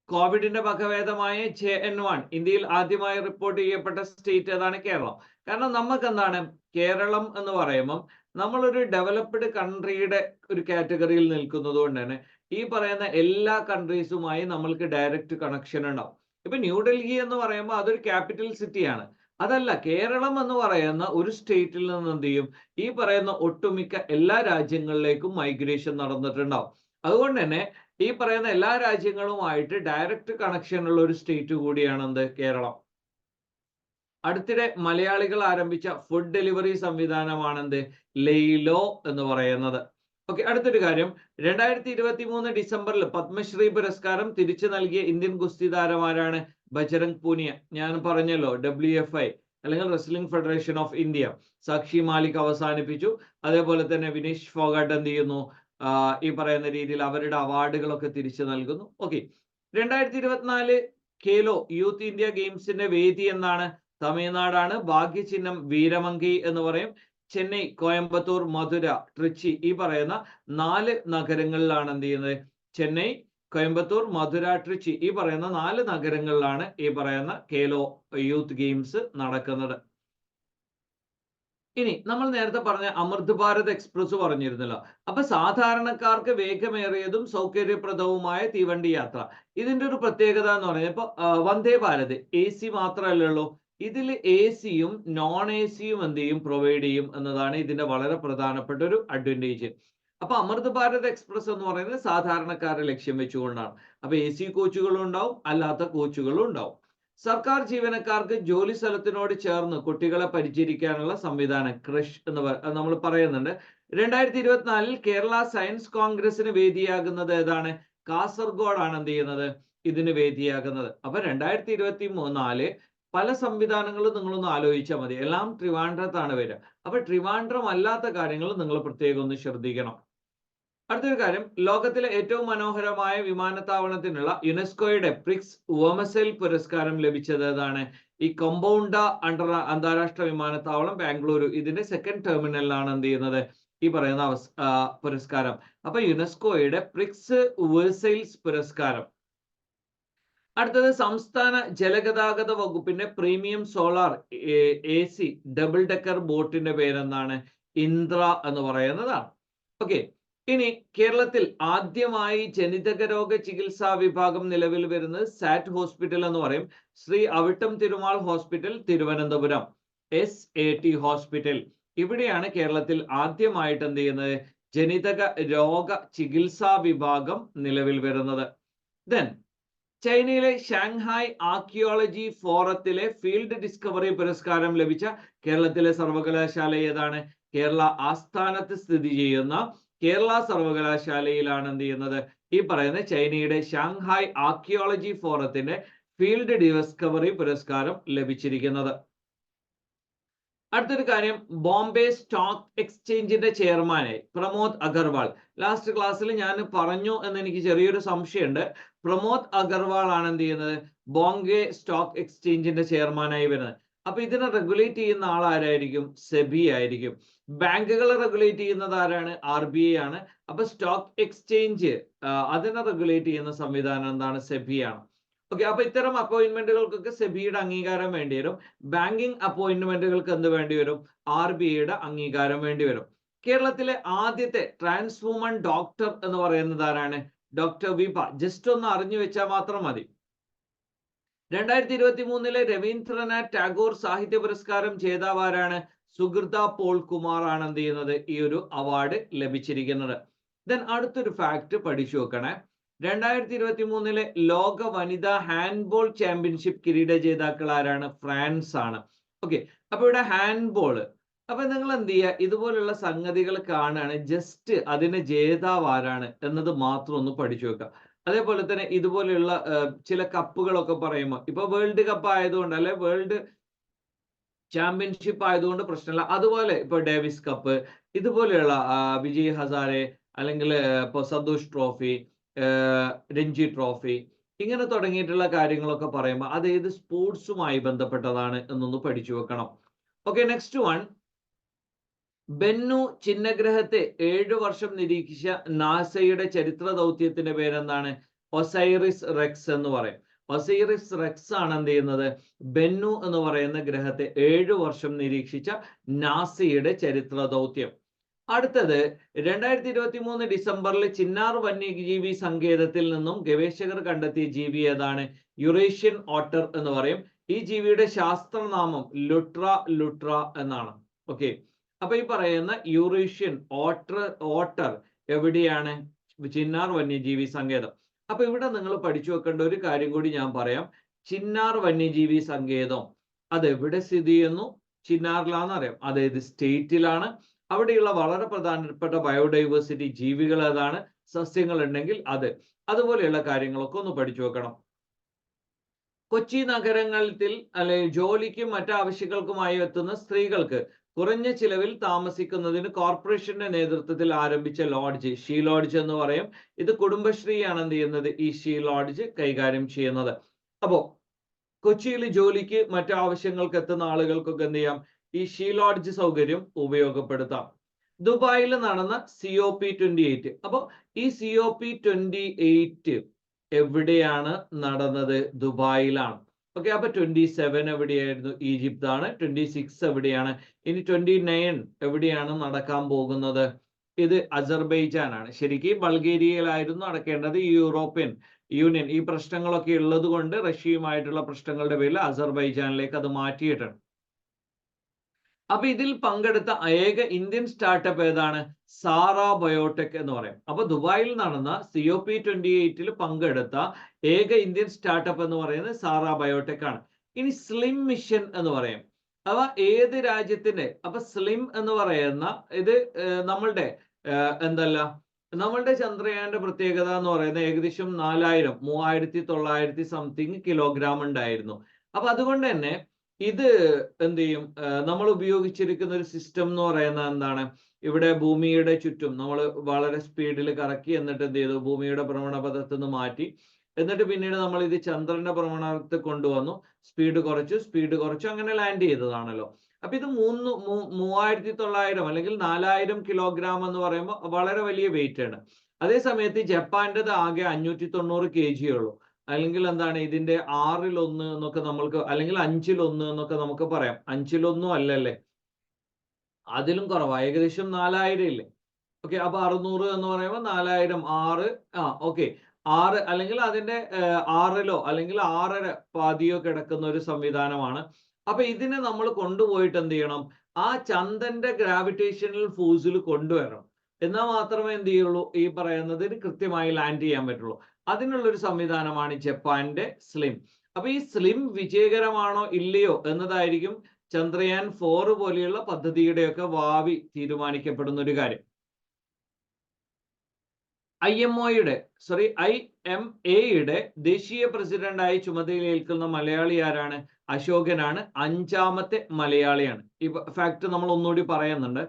കോവിഡിന്റെ വകഭേദമായ JN1 ഇന്ത്യയിൽ ആദ്യമായി റിപ്പോർട്ട് ചെയ്യപ്പെട്ട സ്റ്റേറ്റ് ഏതാണ്? കേരളം. കാരണം നമുക്ക് എന്താണ് കേരളം എന്ന് പറയുമ്പം നമ്മളൊരു ഡെവലപ്ഡ് കൺട്രിയുടെ ഒരു കാറ്റഗറിയിൽ നിൽക്കുന്നത് കൊണ്ട് തന്നെ ഈ പറയുന്ന എല്ലാ കൺട്രീസുമായി നമ്മൾക്ക് ഡയറക്റ്റ് കണക്ഷൻ ഉണ്ടാവും. ഇപ്പൊ ന്യൂഡൽഹി എന്ന് പറയുമ്പോൾ അതൊരു ക്യാപിറ്റൽ സിറ്റിയാണ്. അതല്ല, കേരളം എന്ന് പറയുന്ന ഒരു സ്റ്റേറ്റിൽ നിന്ന് എന്ത് ചെയ്യും ഈ പറയുന്ന ഒട്ടുമിക്ക എല്ലാ രാജ്യങ്ങളിലേക്കും മൈഗ്രേഷൻ നടന്നിട്ടുണ്ടാവും. അതുകൊണ്ട് തന്നെ ഈ പറയുന്ന എല്ലാ രാജ്യങ്ങളുമായിട്ട് ഡയറക്റ്റ് കണക്ഷൻ ഉള്ള ഒരു സ്റ്റേറ്റ് കൂടിയാണ് എന്ത് കേരളം. അടുത്തിടെ മലയാളികൾ ആരംഭിച്ച ഫുഡ് ഡെലിവറി സംവിധാനമാണ് എന്ത് ലെയ്ലോ എന്ന് പറയുന്നത്. ഓക്കെ, അടുത്തൊരു കാര്യം, 2023 ഡിസംബറിൽ പത്മശ്രീ പുരസ്കാരം തിരിച്ചു നൽകിയ ഇന്ത്യൻ ഗുസ്തി താരമാരാണ്? ബജരംഗ് പൂനിയ. ഞാൻ പറഞ്ഞല്ലോ, WFI അല്ലെങ്കിൽ റെസ്ലിംഗ് ഫെഡറേഷൻ ഓഫ് ഇന്ത്യ സാക്ഷി മാലിക് അവസാനിപ്പിച്ചു. അതേപോലെ തന്നെ വിനീഷ് ഫോഗാട്ട് എന്ത് ചെയ്യുന്നു ഈ പറയുന്ന രീതിയിൽ അവരുടെ അവാർഡുകളൊക്കെ തിരിച്ചു നൽകുന്നു. ഓക്കെ, 2024 ഖേലോ യൂത്ത് ഇന്ത്യ ഗെയിംസിന്റെ വേദി എന്നാണ്? തമിഴ്നാടാണ്. ഭാഗ്യചിഹ്നം വീരമംഗി എന്ന് പറയും. ചെന്നൈ, കോയമ്പത്തൂർ, മധുര, ട്രിച്ചി ഈ പറയുന്ന 4 നഗരങ്ങളിലാണ് എന്ത് ചെയ്യുന്നത്? ചെന്നൈ, കോയമ്പത്തൂർ, മധുര, ട്രിച്ചി ഈ പറയുന്ന 4 നഗരങ്ങളിലാണ് ഈ പറയുന്ന ഖേലോ യൂത്ത് ഗെയിംസ് നടക്കുന്നത്. ഇനി നമ്മൾ നേരത്തെ പറഞ്ഞ അമൃത് ഭാരത് എക്സ്പ്രസ് പറഞ്ഞിരുന്നല്ലോ. അപ്പൊ സാധാരണക്കാർക്ക് വേഗമേറിയതും സൗകര്യപ്രദവുമായ തീവണ്ടി യാത്ര, ഇതിന്റെ ഒരു പ്രത്യേകത എന്ന് പറഞ്ഞാൽ ഇപ്പൊ വന്ദേ ഭാരത് AC മാത്രമല്ലല്ലോ, ഇതിൽ AC-യും നോൺ AC-യും എന്ത് ചെയ്യും പ്രൊവൈഡ് ചെയ്യും എന്നതാണ് ഇതിന്റെ വളരെ പ്രധാനപ്പെട്ട ഒരു അഡ്വാൻറ്റേജ്. അപ്പൊ അമൃത് ഭാരത് എക്സ്പ്രസ് എന്ന് പറയുന്നത് സാധാരണക്കാരെ ലക്ഷ്യം വെച്ചുകൊണ്ടാണ്. അപ്പൊ AC കോച്ചുകളും ഉണ്ടാവും, അല്ലാത്ത കോച്ചുകളും ഉണ്ടാവും. സർക്കാർ ജീവനക്കാർക്ക് ജോലി സ്ഥലത്തിനോട് ചേർന്ന് കുട്ടികളെ പരിചരിക്കാനുള്ള സംവിധാനം ക്രഷ് എന്ന് നമ്മൾ പറയുന്നുണ്ട്. 2024 കേരള സയൻസ് കോൺഗ്രസിന് വേദിയാകുന്നത് ഏതാണ്? കാസർഗോഡാണ് എന്ത് ചെയ്യുന്നത് ഇതിന് വേദിയാകുന്നത്. അപ്പൊ 2024 പല സംവിധാനങ്ങളും നിങ്ങളൊന്ന് ആലോചിച്ചാൽ മതി. എല്ലാം ട്രിവാൻഡ്രത്താണ് വരിക. അപ്പൊ ട്രിവാൻഡ്രം അല്ലാത്ത കാര്യങ്ങൾ നിങ്ങൾ പ്രത്യേകം ഒന്ന് ശ്രദ്ധിക്കണം. അടുത്തൊരു കാര്യം, ലോകത്തിലെ ഏറ്റവും മനോഹരമായ വിമാനത്താവളത്തിനുള്ള യുനെസ്കോയുടെ പ്രിക്സ് വോമസെൽ പുരസ്കാരം ലഭിച്ചത് ഏതാണ്? ഈ കൊമ്പൗണ്ട അന്താരാഷ്ട്ര വിമാനത്താവളം ബാംഗ്ലൂരു, ഇതിന്റെ സെക്കൻഡ് ടെർമിനലിലാണ് എന്ത് ചെയ്യുന്നത് ഈ പറയുന്ന പുരസ്കാരം. അപ്പൊ യുനെസ്കോയുടെ പ്രിക്സ് വേഴ്സൈൽസ് പുരസ്കാരം. അടുത്തത്, സംസ്ഥാന ജലഗതാഗത വകുപ്പിന്റെ premium solar AC double decker ബോട്ടിന്റെ പേരെന്താണ്? ഇന്ദ്ര എന്ന് പറയുന്നതാണ്. ഓക്കെ, ഇനി കേരളത്തിൽ ആദ്യമായി ജനിതക രോഗ ചികിത്സാ വിഭാഗം നിലവിൽ വരുന്നത് സാറ്റ് ഹോസ്പിറ്റൽ എന്ന് പറയും. Sree Avittam Thirumal hospital, Thiruvananthapuram, SAT hospital. ഇവിടെയാണ് കേരളത്തിൽ ആദ്യമായിട്ട് എന്ത് ചെയ്യുന്നത് ജനിതക രോഗ ചികിത്സാ വിഭാഗം നിലവിൽ വരുന്നത്. ദെൻ ചൈനയിലെ ഷാങ്ഹായ് ആർക്കിയോളജി ഫോറത്തിലെ ഫീൽഡ് ഡിസ്കവറി പുരസ്കാരം ലഭിച്ച കേരളത്തിലെ സർവകലാശാല ഏതാണ്? കേരള ആസ്ഥാനത്ത് സ്ഥിതി ചെയ്യുന്ന കേരള സർവകലാശാലയിലാണ് എന്ത് ചെയ്യുന്നത് ഈ പറയുന്ന ചൈനയുടെ ഷാങ്ഹായ് ആർക്കിയോളജി ഫോറത്തിന്റെ ഫീൽഡ് ഡിസ്കവറി പുരസ്കാരം ലഭിച്ചിരിക്കുന്നത്. അടുത്തൊരു കാര്യം, ബോംബെ സ്റ്റോക്ക് എക്സ്ചേഞ്ചിന്റെ ചെയർമാനായി പ്രമോദ് അഗർവാൾ. ലാസ്റ്റ് ക്ലാസ്സിൽ ഞാൻ പറഞ്ഞു എന്ന് എനിക്ക് ചെറിയൊരു സംശയമുണ്ട്. പ്രമോദ് അഗർവാൾ ആണ് എന്ത് ചെയ്യുന്നത് ബോംബെ സ്റ്റോക്ക് എക്സ്ചേഞ്ചിന്റെ ചെയർമാനായി വരുന്നത്. അപ്പൊ ഇതിനെ റെഗുലേറ്റ് ചെയ്യുന്ന ആൾ ആരായിരിക്കും? സെബി ആയിരിക്കും. ബാങ്കുകളെ റെഗുലേറ്റ് ചെയ്യുന്നത് ആരാണ്? RBI ആണ്. അപ്പൊ സ്റ്റോക്ക് എക്സ്ചേഞ്ച് അതിനെ റെഗുലേറ്റ് ചെയ്യുന്ന സംവിധാനം എന്താണ്? സെബി ആണ്. ഓക്കെ, അപ്പൊ ഇത്തരം അപ്പോയിന്റ്മെന്റുകൾക്കൊക്കെ സെബിയുടെ അംഗീകാരം വേണ്ടി വരും. ബാങ്കിങ് അപ്പോയിന്റ്മെന്റുകൾക്ക് എന്ത് വേണ്ടി വരും? RBIയുടെ അംഗീകാരം വേണ്ടി വരും. കേരളത്തിലെ ആദ്യത്തെ ട്രാൻസ് വുമൺ ഡോക്ടർ എന്ന് പറയുന്നത് ആരാണ്? ഡോക്ടർ വിഭ. ജസ്റ്റ് ഒന്ന് അറിഞ്ഞു വെച്ചാൽ മാത്രം മതി. 2023 രവീന്ദ്രനാഥ് ടാഗോർ സാഹിത്യ പുരസ്കാരം ജേതാവ് ആരാണ്? സുഹൃത പോൾ കുമാർ ആണ് എന്ത് ചെയ്യുന്നത്? ഈ ഒരു അവാർഡ് ലഭിച്ചിരിക്കുന്നത്. ദെൻ അടുത്തൊരു ഫാക്ട് പഠിച്ചു വെക്കണേ. 2023 ലോക വനിതാ ഹാൻഡ്ബോൾ ചാമ്പ്യൻഷിപ്പ് കിരീട ജേതാക്കൾ ആരാണ്? ഫ്രാൻസ് ആണ്. ഓക്കെ, അപ്പൊ ഇവിടെ ഹാൻഡ്ബോൾ. അപ്പൊ നിങ്ങൾ എന്ത് ചെയ്യുക? ഇതുപോലുള്ള സംഗതികൾ കാണുകയാണ്, ജസ്റ്റ് അതിന് ജേതാവ് ആരാണ് എന്നത് മാത്രം ഒന്ന് പഠിച്ചു വെക്കുക. അതേപോലെ തന്നെ ഇതുപോലെയുള്ള ചില കപ്പുകളൊക്കെ പറയുമ്പോൾ, ഇപ്പൊ വേൾഡ് കപ്പ് ആയതുകൊണ്ട് അല്ലെ വേൾഡ് ചാമ്പ്യൻഷിപ്പ് ആയതുകൊണ്ട് പ്രശ്നമില്ല. അതുപോലെ ഇപ്പൊ ഡേവിസ് കപ്പ്, ഇതുപോലെയുള്ള വിജയ് ഹസാരെ, അല്ലെങ്കിൽ ഇപ്പൊ സന്തോഷ് ട്രോഫി, രഞ്ജി ട്രോഫി, ഇങ്ങനെ തുടങ്ങിയിട്ടുള്ള കാര്യങ്ങളൊക്കെ പറയുമ്പോൾ അത് ഏത് സ്പോർട്സുമായി ബന്ധപ്പെട്ടതാണ് എന്നൊന്ന് പഠിച്ചു വെക്കണം. Okay, next one. ബെന്നു ചിഹ്നഗ്രഹത്തെ 7 വർഷം നിരീക്ഷിച്ച നാസയുടെ ചരിത്ര ദൗത്യത്തിന്റെ പേരെന്താണ്? ഒസൈറിസ് റെക്സ് എന്ന് പറയും. ഒസൈറിസ് റെക്സ് ആണ് എന്ത് ചെയ്യുന്നത്? ബെന്നു എന്ന് പറയുന്ന ഗ്രഹത്തെ 7 വർഷം നിരീക്ഷിച്ച നാസയുടെ ചരിത്ര ദൗത്യം. അടുത്തത് 2023 ഡിസംബറിൽ ചിന്നാർ വന്യജീവി സങ്കേതത്തിൽ നിന്നും ഗവേഷകർ കണ്ടെത്തിയ ജീവി ഏതാണ്? യുറേഷ്യൻ ഓട്ടർ എന്ന് പറയും. ഈ ജീവിയുടെ ശാസ്ത്രനാമം ലുട്ര എന്നാണ്. ഓക്കെ, അപ്പൊ ഈ പറയുന്ന യുറേഷ്യൻ ഓട്ടർ എവിടെയാണ്? ചിന്നാർ വന്യജീവി സങ്കേതം. അപ്പൊ ഇവിടെ നിങ്ങൾ പഠിച്ചു വെക്കേണ്ട ഒരു കാര്യം കൂടി ഞാൻ പറയാം. ചിന്നാർ വന്യജീവി സങ്കേതം അത് എവിടെ സ്ഥിതി ചെയ്യുന്നു? ചിന്നാറിലാണെന്ന് അറിയാം. അതായത് സ്റ്റേറ്റിലാണ്. അവിടെയുള്ള വളരെ പ്രധാനപ്പെട്ട ബയോഡൈവേഴ്സിറ്റി ജീവികൾ ഏതാണ്? സസ്യങ്ങൾ ഉണ്ടെങ്കിൽ അത്. അതുപോലെയുള്ള കാര്യങ്ങളൊക്കെ ഒന്ന് പഠിച്ചു വെക്കണം. കൊച്ചി നഗരങ്ങളിൽ അല്ലെങ്കിൽ ജോലിക്കും മറ്റാവശ്യങ്ങൾക്കുമായി എത്തുന്ന സ്ത്രീകൾക്ക് കുറഞ്ഞ ചിലവിൽ താമസിക്കുന്നതിന് കോർപ്പറേഷന്റെ നേതൃത്വത്തിൽ ആരംഭിച്ച ലോഡ്ജ് ഷീ ലോഡ്ജ് എന്ന് പറയും. ഇത് കുടുംബശ്രീയാണ് എന്ത് ചെയ്യുന്നത്? ഈ ഷീ ലോഡ്ജ് കൈകാര്യം ചെയ്യുന്നത്. അപ്പോ കൊച്ചിയിൽ ജോലിക്ക് മറ്റു ആവശ്യങ്ങൾക്ക് എത്തുന്ന ആളുകൾക്കൊക്കെ എന്ത് ചെയ്യാം? ഈ ഷീ ലോഡ്ജ് സൗകര്യം ഉപയോഗപ്പെടുത്താം. ദുബായിൽ നടന്ന COP28. അപ്പോൾ ഈ COP28 എവിടെയാണ് നടന്നത്? ദുബായിലാണ്. ഓക്കെ, അപ്പൊ 27 എവിടെയായിരുന്നു? ഈജിപ്താണ്. 26 എവിടെയാണ്? ഇനി 29 എവിടെയാണ് നടക്കാൻ പോകുന്നത്? ഇത് അസർബൈജാൻ ആണ്. ശരിക്കും ബൾഗേറിയയിലായിരുന്നു നടക്കേണ്ടത്. യൂറോപ്യൻ യൂണിയൻ ഈ പ്രശ്നങ്ങളൊക്കെ ഉള്ളത് കൊണ്ട് റഷ്യയുമായിട്ടുള്ള പ്രശ്നങ്ങളുടെ പേരിൽ അസർബൈജാനിലേക്ക് അത് മാറ്റിയിട്ടുണ്ട്. അപ്പൊ ഇതിൽ പങ്കെടുത്ത ഏക ഇന്ത്യൻ സ്റ്റാർട്ടപ്പ് ഏതാണ്? സാറ ബയോടെക് എന്ന് പറയും. അപ്പൊ ദുബായിൽ നടന്ന COP28 പങ്കെടുത്ത ഏക ഇന്ത്യൻ സ്റ്റാർട്ടപ്പ് എന്ന് പറയുന്നത് സാറ ബയോടെക് ആണ്. ഇനി സ്ലിം മിഷൻ എന്ന് പറയും. അവ ഏത് രാജ്യത്തിന്റെ? അപ്പൊ സ്ലിം എന്ന് പറയുന്ന ഇത് നമ്മളുടെ എന്തല്ല നമ്മളുടെ ചന്ദ്രയാന്റെ പ്രത്യേകത എന്ന് പറയുന്നത് ഏകദേശം 3900 സംതിങ് കിലോഗ്രാം ഉണ്ടായിരുന്നു. അപ്പൊ അതുകൊണ്ട് തന്നെ ഇത് എന്ത് ചെയ്യും? നമ്മൾ ഉപയോഗിച്ചിരിക്കുന്ന ഒരു സിസ്റ്റം എന്ന് പറയുന്നത് എന്താണ്? ഇവിടെ ഭൂമിയുടെ ചുറ്റും നമ്മൾ വളരെ സ്പീഡിൽ കറക്കി, എന്നിട്ട് എന്ത് ചെയ്തു? ഭൂമിയുടെ ഭ്രമണപഥത്തിൽ നിന്ന് മാറ്റി, എന്നിട്ട് പിന്നീട് നമ്മൾ ഇത് ചന്ദ്രന്റെ ഭ്രമണത്തിൽ കൊണ്ടുവന്നു, സ്പീഡ് കുറച്ചു അങ്ങനെ ലാൻഡ് ചെയ്തതാണല്ലോ. അപ്പൊ ഇത് 3900 അല്ലെങ്കിൽ 4000 കിലോഗ്രാം എന്ന് പറയുമ്പോൾ വളരെ വലിയ വെയിറ്റ് ആണ്. അതേ സമയത്ത് ജപ്പാന്റേത് ആകെ 590 kg ഉള്ളൂ. അല്ലെങ്കിൽ എന്താണ് ഇതിന്റെ 1/6 എന്നൊക്കെ നമ്മൾക്ക്, അല്ലെങ്കിൽ 1/5 എന്നൊക്കെ നമുക്ക് പറയാം. 1/5 അല്ലല്ലേ, അതിലും കുറവാ, ഏകദേശം 4000 ഇല്ലേ? ഓക്കെ, അപ്പൊ 600 എന്ന് പറയുമ്പോൾ 4000 6 ഓക്കെ 6 അല്ലെങ്കിൽ അതിന്റെ 6 അല്ലെങ്കിൽ 6.5 പാതിയോ കിടക്കുന്ന ഒരു സംവിധാനമാണ്. അപ്പൊ ഇതിനെ നമ്മൾ കൊണ്ടുപോയിട്ട് എന്ത് ചെയ്യണം? ആ ചന്ദ്രന്റെ ഗ്രാവിറ്റേഷണൽ ഫോഴ്സിൽ കൊണ്ടുവരണം. എന്നാൽ മാത്രമേ എന്ത് ചെയ്യുള്ളൂ? ഈ പറയുന്നതിന് കൃത്യമായി ലാൻഡ് ചെയ്യാൻ പറ്റുള്ളൂ. അതിനുള്ള ഒരു സംവിധാനമാണ് ജപ്പാന്റെ സ്ലിം. അപ്പൊ ഈ സ്ലിം വിജയകരമാണോ ഇല്ലയോ എന്നതായിരിക്കും ചന്ദ്രയാൻ 4 പോലെയുള്ള പദ്ധതിയുടെയൊക്കെ ഭാവി തീരുമാനിക്കപ്പെടുന്ന ഒരു കാര്യം. IMAയുടെ ദേശീയ പ്രസിഡന്റായി ചുമതലയേൽക്കുന്ന മലയാളി ആരാണ്? അശോകനാണ്. 5ാമത്തെ മലയാളിയാണ്. ഈ ഫാക്ട് നമ്മൾ ഒന്നുകൂടി പറയുന്നുണ്ട്.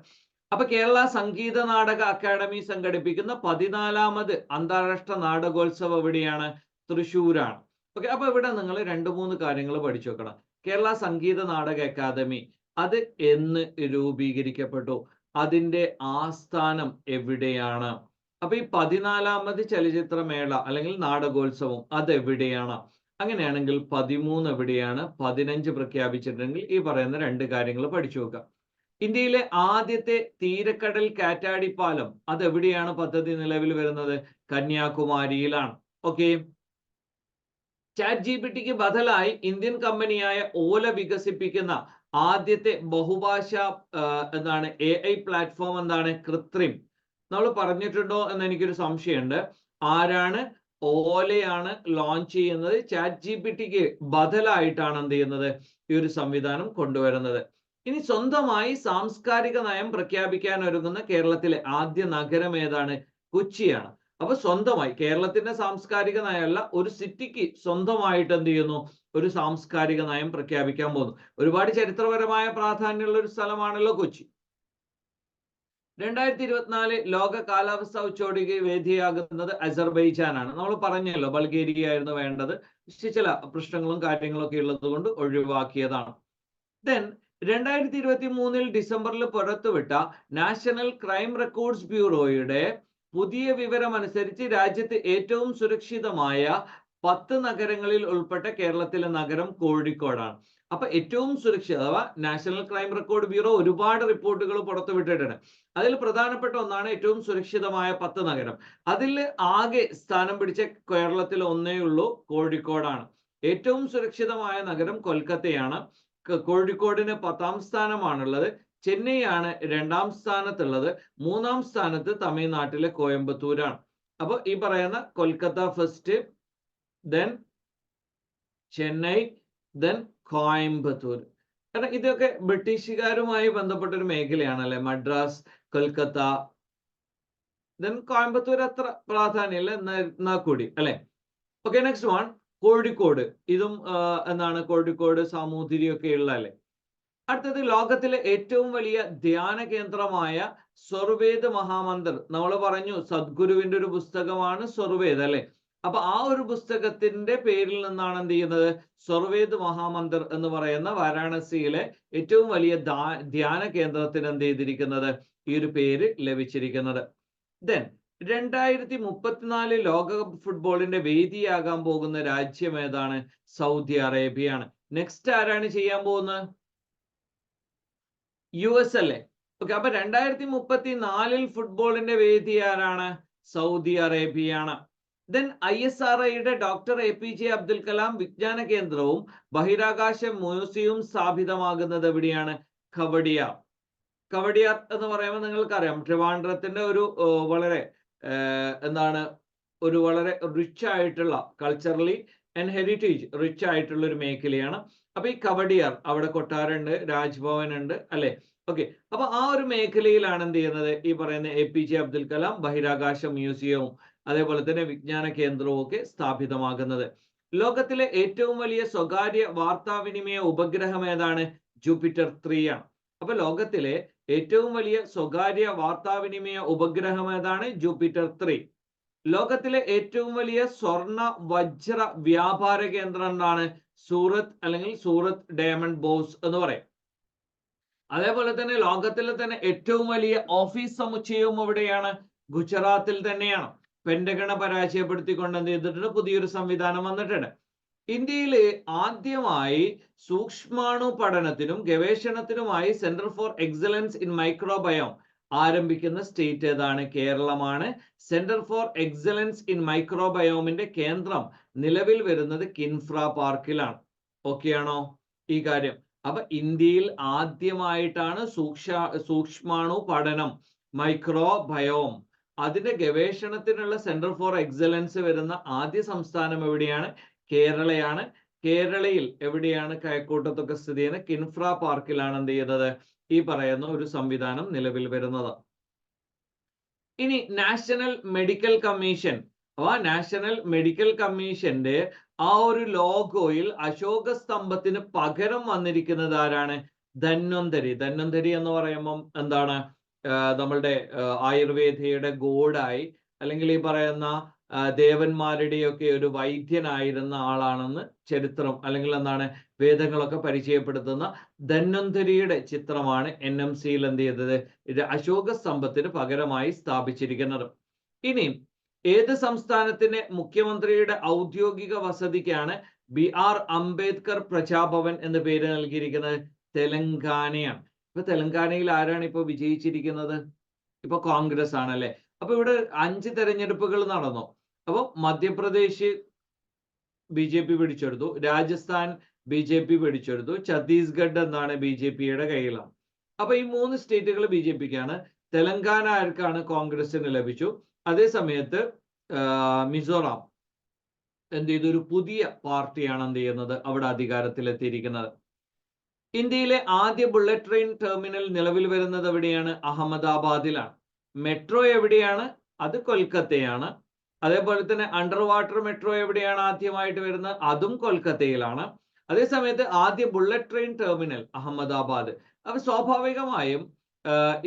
അപ്പൊ കേരള സംഗീത നാടക അക്കാദമി സംഘടിപ്പിക്കുന്ന 14ാമത് അന്താരാഷ്ട്ര നാടകോത്സവം എവിടെയാണ്? തൃശ്ശൂരാണ്. ഓക്കെ, അപ്പൊ ഇവിടെ നിങ്ങൾ 2-3 കാര്യങ്ങൾ പഠിച്ചു വെക്കണം. കേരള സംഗീത നാടക അക്കാദമി അത് എന്ന് രൂപീകരിക്കപ്പെട്ടു? അതിന്റെ ആസ്ഥാനം എവിടെയാണ്? അപ്പൊ ഈ 14ാമത് ചലച്ചിത്രമേള അല്ലെങ്കിൽ നാടകോത്സവം അതെവിടെയാണ്? അങ്ങനെയാണെങ്കിൽ 13 എവിടെയാണ്, 15 പ്രഖ്യാപിച്ചിട്ടുണ്ടെങ്കിൽ ഈ പറയുന്ന രണ്ട് കാര്യങ്ങൾ പഠിച്ചു വെക്കുക. ഇന്ത്യയിലെ ആദ്യത്തെ തീരക്കടൽ കാറ്റാടിപ്പാലം അതെവിടെയാണ് പദ്ധതി നിലവിൽ വരുന്നത്? കന്യാകുമാരിയിലാണ്. ഓക്കെ. ചാറ്റ് ജിപിടിക്ക് ബദലായി ഇന്ത്യൻ കമ്പനിയായ ഓല വികസിപ്പിക്കുന്ന ആദ്യത്തെ ബഹുഭാഷ എന്താണ് AI പ്ലാറ്റ്ഫോം എന്താണ്? കൃത്രിം. നമ്മൾ പറഞ്ഞിട്ടുണ്ടോ എന്ന് എനിക്കൊരു സംശയമുണ്ട്. ആരാണ്? ഓലയാണ് ലോഞ്ച് ചെയ്യുന്നത്. ചാറ്റ് ജിപിടിക്ക് ബദലായിട്ടാണ് എന്ത് ചെയ്യുന്നത്? ഈ ഒരു സംവിധാനം കൊണ്ടുവരുന്നത്. ഇനി സ്വന്തമായി സാംസ്കാരിക നയം പ്രഖ്യാപിക്കാൻ ഒരുങ്ങുന്ന കേരളത്തിലെ ആദ്യ നഗരം ഏതാണ്? കൊച്ചിയാണ്. അപ്പൊ സ്വന്തമായി കേരളത്തിന്റെ സാംസ്കാരിക നയമല്ല, ഒരു സിറ്റിക്ക് സ്വന്തമായിട്ട് എന്ത് ചെയ്യുന്നു? ഒരു സാംസ്കാരിക നയം പ്രഖ്യാപിക്കാൻ പോകുന്നു. ഒരുപാട് ചരിത്രപരമായ പ്രാധാന്യമുള്ള ഒരു സ്ഥലമാണല്ലോ കൊച്ചി. 2024 ലോക കാലാവസ്ഥ ഉച്ചകോടിക്ക് വേദിയാകുന്നത് അസർബൈജാനാണ്. നമ്മൾ പറഞ്ഞല്ലോ ബൾഗേരിയ ആയിരുന്നു വേണ്ടത്. ചില പ്രശ്നങ്ങളും കാര്യങ്ങളും ഒക്കെ ഉള്ളത് കൊണ്ട് ഒഴിവാക്കിയതാണ്. ദെൻ 2023 ഡിസംബറിൽ പുറത്തുവിട്ട നാഷണൽ ക്രൈം റെക്കോർഡ്സ് ബ്യൂറോയുടെ പുതിയ വിവരം അനുസരിച്ച് രാജ്യത്ത് ഏറ്റവും സുരക്ഷിതമായ 10 നഗരങ്ങളിൽ ഉൾപ്പെട്ട കേരളത്തിലെ നഗരം കോഴിക്കോടാണ്. അപ്പൊ ഏറ്റവും സുരക്ഷിത അഥവാ നാഷണൽ ക്രൈം റെക്കോർഡ് ബ്യൂറോ ഒരുപാട് റിപ്പോർട്ടുകൾ പുറത്തുവിട്ടിട്ടുണ്ട്. അതിൽ പ്രധാനപ്പെട്ട ഒന്നാണ് ഏറ്റവും സുരക്ഷിതമായ 10 നഗരം. അതിൽ ആകെ സ്ഥാനം പിടിച്ച കേരളത്തിൽ ഒന്നേ ഉള്ളൂ, കോഴിക്കോടാണ്. ഏറ്റവും സുരക്ഷിതമായ നഗരം കൊൽക്കത്തയാണ്. കോഴിക്കോടിന് 10ാം സ്ഥാനമാണുള്ളത്. ചെന്നൈയാണ് 2ാം സ്ഥാനത്തുള്ളത്. 3ാം സ്ഥാനത്ത് തമിഴ്നാട്ടിലെ കോയമ്പത്തൂരാണ്. അപ്പൊ ഈ പറയുന്ന Kolkata first, then Chennai, then Coimbatore. കാരണം ഇതൊക്കെ ബ്രിട്ടീഷുകാരുമായി ബന്ധപ്പെട്ട ഒരു മേഖലയാണ് അല്ലെ. മദ്രാസ്, കൊൽക്കത്ത, ദെൻ കോയമ്പത്തൂർ അത്ര പ്രാധാന്യമില്ല എന്നാൽ കൂടി അല്ലെ. Okay, next one Kozhikode. ഇതും എന്താണ്? കോഴിക്കോട് സാമൂതിരി ഒക്കെ ഉള്ള അല്ലെ. അടുത്തത് ലോകത്തിലെ ഏറ്റവും വലിയ ധ്യാന കേന്ദ്രമായ സ്വർവേദ് മഹാമന്ദിർ. നമ്മൾ പറഞ്ഞു സദ്ഗുരുവിന്റെ ഒരു പുസ്തകമാണ് സ്വർവേദ് അല്ലെ. അപ്പൊ ആ ഒരു പുസ്തകത്തിന്റെ പേരിൽ നിന്നാണ് എന്ത് ചെയ്യുന്നത്? സ്വർവേദ് മഹാമന്ദിർ എന്ന് പറയുന്ന വാരാണസിയിലെ ഏറ്റവും വലിയ ധ്യാന കേന്ദ്രത്തിന് എന്ത് ചെയ്തിരിക്കുന്നത്? ഈ ഒരു പേര് ലഭിച്ചിരിക്കുന്നത്. ദെൻ 2034 ലോകകപ്പ് ഫുട്ബോളിന്റെ വേദിയാകാൻ പോകുന്ന രാജ്യം ഏതാണ്? സൗദി അറേബ്യയാണ്. നെക്സ്റ്റ് ആരാണ് ചെയ്യാൻ പോകുന്നത്? US അല്ലേ. ഓക്കെ, അപ്പൊ 2034 ഫുട്ബോളിന്റെ വേദി ആരാണ്? സൗദി അറേബ്യയാണ്. ദെൻ ISROയുടെ ഡോക്ടർ APJ അബ്ദുൽ കലാം വിജ്ഞാന കേന്ദ്രവും ബഹിരാകാശ മ്യൂസിയവും സ്ഥാപിതമാകുന്നത് എവിടെയാണ്? കവടിയാർ. കവടിയാർ എന്ന് പറയുമ്പോൾ നിങ്ങൾക്കറിയാം ട്രിവാൻഡ്രത്തിന്റെ ഒരു വളരെ എന്താണ് ഒരു വളരെ റിച്ച് ആയിട്ടുള്ള കൾച്ചറലി ആൻഡ് ഹെറിറ്റേജ് റിച്ച് ആയിട്ടുള്ള ഒരു മേഖലയാണ്. അപ്പൊ ഈ കവടിയാർ അവിടെ കൊട്ടാരമുണ്ട്, രാജ്ഭവൻ ഉണ്ട് അല്ലെ. ഓക്കെ, അപ്പൊ ആ ഒരു മേഖലയിലാണ് എന്ത് ചെയ്യുന്നത്? ഈ പറയുന്ന APJ അബ്ദുൽ കലാം ബഹിരാകാശ മ്യൂസിയവും അതേപോലെ തന്നെ വിജ്ഞാന കേന്ദ്രവും ഒക്കെ സ്ഥാപിതമാകുന്നത്. ലോകത്തിലെ ഏറ്റവും വലിയ സ്വകാര്യ വാർത്താവിനിമയ ഉപഗ്രഹം ഏതാണ്? ജൂപ്പിറ്റർ 3 ആണ്. അപ്പൊ ലോകത്തിലെ ഏറ്റവും വലിയ സ്വകാര്യ വാർത്താവിനിമയ ഉപഗ്രഹം ഏതാണ്? ജൂപ്പിറ്റർ 3. ലോകത്തിലെ ഏറ്റവും വലിയ സ്വർണ്ണ വജ്ര വ്യാപാര കേന്ദ്രം എന്താണ്? സൂറത്ത് അല്ലെങ്കിൽ സൂറത്ത് ഡയമണ്ട് ബോസ് എന്ന് പറയും. അതേപോലെ തന്നെ ലോകത്തിലെ തന്നെ ഏറ്റവും വലിയ ഓഫീസ് സമുച്ചയവും എവിടെയാണ്? ഗുജറാത്തിൽ തന്നെയാണ്. പെന്റഗണ പരാജയപ്പെടുത്തിക്കൊണ്ട് എന്ത് ചെയ്തിട്ടുണ്ട്? പുതിയൊരു സംവിധാനം വന്നിട്ടുണ്ട്. ഇന്ത്യയിൽ ആദ്യമായി സൂക്ഷ്മാണു പഠനത്തിനും ഗവേഷണത്തിനുമായി centre for excellence in microbiome ആരംഭിക്കുന്ന സ്റ്റേറ്റ് ഏതാണ്? കേരളമാണ്. സെന്റർ ഫോർ എക്സലൻസ് ഇൻ മൈക്രോബയോമിന്റെ കേന്ദ്രം നിലവിൽ വരുന്നത് കിൻഫ്ര പാർക്കിലാണ്. ഓക്കെ ആണോ ഈ കാര്യം? അപ്പൊ ഇന്ത്യയിൽ ആദ്യമായിട്ടാണ് സൂക്ഷ്മാണു പഠനം മൈക്രോബയോം അതിന്റെ ഗവേഷണത്തിനുള്ള സെന്റർ ഫോർ എക്സലൻസ് വരുന്ന ആദ്യ സംസ്ഥാനം എവിടെയാണ്? കേരളയാണ്. കേരളയിൽ എവിടെയാണ്? കഴക്കൂട്ടത്തൊക്കെ സ്ഥിതി ചെയ്യുന്ന കിൻഫ്ര പാർക്കിലാണ് എന്ത് ചെയ്യുന്നത്? ഈ പറയുന്ന ഒരു സംവിധാനം നിലവിൽ വരുന്നത്. ഇനി national medical commission national medical കമ്മീഷന്റെ ആ ഒരു ലോഗോയിൽ അശോക സ്തംഭത്തിന് പകരം വന്നിരിക്കുന്നത് ആരാണ്? ധന്വന്തരി. ധന്വന്തരി എന്ന് പറയുമ്പം എന്താണ്? നമ്മളുടെ ആയുർവേദയുടെ ഗോഡായി അല്ലെങ്കിൽ ഈ പറയുന്ന ദേവന്മാരുടെയൊക്കെ ഒരു വൈദ്യനായിരുന്ന ആളാണെന്ന് ചരിത്രം അല്ലെങ്കിൽ എന്താണ് വേദങ്ങളൊക്കെ പരിചയപ്പെടുത്തുന്ന ധന്വന്തരിയുടെ ചിത്രമാണ് NMCയിൽ എന്ത് ചെയ്തത്? ഇത് അശോക സ്തംഭത്തിന് പകരമായി സ്ഥാപിച്ചിരിക്കുന്നത്. ഇനി ഏത് സംസ്ഥാനത്തിന്റെ മുഖ്യമന്ത്രിയുടെ ഔദ്യോഗിക വസതിക്കാണ് BR അംബേദ്കർ പ്രജാഭവൻ എന്ന പേര് നൽകിയിരിക്കുന്നത് തെലങ്കാനയാണ്. ഇപ്പൊ തെലങ്കാനയിൽ ആരാണ് ഇപ്പൊ വിജയിച്ചിരിക്കുന്നത്? ഇപ്പൊ കോൺഗ്രസ് ആണല്ലേ. അപ്പൊ ഇവിടെ 5 തെരഞ്ഞെടുപ്പുകൾ നടന്നു. അപ്പൊ മധ്യപ്രദേശ് BJP പിടിച്ചെടുത്തു, രാജസ്ഥാൻ BJP പിടിച്ചെടുത്തു, ഛത്തീസ്ഗഡ് എന്നാണ് BJPയുടെ കയ്യിലാണ്. അപ്പൊ ഈ 3 സ്റ്റേറ്റുകൾ BJPക്കാണ്. തെലങ്കാന ആർക്കാണ്? കോൺഗ്രസിന് ലഭിച്ചു. അതേ സമയത്ത് മിസോറാം എന്ത് ചെയ്തു? ഒരു പുതിയ പാർട്ടിയാണ് എന്ത് ചെയ്യുന്നത്? അവിടെ അധികാരത്തിലെത്തിയിരിക്കുന്നത്. ഇന്ത്യയിലെ ആദ്യ ബുള്ളറ്റ് ട്രെയിൻ ടെർമിനൽ നിലവിൽ വരുന്നത് എവിടെയാണ്? അഹമ്മദാബാദിലാണ്. മെട്രോ എവിടെയാണ്? അത് കൊൽക്കത്തയാണ്. അതേപോലെ തന്നെ അണ്ടർ വാട്ടർ മെട്രോ എവിടെയാണ് ആദ്യമായിട്ട് വരുന്നത്? അതും കൊൽക്കത്തയിലാണ്. അതേസമയത്ത് ആദ്യ ബുള്ളറ്റ് ട്രെയിൻ ടെർമിനൽ അഹമ്മദാബാദ്. അപ്പൊ സ്വാഭാവികമായും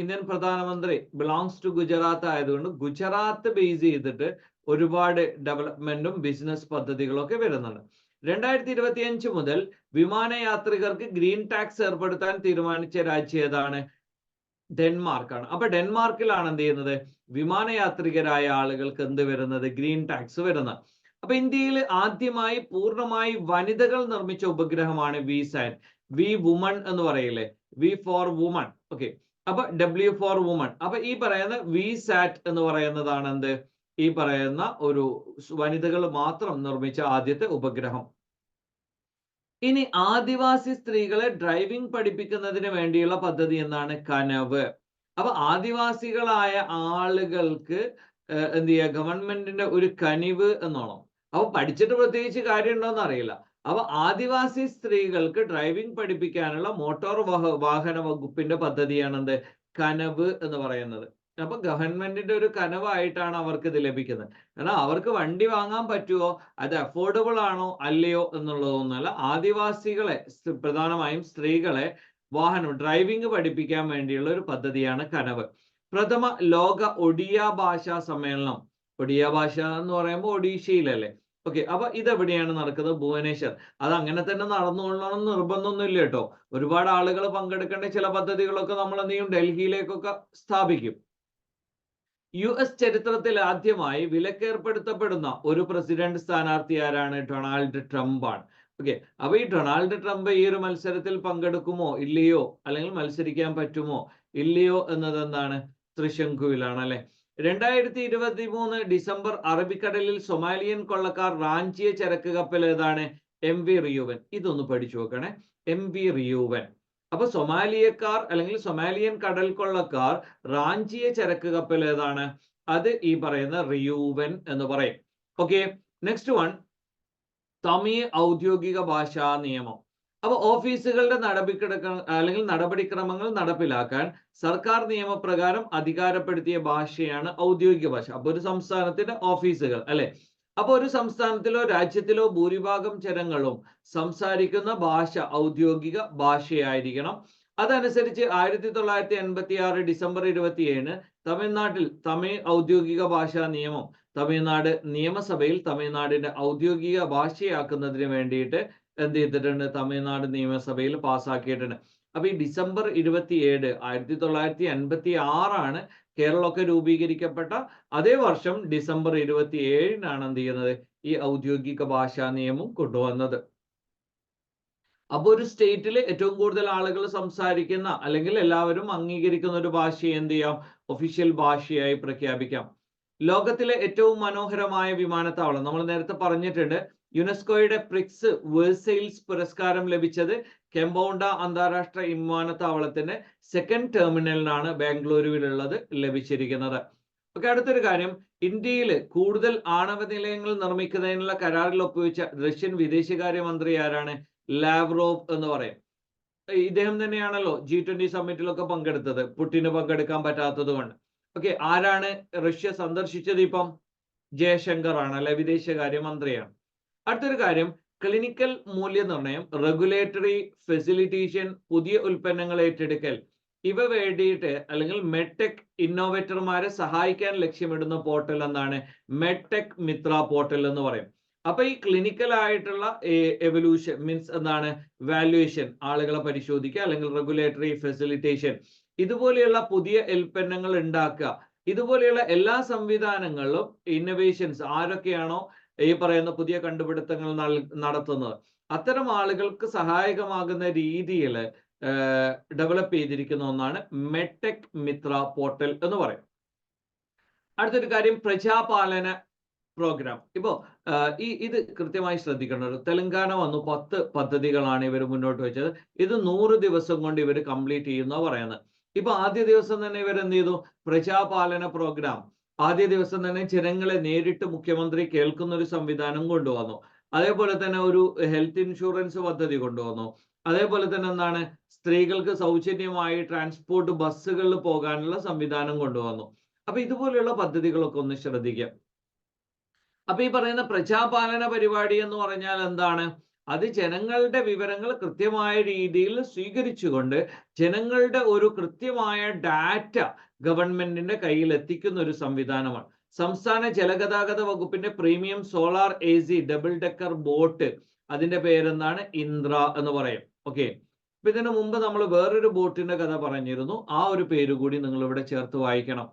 ഇന്ത്യൻ പ്രധാനമന്ത്രി ബിലോങ്സ് ടു ഗുജറാത്ത് ആയതുകൊണ്ട് ഗുജറാത്ത് ബേസ് ചെയ്തിട്ട് ഒരുപാട് ഡെവലപ്മെന്റും ബിസിനസ് പദ്ധതികളും ഒക്കെ വരുന്നുണ്ട്. 2025 മുതൽ വിമാനയാത്രികർക്ക് ഗ്രീൻ ടാക്സ് ഏർപ്പെടുത്താൻ തീരുമാനിച്ച രാജ്യം ഏതാണ്? ഡെൻമാർക്കാണ്. അപ്പൊ ഡെൻമാർക്കിലാണ് എന്ത് ചെയ്യുന്നത്? വിമാനയാത്രികരായ ആളുകൾക്ക് എന്ത് വരുന്നത്? ഗ്രീൻ ടാക്സ് വരുന്നത്. അപ്പൊ ഇന്ത്യയിൽ ആദ്യമായി പൂർണ്ണമായി വനിതകൾ നിർമ്മിച്ച ഉപഗ്രഹമാണ് VSAT. വി വുമൺ എന്ന് പറയില്ലേ? V for woman. ഓക്കെ, അപ്പൊ W ഫോർ വുമൺ. അപ്പൊ ഈ പറയുന്ന VSAT എന്ന് പറയുന്നതാണ് എന്ത്? ഈ പറയുന്ന ഒരു വനിതകൾ മാത്രം നിർമ്മിച്ച ആദ്യത്തെ ഉപഗ്രഹം. ഇനി ആദിവാസി സ്ത്രീകളെ ഡ്രൈവിംഗ് പഠിപ്പിക്കുന്നതിന് വേണ്ടിയുള്ള പദ്ധതി എന്താണ്? കനവ്. അപ്പൊ ആദിവാസികളായ ആളുകൾക്ക് എന്ത് ചെയ്യുക? ഗവൺമെന്റിന്റെ ഒരു കനിവ് എന്നോണം. അപ്പൊ പഠിച്ചിട്ട് പ്രത്യേകിച്ച് കാര്യമുണ്ടോന്ന് അറിയില്ല. അപ്പൊ ആദിവാസി സ്ത്രീകൾക്ക് ഡ്രൈവിംഗ് പഠിപ്പിക്കാനുള്ള മോട്ടോർ വാഹന വകുപ്പിന്റെ പദ്ധതിയാണ് എന്ത്? കനവ് എന്ന് പറയുന്നത്. അപ്പൊ ഗവൺമെന്റിന്റെ ഒരു കനവായിട്ടാണ് അവർക്ക് ഇത് ലഭിക്കുന്നത്. കാരണം അവർക്ക് വണ്ടി വാങ്ങാൻ പറ്റുമോ, അത് അഫോർഡബിൾ ആണോ അല്ലയോ എന്നുള്ളതൊന്നുമല്ല. ആദിവാസികളെ, പ്രധാനമായും സ്ത്രീകളെ വാഹനം ഡ്രൈവിംഗ് പഠിപ്പിക്കാൻ വേണ്ടിയുള്ള ഒരു പദ്ധതിയാണ് കനവ്. പ്രഥമ ലോക ഒഡിയ ഭാഷാ സമ്മേളനം. ഒഡിയ ഭാഷ എന്ന് പറയുമ്പോൾ ഒഡീഷയിലല്ലേ. ഓക്കെ, അപ്പൊ ഇതെവിടെയാണ് നടക്കുന്നത്? ഭുവനേശ്വർ. അത് അങ്ങനെ തന്നെ നടന്നുകൊള്ളണം നിർബന്ധമൊന്നുമില്ല കേട്ടോ. ഒരുപാട് ആളുകൾ പങ്കെടുക്കേണ്ട ചില പദ്ധതികളൊക്കെ നമ്മൾ എന്ത് ചെയ്യും? ഡൽഹിയിലേക്കൊക്കെ സ്ഥാപിക്കും. US ചരിത്രത്തിൽ ആദ്യമായി വിലക്കേർപ്പെടുത്തപ്പെടുന്ന ഒരു പ്രസിഡന്റ് സ്ഥാനാർത്ഥി ആരാണ്? ഡൊണാൾഡ് ട്രംപ് ആണ്. ഓക്കെ, അപ്പൊ ഈ ഡൊണാൾഡ് ട്രംപ് ഈ ഒരു മത്സരത്തിൽ പങ്കെടുക്കുമോ ഇല്ലയോ, അല്ലെങ്കിൽ മത്സരിക്കാൻ പറ്റുമോ ഇല്ലയോ എന്നത് എന്താണ്? തൃശങ്കുവിലാണ് അല്ലെ. 2023 ഡിസംബർ അറബിക്കടലിൽ സൊമാലിയൻ കൊള്ളക്കാർ റാഞ്ചിയ ചരക്ക് കപ്പൽ ഏതാണ്? MV റിയൂവൻ. ഇതൊന്ന് പഠിച്ചു നോക്കണേ. MV റിയൂവൻ. അപ്പൊ സൊമാലിയക്കാർ അല്ലെങ്കിൽ സൊമാലിയൻ കടൽ കൊള്ളക്കാർ റാഞ്ചിയ ചരക്ക് കപ്പൽ ഏതാണ്? അത് ഈ പറയുന്ന റിയൂവൻ എന്ന് പറയും. ഓക്കെ, നെക്സ്റ്റ് വൺ, തമിഴ് ഔദ്യോഗിക ഭാഷാ നിയമം. അപ്പൊ ഓഫീസുകളുടെ നടപടിക്രമങ്ങൾ നടപ്പിലാക്കാൻ സർക്കാർ നിയമപ്രകാരം അധികാരപ്പെടുത്തിയ ഭാഷയാണ് ഔദ്യോഗിക ഭാഷ. അപ്പൊ ഒരു സംസ്ഥാനത്തിന്റെ ഓഫീസുകൾ അല്ലെ. അപ്പൊ ഒരു സംസ്ഥാനത്തിലോ രാജ്യത്തിലോ ഭൂരിഭാഗം ജനങ്ങളും സംസാരിക്കുന്ന ഭാഷ ഔദ്യോഗിക ഭാഷയായിരിക്കണം. അതനുസരിച്ച് 1986 ഡിസംബർ 27 തമിഴ്നാട്ടിൽ തമിഴ് ഔദ്യോഗിക ഭാഷാ നിയമം തമിഴ്നാട് നിയമസഭയിൽ തമിഴ്നാടിന്റെ ഔദ്യോഗിക ഭാഷയാക്കുന്നതിന് വേണ്ടിയിട്ട് എന്ത് ചെയ്തിട്ടുണ്ട്? തമിഴ്നാട് നിയമസഭയിൽ പാസ്സാക്കിയിട്ടുണ്ട്. അപ്പൊ ഈ ഡിസംബർ 27 1986 കേരളമൊക്കെ രൂപീകരിക്കപ്പെട്ട അതേ വർഷം ഡിസംബർ 27 എന്ത് ചെയ്യുന്നത്? ഈ ഔദ്യോഗിക ഭാഷാ നിയമം കൊണ്ടുവന്നത്. അപ്പൊ ഒരു സ്റ്റേറ്റിൽ ഏറ്റവും കൂടുതൽ ആളുകൾ സംസാരിക്കുന്ന അല്ലെങ്കിൽ എല്ലാവരും അംഗീകരിക്കുന്ന ഒരു ഭാഷയെ എന്ത് ചെയ്യാം? ഒഫീഷ്യൽ ഭാഷയായി പ്രഖ്യാപിക്കാം. ലോകത്തിലെ ഏറ്റവും മനോഹരമായ വിമാനത്താവളം നമ്മൾ നേരത്തെ പറഞ്ഞിട്ടുണ്ട്. യുനെസ്കോയുടെ പ്രിക്സ് വേഴ്സെയിൽസ് പുരസ്കാരം ലഭിച്ചത് കെമ്പോണ്ട അന്താരാഷ്ട്ര വിമാനത്താവളത്തിന്റെ സെക്കൻഡ് ടെർമിനലിനാണ് ബാംഗ്ലൂരുവിലുള്ളത് ലഭിച്ചിരിക്കുന്നത്. ഓക്കെ, അടുത്തൊരു കാര്യം, ഇന്ത്യയിൽ കൂടുതൽ ആണവ നിലയങ്ങൾ നിർമ്മിക്കുന്നതിനുള്ള കരാറിൽ ഒപ്പുവെച്ച റഷ്യൻ വിദേശകാര്യമന്ത്രി ആരാണ്? ലാവ്റോവ് എന്ന് പറയും. ഇദ്ദേഹം തന്നെയാണല്ലോ G20 സമ്മിറ്റിലൊക്കെ പങ്കെടുത്തത്, പുടിന് പങ്കെടുക്കാൻ പറ്റാത്തത് കൊണ്ട്. ഓക്കെ, ആരാണ് റഷ്യ സന്ദർശിച്ചത്? ഇപ്പം ജയശങ്കർ ആണ് അല്ലെ, വിദേശകാര്യമന്ത്രിയാണ്. അടുത്തൊരു കാര്യം, ക്ലിനിക്കൽ മൂല്യനിർണ്ണയം, റെഗുലേറ്ററി ഫെസിലിറ്റേഷൻ, പുതിയ ഉൽപ്പന്നങ്ങൾ ഏറ്റെടുക്കൽ, ഇവ വേണ്ടിയിട്ട് അല്ലെങ്കിൽ മെഡ്ടെക് ഇന്നോവേറ്റർമാരെ സഹായിക്കാൻ ലക്ഷ്യമിടുന്ന പോർട്ടൽ എന്താണ്? മെഡ്ടെക് മിത്ര പോർട്ടൽ എന്ന് പറയും. അപ്പൊ ഈ ക്ലിനിക്കൽ ആയിട്ടുള്ള എവല്യൂഷൻ മീൻസ് എന്താണ്? വാല്യുവേഷൻ, ആളുകളെ പരിശോധിക്കുക, അല്ലെങ്കിൽ റെഗുലേറ്ററി ഫെസിലിറ്റേഷൻ, ഇതുപോലെയുള്ള പുതിയ ഉൽപ്പന്നങ്ങൾ ഉണ്ടാക്കുക, ഇതുപോലെയുള്ള എല്ലാ സംവിധാനങ്ങളിലും ഇന്നോവേഷൻസ് ആരൊക്കെയാണോ ഈ പറയുന്ന പുതിയ കണ്ടുപിടുത്തങ്ങൾ നടത്തുന്നത്. അത്തരം ആളുകൾക്ക് സഹായകമാകുന്ന രീതിയിൽ ഡെവലപ്പ് ചെയ്തിരിക്കുന്ന ഒന്നാണ് മെഡ്ടെക് മിത്ര പോർട്ടൽ എന്ന് പറയും. അടുത്തൊരു കാര്യം പ്രജാപാലന പ്രോഗ്രാം. ഇപ്പോ ഇത് കൃത്യമായി ശ്രദ്ധിക്കേണ്ടത്. തെലങ്കാന വന്നു 10 പദ്ധതികളാണ് ഇവർ മുന്നോട്ട് വെച്ചത്. ഇത് 100 ദിവസം കൊണ്ട് ഇവർ കംപ്ലീറ്റ് ചെയ്യുന്ന പറയുന്നത്. ഇപ്പൊ ആദ്യ ദിവസം തന്നെ ഇവർ എന്ത് ചെയ്തു? പ്രജാപാലന പ്രോഗ്രാം ആദ്യ ദിവസം തന്നെ ജനങ്ങളെ നേരിട്ട് മുഖ്യമന്ത്രി കേൾക്കുന്ന ഒരു സംവിധാനം കൊണ്ടുവന്നു. അതേപോലെ തന്നെ ഒരു ഹെൽത്ത് ഇൻഷുറൻസ് പദ്ധതി കൊണ്ടുവന്നു. അതേപോലെ തന്നെ എന്താണ്, സ്ത്രീകൾക്ക് സൗജന്യമായി ട്രാൻസ്പോർട്ട് ബസ്സുകളിൽ പോകാനുള്ള സംവിധാനം കൊണ്ടുവന്നു. അപ്പൊ ഇതുപോലെയുള്ള പദ്ധതികളൊക്കെ ഒന്ന് ശ്രദ്ധിക്കുക. അപ്പൊ ഈ പറയുന്ന പ്രജാപാലന പരിപാടി എന്ന് പറഞ്ഞാൽ എന്താണ്? അത് ജനങ്ങളുടെ വിവരങ്ങൾ കൃത്യമായ രീതിയിൽ സ്വീകരിച്ചുകൊണ്ട് ജനങ്ങളുടെ ഒരു കൃത്യമായ ഡാറ്റ ഗവൺമെന്റിന്റെ കയ്യിൽ എത്തിക്കുന്ന ഒരു സംവിധാനമാണ്. സംസ്ഥാന ജലഗതാഗത വകുപ്പിന്റെ premium solar AC double decker boat, അതിന്റെ പേരെന്താണ്? ഇന്ദ്ര എന്ന് പറയും. ഓക്കെ, അപ്പൊ ഇതിനു മുമ്പ് നമ്മൾ വേറൊരു ബോട്ടിന്റെ കഥ പറഞ്ഞിരുന്നു. ആ ഒരു പേര് കൂടി നിങ്ങൾ ഇവിടെ ചേർത്ത് വായിക്കണം.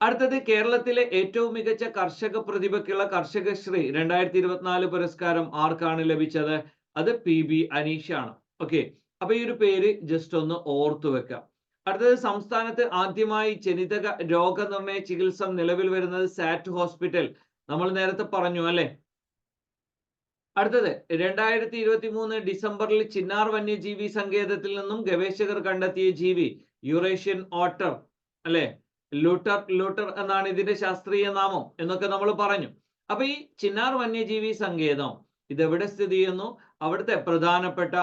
അടുത്തത് കേരളത്തിലെ ഏറ്റവും മികച്ച കർഷക പ്രതിഭയ്ക്കുള്ള കർഷകശ്രീ 2024 പുരസ്കാരം ആർക്കാണ് ലഭിച്ചത്? അത് PB അനീഷാണ്. ഓക്കെ, അപ്പൊ ഈ ഒരു പേര് ജസ്റ്റ് ഒന്ന് ഓർത്തു വെക്കാം. അടുത്തത് സംസ്ഥാനത്ത് ആദ്യമായി ജനിതക രോഗനിർണയ ചികിത്സ നിലവിൽ വരുന്നത് സാറ്റ് ഹോസ്പിറ്റൽ. നമ്മൾ നേരത്തെ പറഞ്ഞു അല്ലെ. അടുത്തത് 2023 ഡിസംബറിൽ ചിന്നാർ വന്യജീവി സങ്കേതത്തിൽ നിന്നും ഗവേഷകർ കണ്ടെത്തിയ ജീവി യുറേഷ്യൻ ഓട്ടർ അല്ലെ, ലൂട്ടർ എന്നാണ് ഇതിന്റെ ശാസ്ത്രീയ നാമം എന്നൊക്കെ നമ്മൾ പറഞ്ഞു. അപ്പൊ ഈ ചിന്നാർ വന്യജീവി സങ്കേതം ഇതെവിടെ സ്ഥിതി ചെയ്യുന്നു? അവിടുത്തെ പ്രധാനപ്പെട്ട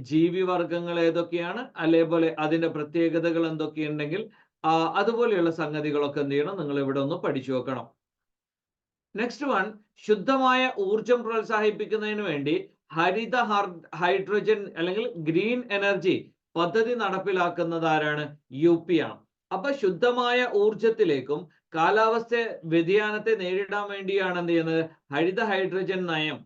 ജീവിവർഗങ്ങൾ ഏതൊക്കെയാണ്, അതേപോലെ അതിന്റെ പ്രത്യേകതകൾ എന്തൊക്കെയുണ്ടെങ്കിൽ അതുപോലെയുള്ള സംഗതികളൊക്കെ എന്ത് ചെയ്യണം, നിങ്ങൾ ഇവിടെ ഒന്ന് പഠിച്ചു വെക്കണം. നെക്സ്റ്റ് വൺ, ശുദ്ധമായ ഊർജം പ്രോത്സാഹിപ്പിക്കുന്നതിന് വേണ്ടി ഹരിത ഹൈഡ്രജൻ അല്ലെങ്കിൽ ഗ്രീൻ എനർജി പദ്ധതി നടപ്പിലാക്കുന്നത് ആരാണ്? UP ആണ്. അപ്പൊ ശുദ്ധമായ ഊർജത്തിലേക്കും കാലാവസ്ഥ വ്യതിയാനത്തെ നേരിടാൻ വേണ്ടിയാണ് എന്ത് ചെയ്യുന്നത്? ഹരിത ഹൈഡ്രജൻ നയം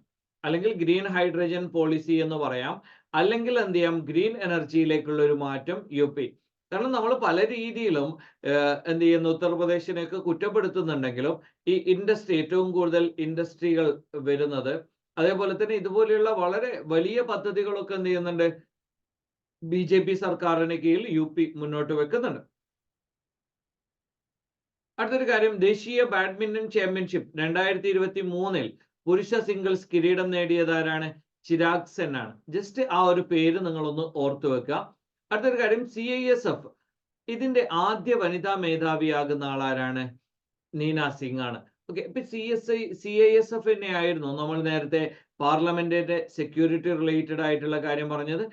അല്ലെങ്കിൽ ഗ്രീൻ ഹൈഡ്രജൻ പോളിസി എന്ന് പറയാം. അല്ലെങ്കിൽ എന്ത് ചെയ്യാം? ഗ്രീൻ എനർജിയിലേക്കുള്ള ഒരു മാറ്റം UP. കാരണം നമ്മൾ പല രീതിയിലും എന്ത് ചെയ്യുന്നു, ഉത്തർപ്രദേശിനെയൊക്കെ കുറ്റപ്പെടുത്തുന്നുണ്ടെങ്കിലും ഈ ഇൻഡസ്ട്രി, ഏറ്റവും കൂടുതൽ ഇൻഡസ്ട്രികൾ വരുന്നത്, അതേപോലെ തന്നെ ഇതുപോലെയുള്ള വളരെ വലിയ പദ്ധതികളൊക്കെ എന്ത് ചെയ്യുന്നുണ്ട്? BJP സർക്കാരിന് കീഴിൽ UP മുന്നോട്ട് വെക്കുന്നുണ്ട്. അടുത്തൊരു കാര്യം, ദേശീയ ബാഡ്മിന്റൺ ചാമ്പ്യൻഷിപ്പ് 2023 പുരുഷ സിംഗിൾസ് കിരീടം നേടിയത് ആരാണ്? ചിരാഗ് സെൻ ആണ്. ജസ്റ്റ് ആ ഒരു പേര് നിങ്ങളൊന്ന് ഓർത്തു വെക്കുക. അടുത്തൊരു കാര്യം, CISF ഇതിന്റെ ആദ്യ വനിതാ മേധാവിയാകുന്ന ആളാരാണ്? നീന സിംഗ് ആണ്. ഓക്കെ, ഇപ്പൊ CISF തന്നെ ആയിരുന്നു നമ്മൾ നേരത്തെ പാർലമെന്റിന്റെ സെക്യൂരിറ്റി റിലേറ്റഡ് ആയിട്ടുള്ള കാര്യം പറഞ്ഞത്.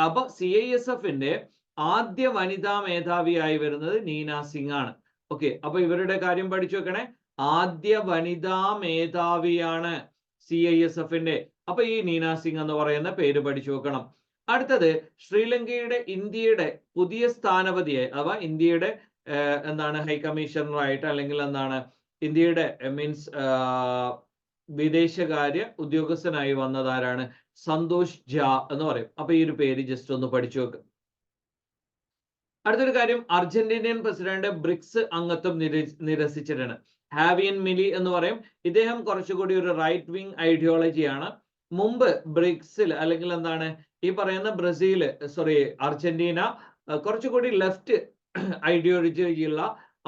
അപ്പൊ CISFന്റെ ആദ്യ വനിതാ മേധാവിയായി വരുന്നത് നീന സിംഗ് ആണ്. ഓക്കെ, അപ്പൊ ഇവരുടെ കാര്യം പഠിച്ചു വെക്കണേ. ആദ്യ വനിതാ മേധാവിയാണ് CISFന്റെ. അപ്പൊ ഈ നീന സിംഗ് എന്ന് പറയുന്ന പേര് പഠിച്ചു വെക്കണം. അടുത്തത്, ശ്രീലങ്കയുടെ ഇന്ത്യയുടെ പുതിയ സ്ഥാനപതിയായി അഥവാ ഇന്ത്യയുടെ എന്താണ് ഹൈക്കമ്മീഷണറായിട്ട് അല്ലെങ്കിൽ എന്താണ് ഇന്ത്യയുടെ മീൻസ് വിദേശകാര്യ ഉദ്യോഗസ്ഥനായി വന്നതാരാണ്? സന്തോഷ് ഝാ എന്ന് പറയും. അപ്പൊ ഈ ഒരു പേര് ജസ്റ്റ് ഒന്ന് പഠിച്ചു വെക്കുക. അടുത്തൊരു കാര്യം, അർജന്റീനിയൻ പ്രസിഡന്റ് ബ്രിക്സ് അംഗത്വം നിരസിച്ചിട്ടാണ്. ഹാവിയൻ മിലി എന്ന് പറയും. ഇദ്ദേഹം കുറച്ചുകൂടി ഒരു റൈറ്റ് വിങ് ഐഡിയോളജിയാണ്. മുമ്പ് ബ്രിക്സിൽ അല്ലെങ്കിൽ എന്താണ് ഈ പറയുന്ന അർജന്റീന കുറച്ചുകൂടി ലെഫ്റ്റ് ഐഡിയോളജിയുള്ള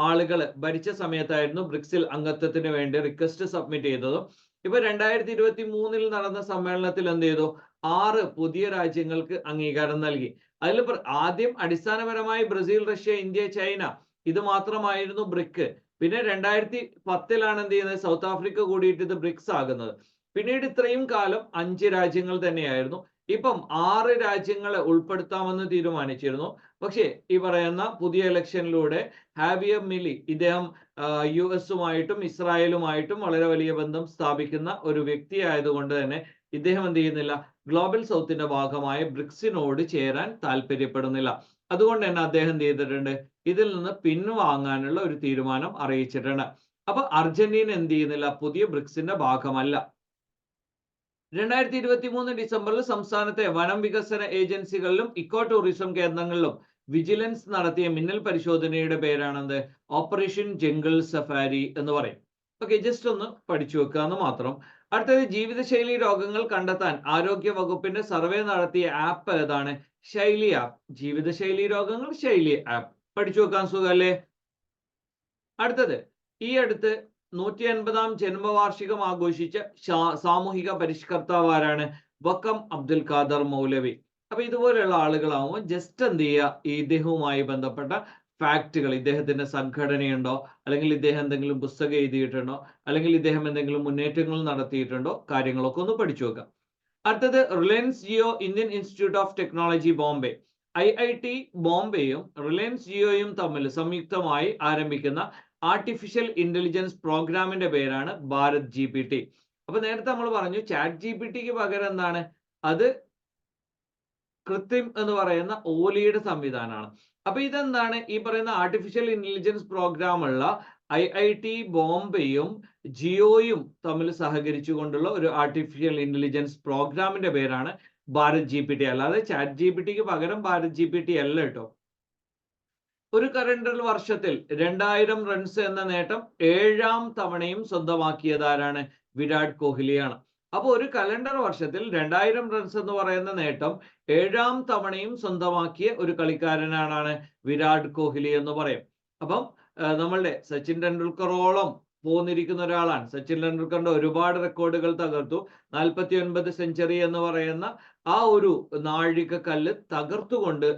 ആളുകൾ ഭരിച്ച സമയത്തായിരുന്നു ബ്രിക്സിൽ അംഗത്വത്തിന് വേണ്ടി റിക്വസ്റ്റ് സബ്മിറ്റ് ചെയ്തതും. ഇപ്പൊ 2023 നടന്ന സമ്മേളനത്തിൽ എന്ത് ചെയ്തു? 6 പുതിയ രാജ്യങ്ങൾക്ക് അംഗീകാരം നൽകി. അതിൽ ആദ്യം അടിസ്ഥാനപരമായി ബ്രസീൽ, റഷ്യ, ഇന്ത്യ, ചൈന ഇത് മാത്രമായിരുന്നു ബ്രിക്ക്. പിന്നെ 2010 എന്ത് ചെയ്യുന്നത്? സൗത്ത് ആഫ്രിക്ക കൂടിയിട്ട് ഇത് ബ്രിക്സ് ആകുന്നത്. പിന്നീട് ഇത്രയും കാലം 5 രാജ്യങ്ങൾ തന്നെയായിരുന്നു. ഇപ്പം 6 രാജ്യങ്ങളെ ഉൾപ്പെടുത്താമെന്ന് തീരുമാനിച്ചിരുന്നു. പക്ഷേ ഈ പറയുന്ന പുതിയ ഇലക്ഷനിലൂടെ ഹാവിയർ മിലി ഇദ്ദേഹം US-ഉമായിട്ടും ഇസ്രായേലുമായിട്ടും വളരെ വലിയ ബന്ധം സ്ഥാപിക്കുന്ന ഒരു വ്യക്തി ആയതുകൊണ്ട് തന്നെ ഇദ്ദേഹം എന്ത് ചെയ്യുന്നില്ല? ഗ്ലോബൽ സൗത്തിന്റെ ഭാഗമായ ബ്രിക്സിനോട് ചേരാൻ താല്പര്യപ്പെടുന്നില്ല. അതുകൊണ്ട് തന്നെ അദ്ദേഹം എന്ത് ചെയ്തിട്ടുണ്ട്? ഇതിൽ നിന്ന് പിൻവാങ്ങാനുള്ള ഒരു തീരുമാനം അറിയിച്ചിട്ടുണ്ട്. അപ്പൊ അർജന്റീന എന്ത് ചെയ്യുന്നില്ല? പുതിയ ബ്രിക്സിന്റെ ഭാഗമല്ല. 2023 ഡിസംബറിൽ സംസ്ഥാനത്തെ വനം വികസന ഏജൻസികളിലും ഇക്കോ ടൂറിസം കേന്ദ്രങ്ങളിലും വിജിലൻസ് നടത്തിയ മിന്നൽ പരിശോധനയുടെ പേരാണെന്ത്? ഓപ്പറേഷൻ ജംഗിൾ സഫാരി എന്ന് പറയും. ഓക്കെ, ജസ്റ്റ് ഒന്ന് പഠിച്ചു വെക്കുക എന്ന് മാത്രം. അടുത്തത് ജീവിതശൈലി രോഗങ്ങൾ കണ്ടെത്താൻ ആരോഗ്യ വകുപ്പിന്റെ സർവേ നടത്തിയ ആപ്പ് ഏതാണ്? ശൈലി ആപ്പ്. ജീവിതശൈലി രോഗങ്ങൾ ശൈലി ആപ്പ്. പഠിച്ചു വെക്കാൻ സുഖല്ലേ? അടുത്തത്, ഈ അടുത്ത് 150-ാം ജന്മവാർഷികം ആഘോഷിച്ച സാമൂഹിക പരിഷ്കർത്താവ് ആരാണ്? വക്കം അബ്ദുൽ ഖാദർ മൗലവി. അപ്പൊ ഇതുപോലെയുള്ള ആളുകളാവുമ്പോൾ ജസ്റ്റ് എന്ത് ചെയ്യുക, ഇദ്ദേഹവുമായി ബന്ധപ്പെട്ട ഫാക്റ്റുകൾ, ഇദ്ദേഹത്തിന്റെ സംഘടനയുണ്ടോ, അല്ലെങ്കിൽ ഇദ്ദേഹം എന്തെങ്കിലും പുസ്തകം എഴുതിയിട്ടുണ്ടോ, അല്ലെങ്കിൽ ഇദ്ദേഹം എന്തെങ്കിലും മുന്നേറ്റങ്ങൾ നടത്തിയിട്ടുണ്ടോ, കാര്യങ്ങളൊക്കെ ഒന്ന് പഠിച്ചു വെക്കാം. അടുത്തത്, Reliance Jio Indian Institute of Technology Bombay, IIT ബോംബെയും റിലയൻസ് ജിയോയും തമ്മിൽ സംയുക്തമായി ആരംഭിക്കുന്ന ആർട്ടിഫിഷ്യൽ ഇന്റലിജൻസ് പ്രോഗ്രാമിന്റെ പേരാണ് ഭാരത് GPT. അപ്പൊ നേരത്തെ നമ്മൾ പറഞ്ഞു ചാറ്റ് GPTക്ക് പകരം എന്താണ് അത്, കൃത്രിം എന്ന് പറയുന്ന ഓലിയുടെ സംവിധാനമാണ്. അപ്പൊ ഇതെന്താണ്, ഈ പറയുന്ന ആർട്ടിഫിഷ്യൽ ഇന്റലിജൻസ് പ്രോഗ്രാം ഉള്ള IIT ബോംബെയും ജിയോയും തമ്മിൽ സഹകരിച്ചുകൊണ്ടുള്ള ഒരു ആർട്ടിഫിഷ്യൽ ഇന്റലിജൻസ് പ്രോഗ്രാമിന്റെ പേരാണ് ഭാരത് GPT. അല്ലാതെ ചാറ്റ് GPTക്ക് പകരം ഭാരത് GPT അല്ല കേട്ടോ. ഒരു കലണ്ടർ വർഷത്തിൽ 2000 റൺസ് എന്ന നേട്ടം 7ാം തവണയും സ്വന്തമാക്കിയത് ആരാണ്? വിരാട് കോഹ്ലിയാണ്. അപ്പോൾ ഒരു കലണ്ടർ വർഷത്തിൽ 2000 റൺസ് എന്ന് പറയുന്ന നേട്ടം 7ാം തവണയും സ്വന്തമാക്കിയ ഒരു കളിക്കാരനാണ് വിരാട് കോഹ്ലി എന്ന് പറയും. അപ്പം നമ്മളുടെ സച്ചിൻ ടെണ്ടുൽക്കറോളം പോന്നിരിക്കുന്ന ഒരാളാണ്. സച്ചിൻ ടെണ്ടുൽക്കറിന്റെ ഒരുപാട് റെക്കോർഡുകൾ തകർത്തു. 49 സെഞ്ചുറി എന്ന് പറയുന്ന ആ ഒരു നാഴികക്കല്ല് തകർത്തുകൊണ്ട്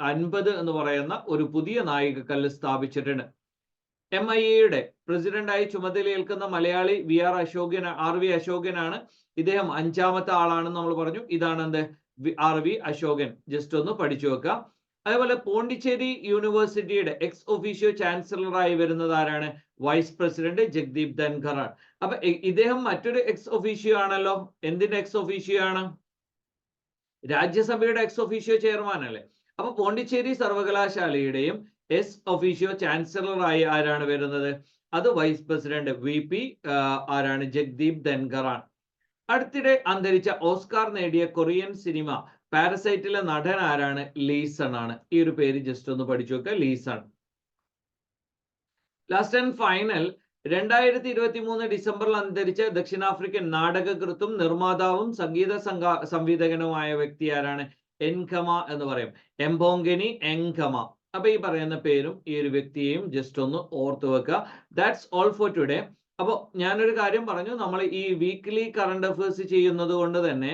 50 എന്ന് പറയുന്ന ഒരു പുതിയ നാഴികക്കല്ല് സ്ഥാപിച്ചിട്ടുണ്ട്. MIA-യുടെ പ്രസിഡന്റായി ചുമതലയേൽക്കുന്ന മലയാളി RV അശോകനാണ്. ഇദ്ദേഹം 5ാമത്തെ ആളാണെന്ന് നമ്മൾ പറഞ്ഞു. ഇതാണ് എന്ത്, RV അശോകൻ. ജസ്റ്റ് ഒന്ന് പഠിച്ചു വെക്കുക. അതേപോലെ പോണ്ടിച്ചേരി യൂണിവേഴ്സിറ്റിയുടെ എക്സ് ഒഫീഷ്യോ ചാൻസലറായി വരുന്നത് ആരാണ്? Vice president Jagdeep Dhankhar. അപ്പൊ ഇദ്ദേഹം മറ്റൊരു എക്സ് ഒഫീഷ്യോ ആണല്ലോ. എന്തിന്റെ എക്സ് ഒഫീഷ്യോ ആണ്? രാജ്യസഭയുടെ എക്സ് ഒഫീഷ്യോ ചെയർമാൻ അല്ലേ. അപ്പൊ പോണ്ടിച്ചേരി സർവകലാശാലയുടെയും എക്സ് ഒഫീഷ്യോ ചാൻസലറായി ആരാണ് വരുന്നത്? അത് വൈസ് പ്രസിഡന്റ് VP ആരാണ്? ജഗ്ദീപ് ധൻഖർ ആണ്. അടുത്തിടെ അന്തരിച്ച ഓസ്കാർ നേടിയ കൊറിയൻ സിനിമ പാരസൈറ്റിലെ നടൻ ആരാണ്? ലീസൺ ആണ്. ഈ ഒരു പേര് ജസ്റ്റ് ഒന്ന് പഠിച്ചു വെക്കുക, ലീസൺ. ലാസ്റ്റ് ആൻഡ് ഫൈനൽ, 2023 ഡിസംബറിൽ അന്തരിച്ച ദക്ഷിണാഫ്രിക്കൻ നാടകകൃത്തും നിർമ്മാതാവും സംഗീത സംവിധായകനുമായ വ്യക്തി ആരാണ്? എൻകമ എന്ന് പറയും. എംബോങ്കനി എൻകമ. അപ്പൊ ഈ പറയുന്ന പേരും ഈ ഒരു വ്യക്തിയെയും ജസ്റ്റ് ഒന്ന് ഓർത്തു വെക്കുക. That's all for today. അപ്പൊ ഞാനൊരു കാര്യം പറഞ്ഞു, നമ്മൾ ഈ വീക്ക്ലി കറണ്ട് അഫയേഴ്സ് ചെയ്യുന്നത് കൊണ്ട് തന്നെ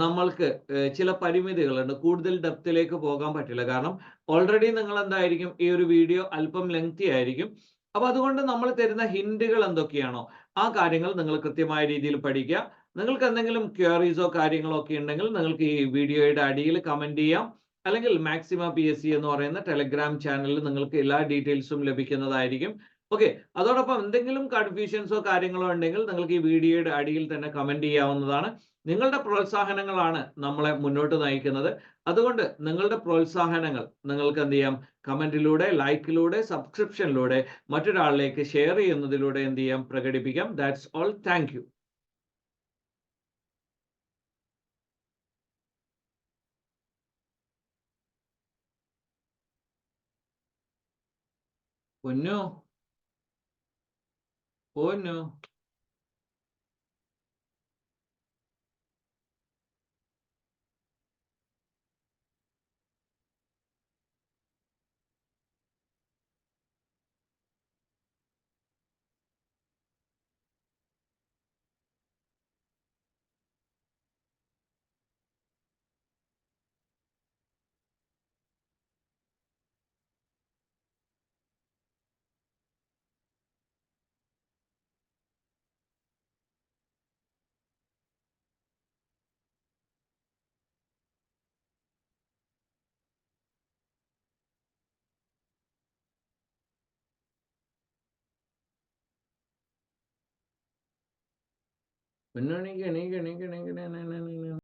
നമ്മൾക്ക് ചില പരിമിതികളുണ്ട്. കൂടുതൽ ഡെപ്തിലേക്ക് പോകാൻ പറ്റില്ല. കാരണം ഓൾറെഡി നിങ്ങൾ എന്തായിരിക്കും, ഈ ഒരു വീഡിയോ അല്പം ലെങ്തി ആയിരിക്കും. അപ്പൊ അതുകൊണ്ട് നമ്മൾ തരുന്ന ഹിന്റുകൾ എന്തൊക്കെയാണോ ആ കാര്യങ്ങൾ നിങ്ങൾ കൃത്യമായ രീതിയിൽ പഠിക്കുക. നിങ്ങൾക്ക് എന്തെങ്കിലും ക്വയറീസോ കാര്യങ്ങളോ ഒക്കെ ഉണ്ടെങ്കിൽ നിങ്ങൾക്ക് ഈ വീഡിയോയുടെ അടിയിൽ കമന്റ് ചെയ്യാം. അല്ലെങ്കിൽ മാക്സിമ PSC എന്ന് പറയുന്ന ടെലഗ്രാം ചാനലിൽ നിങ്ങൾക്ക് എല്ലാ ഡീറ്റെയിൽസും ലഭിക്കുന്നതായിരിക്കും. ഓക്കെ, അതോടൊപ്പം എന്തെങ്കിലും കൺഫ്യൂഷൻസോ കാര്യങ്ങളോ ഉണ്ടെങ്കിൽ നിങ്ങൾക്ക് ഈ വീഡിയോയുടെ അടിയിൽ തന്നെ കമന്റ് ചെയ്യാവുന്നതാണ്. നിങ്ങളുടെ പ്രോത്സാഹനങ്ങളാണ് നമ്മളെ മുന്നോട്ട് നയിക്കുന്നത്. അതുകൊണ്ട് നിങ്ങളുടെ പ്രോത്സാഹനങ്ങൾ നിങ്ങൾക്ക് എന്ത് ചെയ്യാം, കമന്റിലൂടെ, ലൈക്കിലൂടെ, സബ്സ്ക്രിപ്ഷനിലൂടെ, മറ്റൊരാളിലേക്ക് ഷെയർ ചെയ്യുന്നതിലൂടെ എന്ത് ചെയ്യാം, പ്രകടിപ്പിക്കാം. That's all. Thank you. പൊന്നു പൊന്നു പൊന്നു എണീക്ക് എണീക്ക് എണീക്ക് എണീക്ക്.